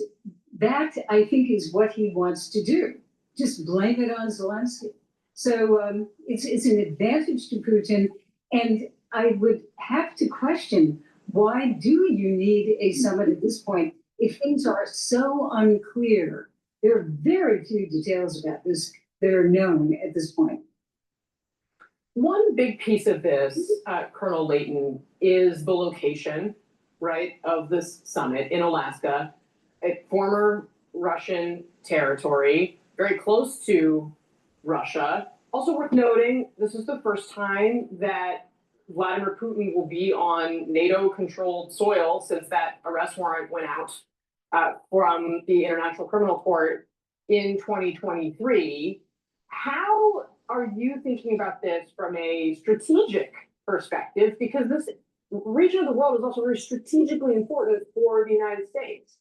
S23: that, I think, is what he wants to do. Just blame it on Zelensky. So it's an advantage to Putin. And I would have to question, why do you need a summit at this point if things are so unclear? There are very few details about this that are known at this point.
S14: One big piece of this, Colonel Leighton, is the location, right, of this summit in Alaska. a former Russian territory, very close to Russia. Also worth noting, this is the first time that Vladimir Putin will be on NATO-controlled soil since that arrest warrant went out from the International Criminal Court in 2023. How are you thinking about this from a strategic perspective? Because this region of the world is also very strategically important for the United States.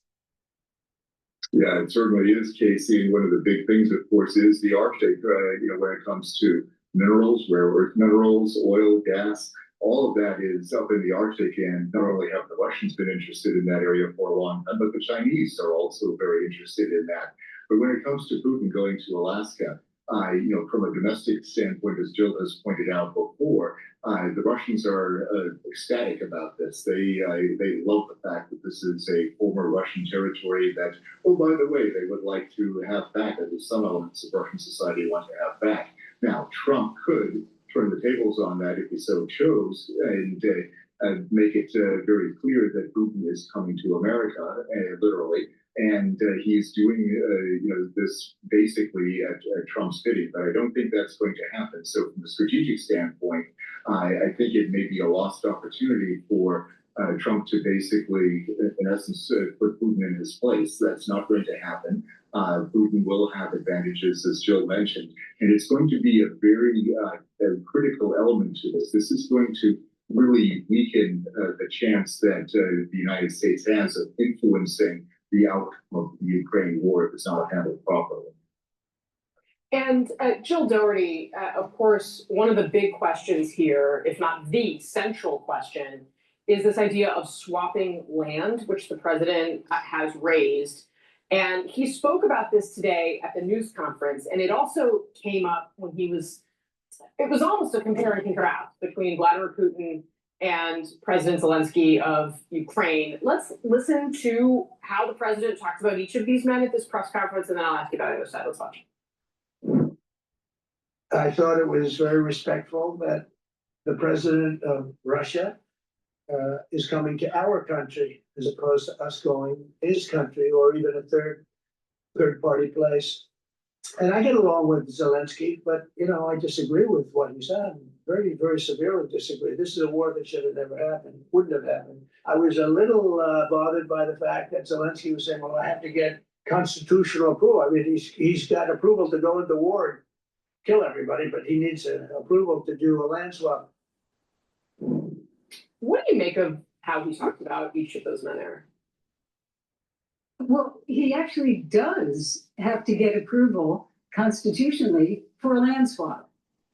S15: Yeah, it certainly is, Casey. And one of the big things, of course, is the Arctic, when it comes to minerals, rare earth minerals, oil, gas, all of that is up in the Arctic. And not only have the Russians been interested in that area for a long time, but the Chinese are also very interested in that. But when it comes to Putin going to Alaska, from a domestic standpoint, as Jill has pointed out before, the Russians are ecstatic about this. They love the fact that this is a former Russian territory that, oh, by the way, they would like to have back. At least some elements of Russian society want to have back. Now, Trump could turn the tables on that if he so chose, and make it very clear that Putin is coming to America, literally. And he's doing, this basically at Trump's bidding, but I don't think that's going to happen. So from a strategic standpoint, I think it may be a lost opportunity for Trump to basically, in essence, put Putin in his place. That's not going to happen. Putin will have advantages, as Jill mentioned, and it's going to be a very critical element to this. This is going to really weaken the chance that the United States has of influencing the outcome of the Ukraine war if it's not handled properly.
S14: And Jill Doherty, of course, one of the big questions here, if not the central question, is this idea of swapping land, which the president has raised. And he spoke about this today at the news conference, and it also came up when it was almost a compare and contrast between Vladimir Putin and President Zelensky of Ukraine. Let's listen to how the president talks about each of these men at this press conference, and then I'll ask you about the other side. Let's watch.
S19: I thought it was very respectful that the president of Russia is coming to our country as opposed to us going his country or even a third party place. And I get along with Zelensky, but I disagree with what he said. Very, very severely disagree. This is a war that should have never happened, wouldn't have happened. I was a little bothered by the fact that Zelensky was saying, well, I have to get constitutional approval. I mean, he's got approval to go into war and kill everybody, but he needs approval to do a land swap.
S14: What do you make of how he talked about each of those men there?
S23: Well, he actually does have to get approval constitutionally for a land swap.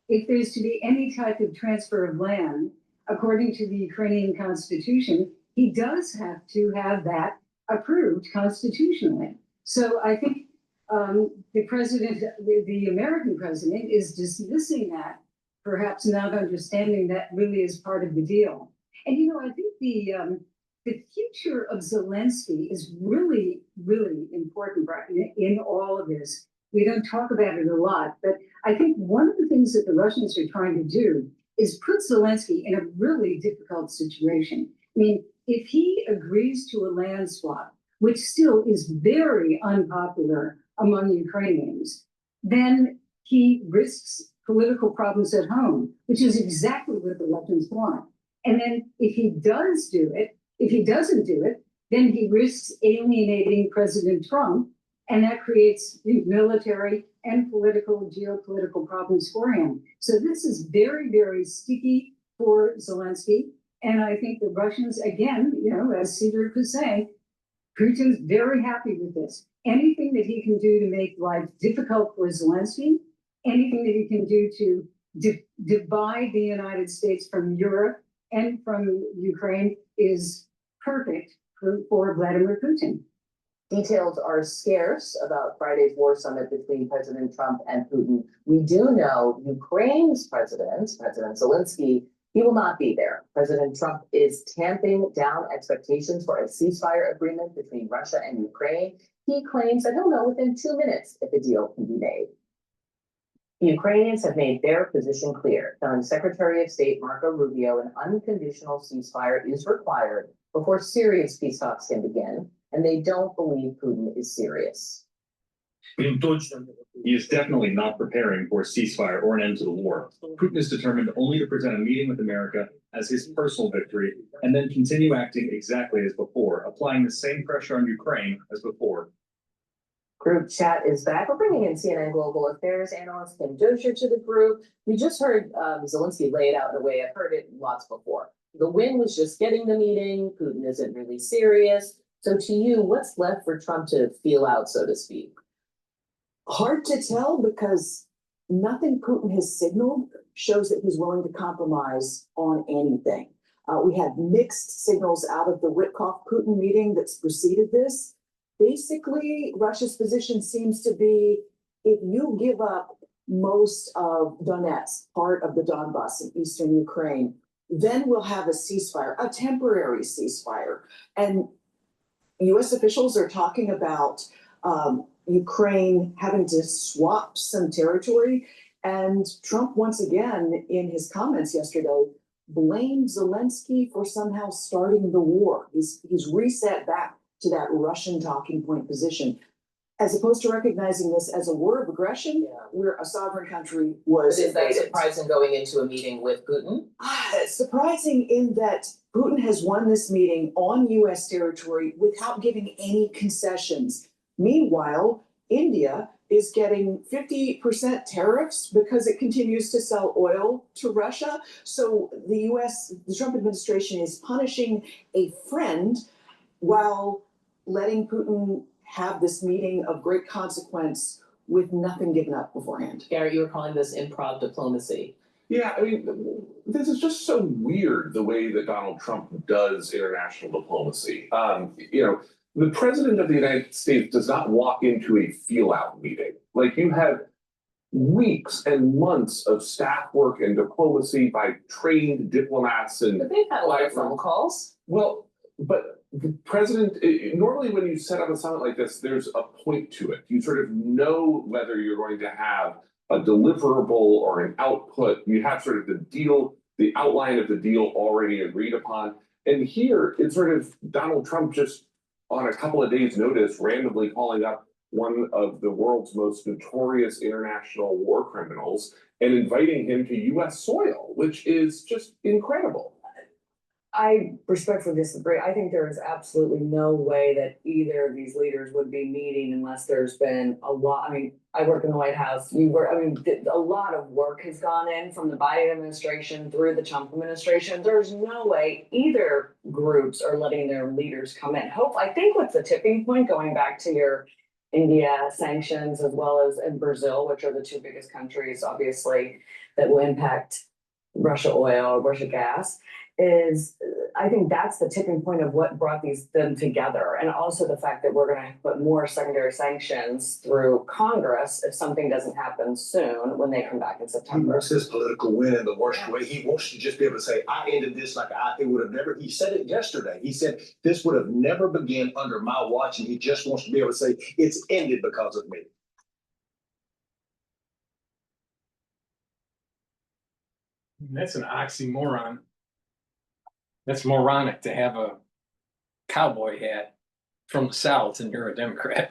S23: If there's to be any type of transfer of land, according to the Ukrainian constitution, he does have to have that approved constitutionally. So I think the American president is dismissing that, perhaps not understanding that really is part of the deal. And I think the future of Zelensky is really, really important in all of this. We don't talk about it a lot, but I think one of the things that the Russians are trying to do is put Zelensky in a really difficult situation. I mean, if he agrees to a land swap, which still is very unpopular among Ukrainians, then he risks political problems at home, which is exactly what the Russians want. And then if he does do it, if he doesn't do it, then he risks alienating President Trump, and that creates military and geopolitical problems for him. So this is very, very sticky for Zelensky. And I think the Russians, again, as Cedric was saying, Putin's very happy with this. Anything that he can do to make life difficult for Zelensky, anything that he can do to divide the United States from Europe and from Ukraine is perfect for Vladimir Putin.
S16: Details are scarce about Friday's war summit between President Trump and Putin. We do know Ukraine's President Zelensky, he will not be there. President Trump is tamping down expectations for a ceasefire agreement between Russia and Ukraine. He claims that he'll know within 2 minutes if a deal can be made. The Ukrainians have made their position clear, telling Secretary of State Marco Rubio an unconditional ceasefire is required before serious peace talks can begin. and they don't believe Putin is serious.
S10: He is definitely not preparing for a ceasefire or an end to the war. Putin is determined only to present a meeting with America as his personal victory and then continue acting exactly as before, applying the same pressure on Ukraine as before.
S16: Group chat is back. We're bringing in CNN Global Affairs analyst Kim Dozier to the group. We just heard Zelensky lay it out in a way I've heard it lots before. The win was just getting the meeting. Putin isn't really serious. So to you, what's left for Trump to feel out, so to speak?
S17: Hard to tell because nothing Putin has signaled shows that he's willing to compromise on anything. We had mixed signals out of the Witkoff-Putin meeting that's preceded this. Basically, Russia's position seems to be if you give up most of Donetsk, part of the Donbass in eastern Ukraine, then we'll have a ceasefire, a temporary ceasefire. And US officials are talking about Ukraine having to swap some territory. And Trump, once again, in his comments yesterday, blamed Zelensky for somehow starting the war. He's reset back to that Russian talking point position. As opposed to recognizing this as a war of aggression, where a sovereign country was
S16: But is that invaded. surprising going into a meeting with Putin?
S17: Surprising in that Putin has won this meeting on US territory without giving any concessions. Meanwhile, India is getting 50% tariffs because it continues to sell oil to Russia. So the Trump administration is punishing a friend while letting Putin have this meeting of great consequence with nothing given up beforehand.
S16: Gary, you were calling this improv diplomacy.
S18: Yeah, I mean, this is just so weird the way that Donald Trump does international diplomacy. The president of the United States does not walk into a feel-out meeting. Like, you have weeks and months of staff work and diplomacy by trained diplomats and.
S16: But they've had a lot of phone calls.
S18: Well, but the president, normally when you set up a summit like this, there's a point to it. You sort of know whether you're going to have a deliverable or an output. You have sort of the deal, the outline of the deal already agreed upon. And here, it's sort of Donald Trump just on a couple of days' notice, randomly calling up one of the world's most notorious international war criminals and inviting him to US soil, which is just incredible.
S16: I respectfully disagree. I think there is absolutely no way that either of these leaders would be meeting unless there's been a lot. I mean, I work in the White House. A lot of work has gone in from the Biden administration through the Trump administration. There's no way either groups are letting their leaders come in. I think what's the tipping point, going back to your India sanctions as well as in Brazil, which are the two biggest countries, obviously, that will impact Russia oil, Russia gas, is I think that's the tipping point of what brought them together. And also the fact that we're going to put more secondary sanctions through Congress if something doesn't happen soon when they come back in
S24: He
S16: September.
S24: wants his political win in the worst way. He wants to just be able to say, I ended this like it would have never, he said it yesterday. He said, this would have never begun under my watch. And he just wants to be able to say, it's ended because of me.
S8: That's an oxymoron. That's moronic to have a cowboy hat from the South and you're a Democrat.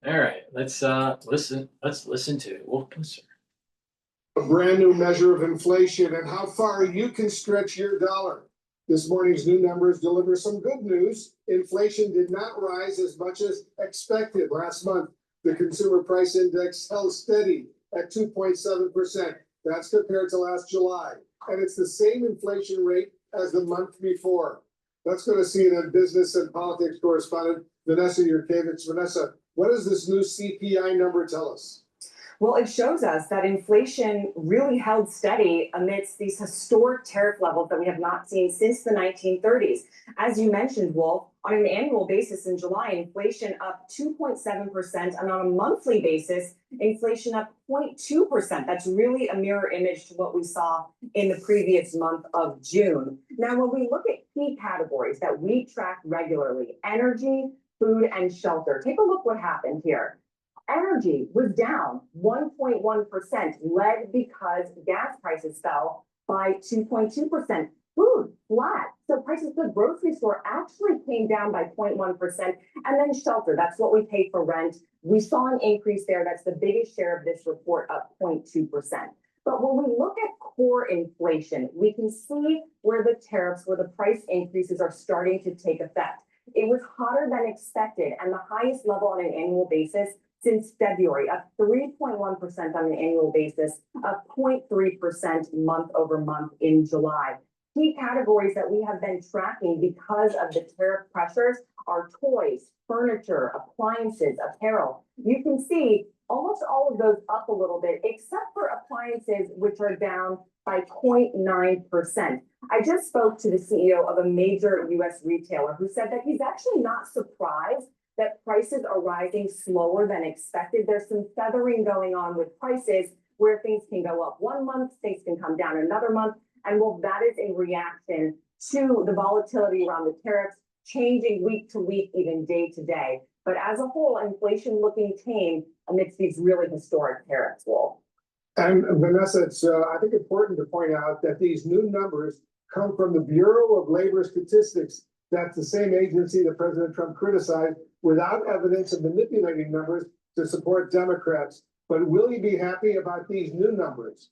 S8: All right, let's listen to Wolf Blitzer.
S11: A brand new measure of inflation and how far you can stretch your dollar. This morning's new numbers deliver some good news. Inflation did not rise as much as expected last month. The consumer price index held steady at 2.7%. That's compared to last July. And it's the same inflation rate as the month before. Let's go to CNN business and politics correspondent Vanessa Yurkevich. Vanessa, what does this new CPI number tell us?
S7: Well, it shows us that inflation really held steady amidst these historic tariff levels that we have not seen since the 1930s. As you mentioned, Wolf, on an annual basis in July, inflation up 2.7%, and on a monthly basis, inflation up 0.2%. That's really a mirror image to what we saw in the previous month of June. Now, when we look at key categories that we track regularly, energy, food, and shelter, take a look what happened here. Energy was down 1.1%, led because gas prices fell by 2.2%. Food
S16: flat. So prices for the grocery store actually came down by 0.1%. And then shelter, that's what we pay for rent. We saw an increase there. That's the biggest share of this report, up 0.2%. But when we look at core inflation, we can see where the tariffs, where the price increases are starting to take effect. It was hotter than expected and the highest level on an annual basis since February, up 3.1% on an annual basis, up 0.3% month over month in July. Key categories that we have been tracking because of the tariff pressures are toys, furniture, appliances, apparel. You can see almost all of those up a little bit, except for appliances, which are down by 0.9%. I just spoke to the CEO of a major US retailer who said that he's actually not surprised that prices are rising slower than expected. There's some feathering going on with prices where things can go up one month, things can come down another month. And well, that is in reaction to the volatility around the tariffs, changing week to week, even day to day. But as a whole, inflation looking tame amidst these really historic tariffs, Wolf.
S11: And Vanessa, it's I think important to point out that these new numbers come from the Bureau of Labor Statistics. That's the same agency that President Trump criticized without evidence of manipulating numbers to support Democrats. But will he be happy about these new numbers?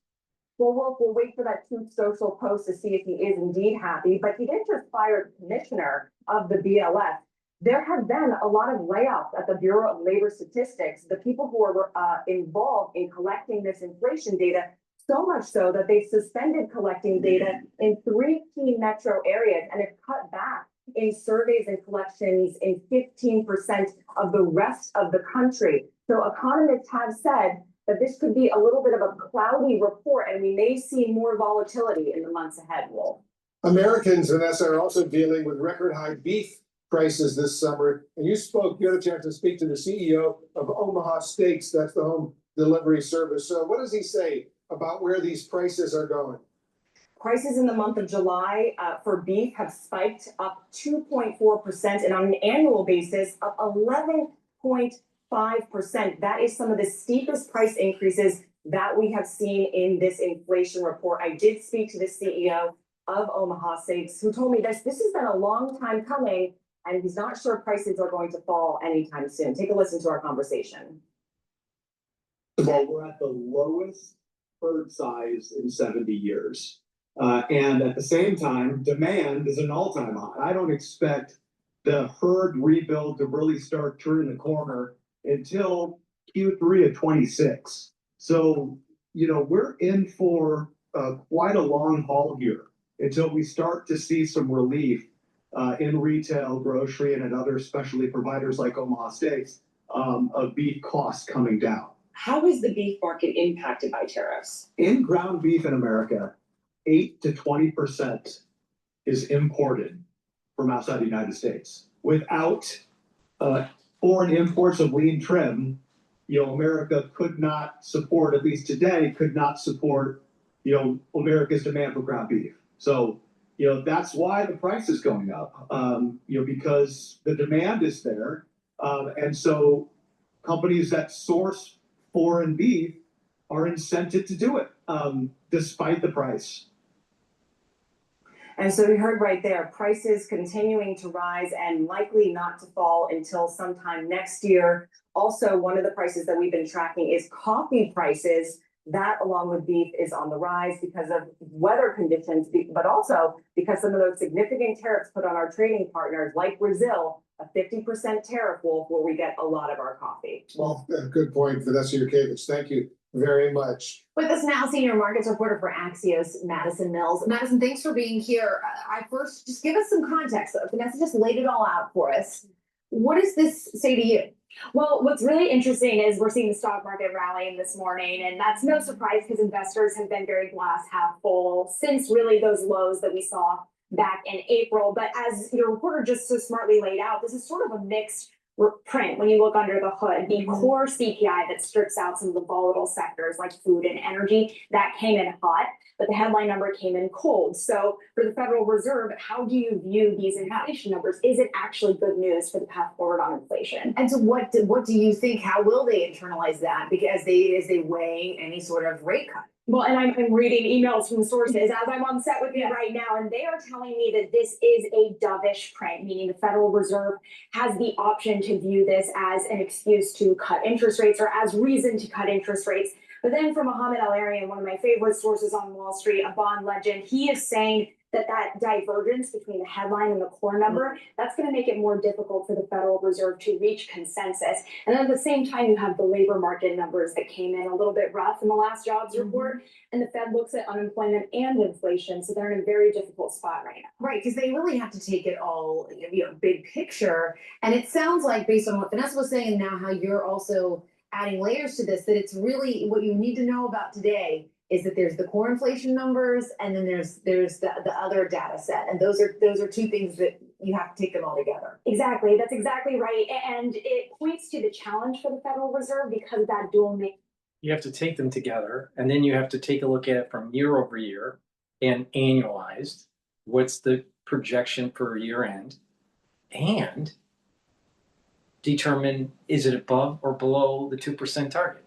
S16: Well, we'll wait for that Truth Social post to see if he is indeed happy. But he didn't just fire the commissioner of the BLS. There have been a lot of layoffs at the Bureau of Labor Statistics. The people who are involved in collecting this inflation data, so much so that they suspended collecting data in 3 key metro areas and have cut back in surveys and collections in 15% of the rest of the country. So economists have said that this could be a little bit of a cloudy report and we may see more volatility in the months ahead, Wolf.
S11: Americans, Vanessa, are also dealing with record high beef prices this summer. And you had a chance to speak to the CEO of Omaha Steaks. That's the home delivery service. So what does he say about where these prices are going?
S16: Prices in the month of July for beef have spiked up 2.4%, and on an annual basis, up 11.5%. That is some of the steepest price increases that we have seen in this inflation report. I did speak to the CEO of Omaha Steaks, who told me this has been a long time coming, and he's not sure prices are going to fall anytime soon. Take a listen to our conversation.
S5: Well, we're at the lowest herd size in 70 years. And at the same time, demand is an all-time high. I don't expect the herd rebuild to really start turning the corner until Q3 of 26. So, we're in for quite a long haul here until we start to see some relief in retail, grocery, and at other specialty providers like Omaha Steaks of beef costs coming down.
S16: How is the beef market impacted by tariffs?
S5: In ground beef in America, 8 to 20% is imported from outside the United States. Without foreign imports of lean trim, America could not support, at least today, America's demand for ground beef. So, that's why the price is going up, because the demand is there. And so companies that source foreign beef are incented to do it, despite the price.
S16: And so we heard right there, prices continuing to rise and likely not to fall until sometime next year. Also, one of the prices that we've been tracking is coffee prices. That, along with beef, is on the rise because of weather conditions, but also because some of those significant tariffs put on our trading partners like Brazil, a 50% tariff, Wolf, where we get a lot of our coffee.
S11: Well, good point, Vanessa Yurkevich. Thank you very much.
S14: With us now, senior markets reporter for Axios, Madison Mills. Madison, thanks for being here. I first, just give us some context. Vanessa just laid it all out for us. What does this say to you?
S20: Well, what's really interesting is we're seeing the stock market rallying this morning, and that's no surprise because investors have been very glass half full since really those lows that we saw back in April. But as your reporter just so smartly laid out, this is sort of a mixed print when you look under the hood. The core CPI that strips out some of the volatile sectors like food and energy, that came in hot, but the headline number came in cold. So for the Federal Reserve, how do you view these inflation numbers? Is it actually good news for the path forward on inflation?
S14: And so what do you think, how will they internalize that? Because as they weigh any sort of rate cut?
S20: Well, and I'm reading emails from sources as I'm on set with you right now, and they are telling me that this is a dovish print, meaning the Federal Reserve has the option to view this as an excuse to cut interest rates or as reason to cut interest rates. But then from Mohammed Al-Arian, one of my favorite sources on Wall Street, a bond legend, he is saying that divergence between the headline and the core number, that's going to make it more difficult for the Federal Reserve to reach consensus. And then at the same time, you have the labor market numbers that came in a little bit rough in the last jobs report. And the Fed looks at unemployment and inflation. So they're in a very difficult spot right now.
S14: Right, because they really have to take it all, big picture. And it sounds like, based on what Vanessa was saying and now how you're also adding layers to this, that it's really what you need to know about today is that there's the core inflation numbers and then there's the other data set. And those are two things that you have to take them all together.
S20: Exactly. That's exactly right. And it points to the challenge for the Federal Reserve because of that dual make.
S8: You have to take them together, and then you have to take a look at it from year over year and annualized. What's the projection for year end? And determine, is it above or below the 2% target?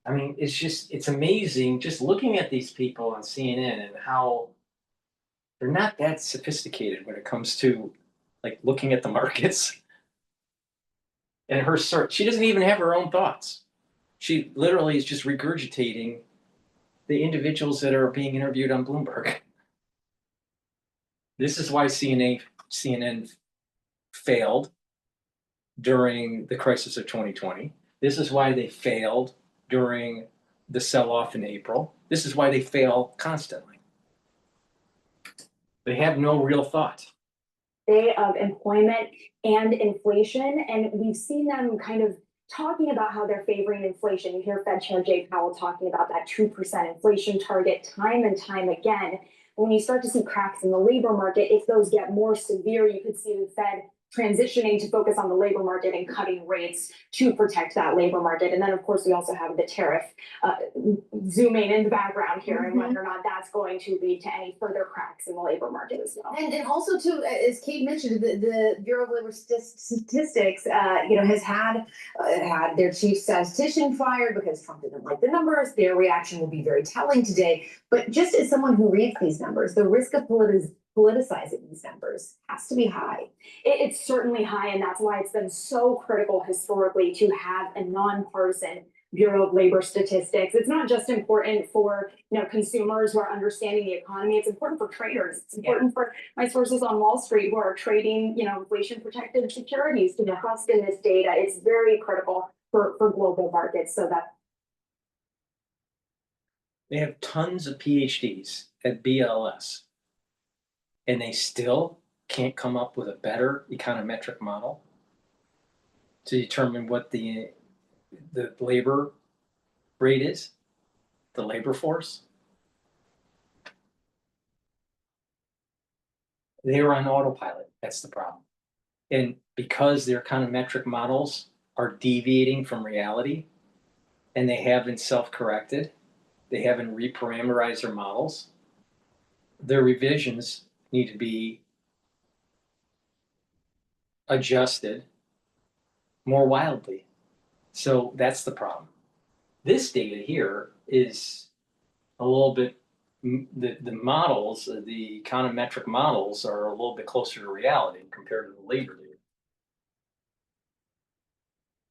S8: I mean, it's amazing just looking at these people on CNN and how they're not that sophisticated when it comes to like looking at the markets. And her search, she doesn't even have her own thoughts. She literally is just regurgitating the individuals that are being interviewed on Bloomberg. This is why CNN failed during the crisis of 2020. This is why they failed during the sell-off in April. This is why they fail constantly. They have no real thought.
S20: Of employment and inflation, and we've seen them kind of talking about how they're favoring inflation. You hear Fed Chair Jay Powell talking about that 2% inflation target time and time again. When you start to see cracks in the labor market, if those get more severe, you could see the Fed transitioning to focus on the labor market and cutting rates to protect that labor market. And then, of course, we also have the tariff zooming in the background here and whether or not that's going to lead to any further cracks in the labor market as well.
S14: And also, too, as Kate mentioned, the Bureau of Labor Statistics, has had their chief statistician fired because Trump didn't like the numbers. Their reaction will be very telling today. But just as someone who reads these numbers, the risk of politicizing these numbers has to be high.
S20: It's certainly high, and that's why it's been so critical historically to have a nonpartisan Bureau of Labor Statistics. It's not just important for consumers who are understanding the economy. It's important for traders. It's important for my sources on Wall Street who are trading, inflation protected securities to trust in this data. It's very critical for global markets. So that
S8: they have tons of PhDs at BLS, and they still can't come up with a better econometric model to determine what the labor rate is, the labor force. They are on autopilot. That's the problem. And because their econometric models are deviating from reality and they haven't self-corrected, they haven't reparameterized their models, their revisions need to be adjusted more wildly. So that's the problem. This data here is a little bit, the models, the econometric models are a little bit closer to reality compared to the labor data.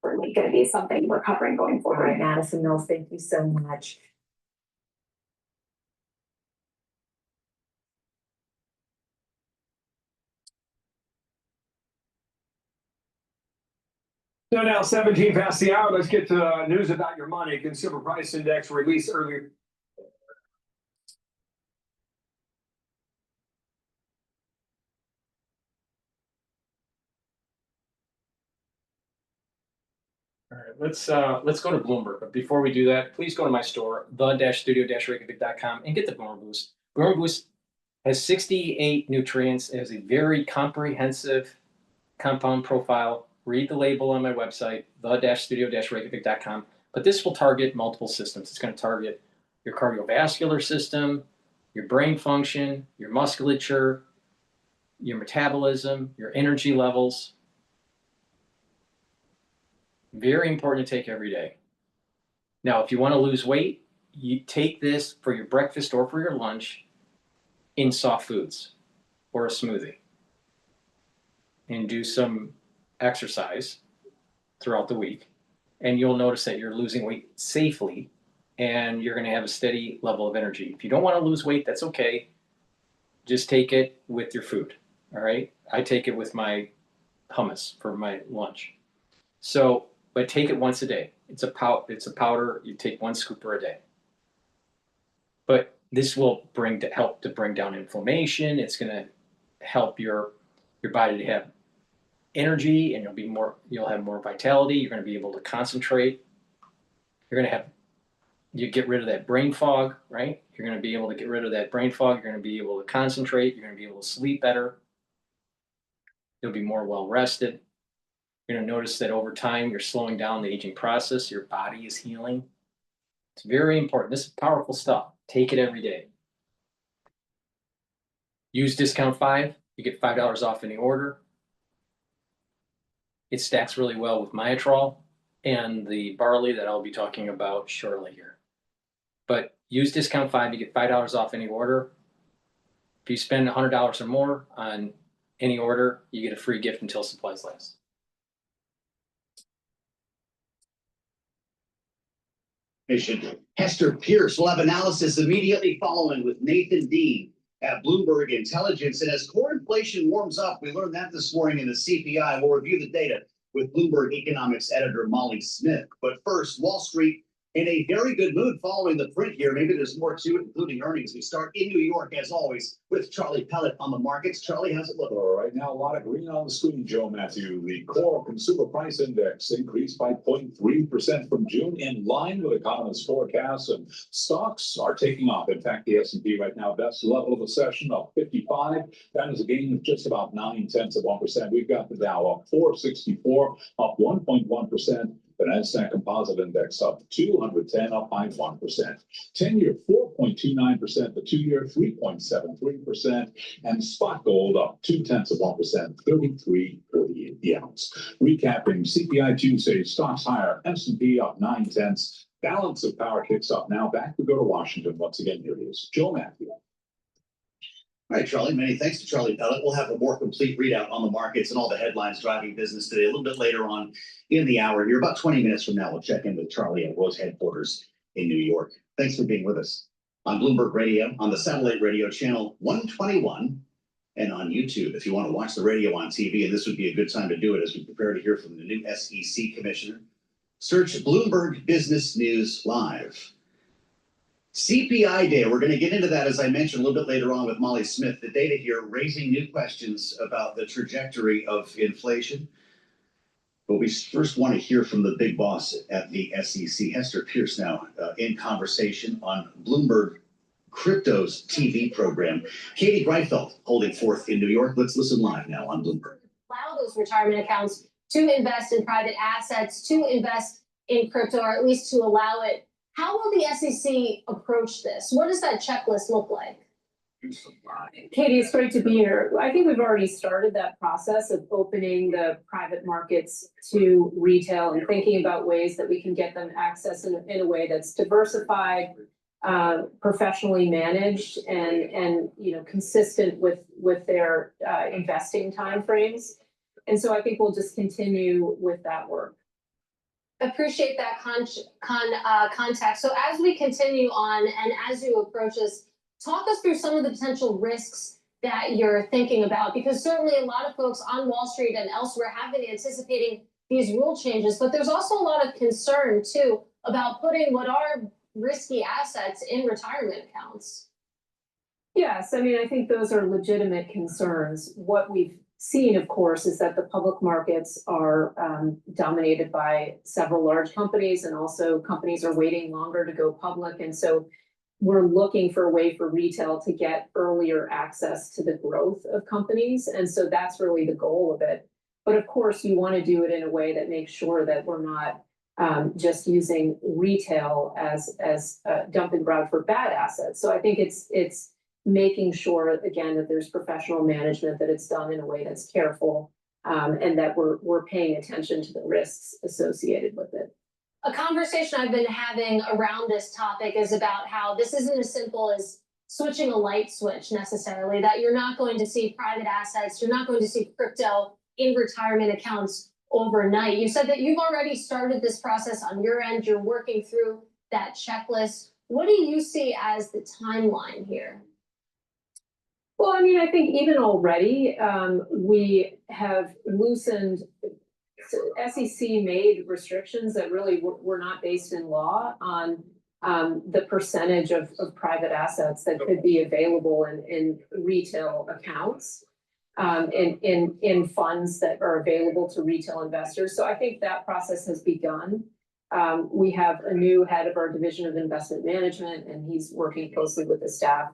S20: Certainly going to be something we're covering going forward.
S14: All right, Madison Mills, thank you so much.
S1: So now 17 past the hour, let's get to news about your money. Consumer Price Index released earlier.
S8: All right, let's go to Bloomberg. But before we do that, please go to my store, the-studio-reykjavik.com, and get the Boomer Boost. Boomer Boost has 68 nutrients. It has a very comprehensive compound profile. Read the label on my website, the-studio-reykjavik.com. But this will target multiple systems. It's going to target your cardiovascular system, your brain function, your musculature, your metabolism, your energy levels. Very important to take every day. Now, if you want to lose weight, You take this for your breakfast or for your lunch in soft foods or a smoothie, and do some exercise throughout the week, and you'll notice that you're losing weight safely, and you're going to have a steady level of energy. If you don't want to lose weight, that's okay. Just take it with your food. All right. I take it with my hummus for my lunch. So, but take it once a day. It's a powder. You take 1 scooper a day. But this will help to bring down inflammation. It's going to help your body to have energy, and you'll have more vitality. You're going to be able to concentrate. You get rid of that brain fog, right? You're going to be able to get rid of that brain fog. You're going to be able to concentrate. You're going to be able to sleep better. You'll be more well rested. You're going to notice that over time, you're slowing down the aging process. Your body is healing. It's very important. This is powerful stuff. Take it every day. Use discount 5. You get $5 off any order. It stacks really well with Myotrol and the barley that I'll be talking about shortly here. But use discount 5, you get $5 off any order. If you spend $100 or more on any order, you get a free gift until supplies last.
S6: Hester Pierce will have analysis immediately following with Nathan Dean at Bloomberg Intelligence. And as core inflation warms up, we learned that this morning in the CPI. We'll review the data with Bloomberg economics editor Molly Smith. But first, Wall Street in a very good mood following the print here. Maybe there's more to it, including earnings. We start in New York, as always, with Charlie Pellet on the markets. Charlie, how's it look?
S13: All right, now a lot of green on the screen, Joe Matthew. The core consumer price index increased by 0.3% from June, in line with economists' forecasts, and stocks are taking off. In fact, the S&P right now, best level of the session of 55. That is a gain of just about 0.9%. We've got the Dow up 464, up 1.1%. The NASDAQ Composite Index up 210, up by 1%. 10-year 4.29%, the 2-year 3.73%, and spot gold up 0.2%, 33.48 the ounce. Recapping CPI Tuesday, stocks higher, S&P up 0.9. Balance of power kicks up. Now back we go to Washington once again. Here it is, Joe Matthew.
S6: All right, Charlie, many thanks to Charlie Pellet. We'll have a more complete readout on the markets and all the headlines driving business today a little bit later on in the hour here. About 20 minutes from now, we'll check in with Charlie at Rose headquarters in New York. Thanks for being with us on Bloomberg Radio, on the satellite radio channel 121, and on YouTube. If you want to watch the radio on TV, and this would be a good time to do it as we prepare to hear from the new SEC commissioner, search Bloomberg Business News Live. CPI day, we're going to get into that, as I mentioned, a little bit later on with Molly Smith. The data here raising new questions about the trajectory of inflation. But we first want to hear from the big boss at the SEC, Hester Pierce, now in conversation on Bloomberg Crypto's TV program. Katie Greifeld holding forth in New York. Let's listen live now on Bloomberg.
S21: Allow those retirement accounts to invest in private assets, to invest in crypto, or at least to allow it. How will the SEC approach this? What does that checklist look like?
S14: Katie, it's great to be here. I think we've already started that process of opening the private markets to retail and thinking about ways that we can get them access in a way that's diversified, professionally managed, and consistent with their investing timeframes. And so I think we'll just continue with that work.
S21: Appreciate that context. So as we continue on and as you approach this, talk us through some of the potential risks that you're thinking about, because certainly a lot of folks on Wall Street and elsewhere have been anticipating these rule changes, but there's also a lot of concern too about putting what are risky assets in retirement accounts.
S14: Yes, I mean, I think those are legitimate concerns. What we've seen, of course, is that the public markets are dominated by several large companies, and also companies are waiting longer to go public. And so we're looking for a way for retail to get earlier access to the growth of companies. And so that's really the goal of it. But of course, you want to do it in a way that makes sure that we're not just using retail as a dumping ground for bad assets. So I think it's making sure, again, that there's professional management, that it's done in a way that's careful, and that we're paying attention to the risks associated with it.
S21: a conversation I've been having around this topic is about how this isn't as simple as switching a light switch necessarily, that you're not going to see private assets, you're not going to see crypto in retirement accounts overnight. You said that you've already started this process on your end, you're working through that checklist. What do you see as the timeline here?
S14: Well, I mean, I think even already, we have loosened, SEC made restrictions that really were not based in law on the percentage of private assets that could be available in retail accounts, in funds that are available to retail investors. So I think that process has begun. We have a new head of our Division of Investment Management, and he's working closely with the staff.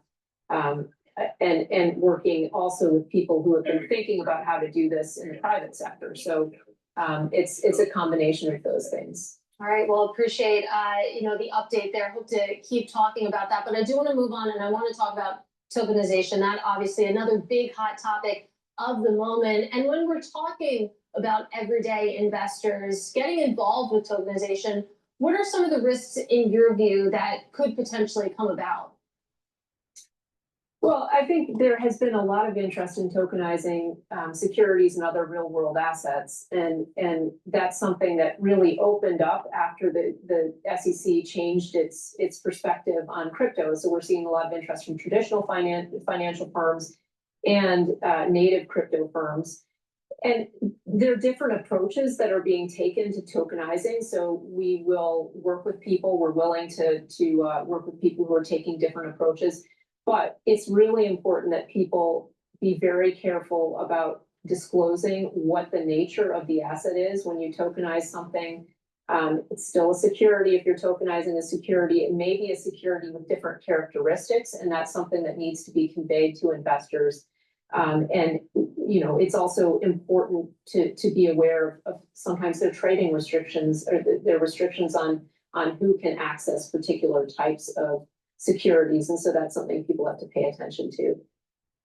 S14: And working also with people who have been thinking about how to do this in the private sector. So it's a combination of those things.
S21: All right, well, appreciate, the update there. Hope to keep talking about that, but I do want to move on and I want to talk about tokenization. That obviously another big hot topic of the moment. And when we're talking about everyday investors getting involved with tokenization, what are some of the risks in your view that could potentially come about?
S14: Well, I think there has been a lot of interest in tokenizing securities and other real world assets. And that's something that really opened up after the SEC changed its perspective on crypto. So we're seeing a lot of interest from traditional financial firms and native crypto firms. And there are different approaches that are being taken to tokenizing. So we will work with people, we're willing to work with people who are taking different approaches. But it's really important that people be very careful about disclosing what the nature of the asset is. When you tokenize something, it's still a security. If you're tokenizing a security, it may be a security with different characteristics, and that's something that needs to be conveyed to investors. And it's also important to be aware of sometimes there are trading restrictions, or there are restrictions on who can access particular types of securities. And so that's something people have to pay attention to.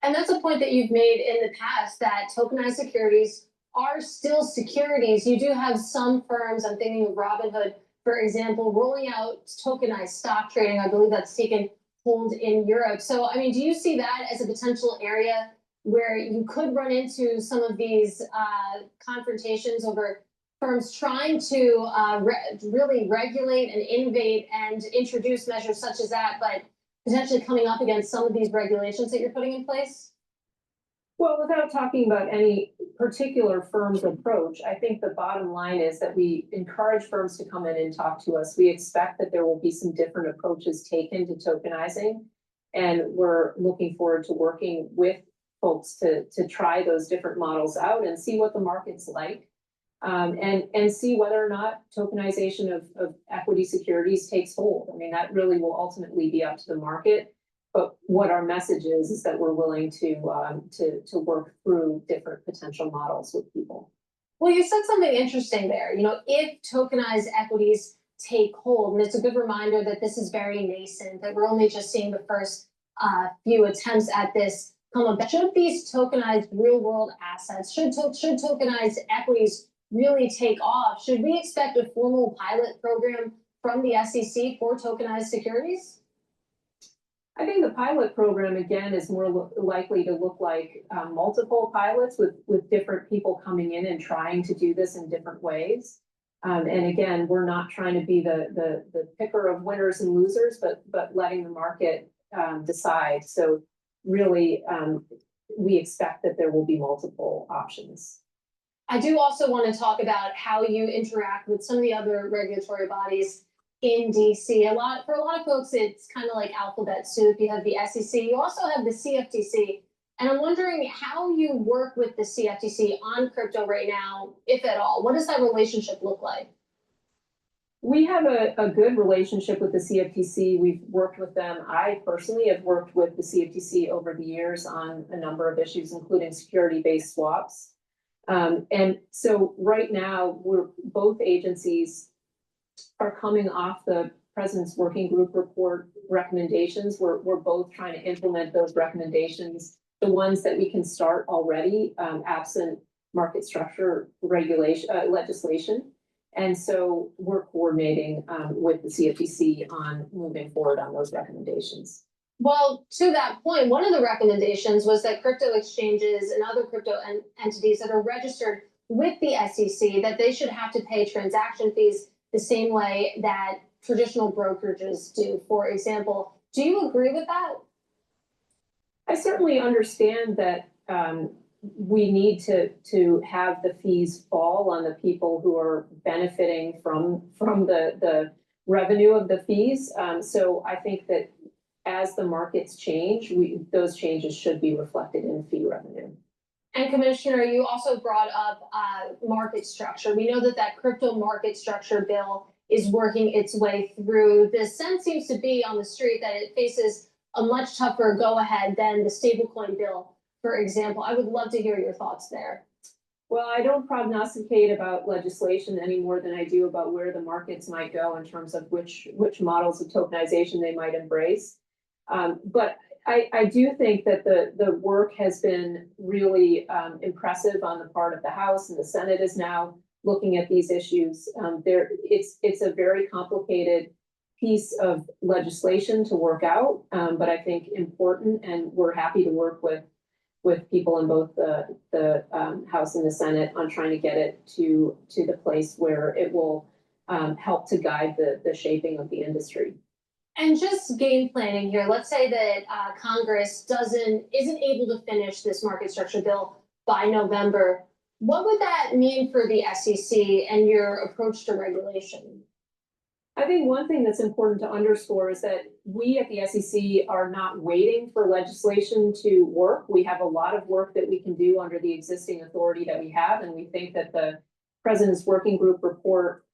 S21: And that's a point that you've made in the past, that tokenized securities are still securities. You do have some firms, I'm thinking of Robinhood, for example, rolling out tokenized stock trading. I believe that's taken hold in Europe. So, I mean, do you see that as a potential area where you could run into some of these confrontations over firms trying to really regulate and innovate and introduce measures such as that, but potentially coming up against some of these regulations that you're putting in place?
S14: Well, without talking about any particular firm's approach, I think the bottom line is that we encourage firms to come in and talk to us. We expect that there will be some different approaches taken to tokenizing, and we're looking forward to working with folks to try those different models out and see what the market's like. And see whether or not tokenization of equity securities takes hold. I mean, that really will ultimately be up to the market. But what our message is that we're willing to work through different potential models with people.
S21: Well, you said something interesting there. If tokenized equities take hold, and it's a good reminder that this is very nascent, that we're only just seeing the first few attempts at this come about. Should these tokenized real world assets, should tokenized equities really take off, should we expect a formal pilot program from the SEC for tokenized securities?
S14: I think the pilot program, again, is more likely to look like multiple pilots with different people coming in and trying to do this in different ways. And again, we're not trying to be the picker of winners and losers, but letting the market decide. So really, we expect that there will be multiple options.
S21: I do also want to talk about how you interact with some of the other regulatory bodies in DC. For a lot of folks, it's kind of like alphabet soup. You have the SEC, you also have the CFTC. And I'm wondering how you work with the CFTC on crypto right now, if at all. What does that relationship look like?
S14: We have a good relationship with the CFTC. We've worked with them. I personally have worked with the CFTC over the years on a number of issues, including security-based swaps. And so right now, both agencies are coming off the President's Working Group report recommendations. We're both trying to implement those recommendations, the ones that we can start already, absent market structure regulation legislation. And so we're coordinating with the CFTC on moving forward on those recommendations.
S21: Well, to that point, one of the recommendations was that crypto exchanges and other crypto entities that are registered with the SEC, that they should have to pay transaction fees the same way that traditional brokerages do, for example. Do you agree with that?
S14: I certainly understand that we need to have the fees fall on the people who are benefiting from the revenue of the fees. So I think that as the markets change, those changes should be reflected in fee revenue.
S21: And Commissioner, you also brought up market structure. We know that crypto market structure bill is working its way through. The sense seems to be on the street that it faces a much tougher go-ahead than the stablecoin bill, for example. I would love to hear your thoughts there.
S14: Well, I don't prognosticate about legislation any more than I do about where the markets might go in terms of which models of tokenization they might embrace. But I do think that the work has been really impressive on the part of the House, and the Senate is now looking at these issues. It's a very complicated piece of legislation to work out, but I think important, and we're happy to work with people in both the House and the Senate on trying to get it to the place where it will help to guide the shaping of the industry.
S21: And just game planning here, let's say that Congress isn't able to finish this market structure bill by November. What would that mean for the SEC and your approach to regulation?
S14: I think one thing that's important to underscore is that we at the SEC are not waiting for legislation to work. We have a lot of work that we can do under the existing authority that we have, and we think that the President's Working Group report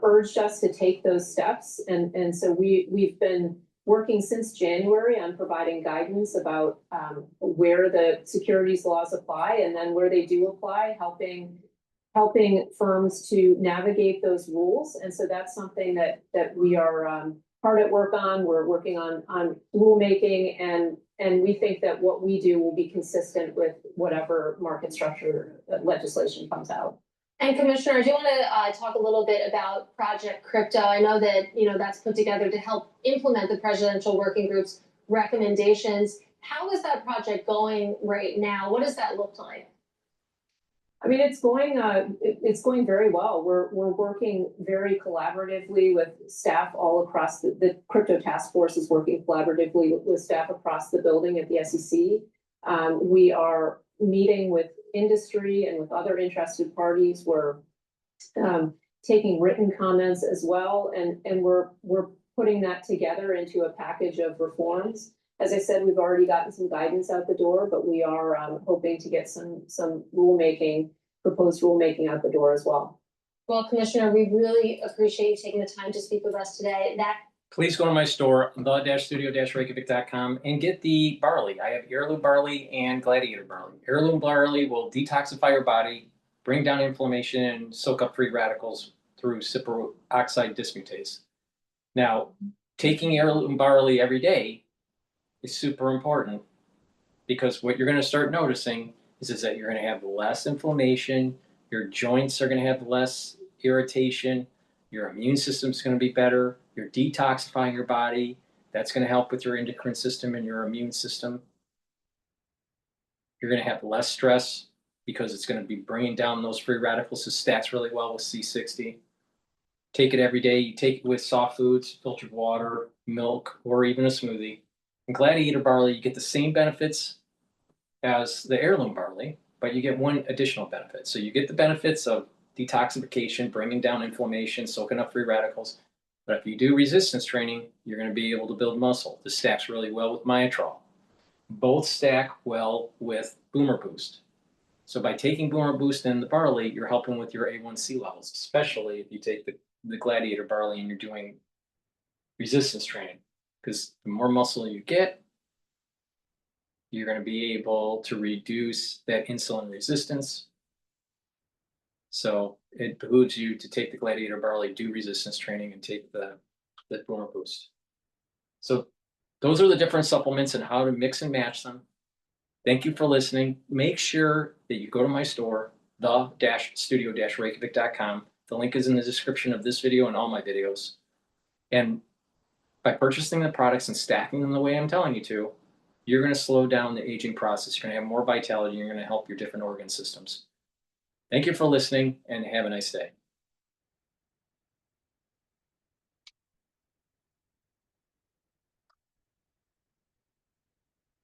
S14: urged us to take those steps. And so we've been working since January on providing guidance about where the securities laws apply, and then where they do apply, helping firms to navigate those rules. And so that's something that we are hard at work on. We're working on rulemaking, and we think that what we do will be consistent with whatever market structure legislation comes out.
S21: And Commissioner, I do want to talk a little bit about Project Crypto. I know that that's put together to help implement the Presidential Working Group's recommendations. How is that project going right now? What does that look like?
S14: I mean, it's going very well. We're working very collaboratively with staff all across the Crypto Task Force is working collaboratively with staff across the building at the SEC. We are meeting with industry and with other interested parties. We're taking written comments as well, and we're putting that together into a package of reforms. As I said, we've already gotten some guidance out the door, but we are hoping to get some proposed rulemaking out the door as well.
S21: Well, Commissioner, we really appreciate you taking the time to speak with us today.
S8: Please go to my store, the-studio-reykjavik.com, and get the barley. I have heirloom barley and gladiator barley. Heirloom barley will detoxify your body, bring down inflammation, and soak up free radicals through superoxide dismutase. Now, taking heirloom barley every day is super important, because what you're going to start noticing is that you're going to have less inflammation, your joints are going to have less irritation, your immune system's going to be better, you're detoxifying your body. That's going to help with your endocrine system and your immune system. You're going to have less stress because it's going to be bringing down those free radicals. It stacks really well with C60. Take it every day. You take it with soft foods, filtered water, milk, or even a smoothie. In gladiator barley, you get the same benefits as the heirloom barley, but you get one additional benefit. So you get the benefits of detoxification, bringing down inflammation, soaking up free radicals. But if you do resistance training, you're going to be able to build muscle. This stacks really well with Myotrol. Both stack well with Boomer Boost. So by taking Boomer Boost and the barley, you're helping with your A1C levels, especially if you take the gladiator barley and you're doing resistance training. Because the more muscle you get, you're going to be able to reduce that insulin resistance. So it behooves you to take the gladiator barley, do resistance training, and take the Boomer Boost. So those are the different supplements and how to mix and match them. Thank you for listening. Make sure that you go to my store, the-studio-reykjavik.com. The link is in the description of this video and all my videos. And by purchasing the products and stacking them the way I'm telling you to, you're going to slow down the aging process. You're going to have more vitality. You're going to help your different organ systems. Thank you for listening and have a nice day.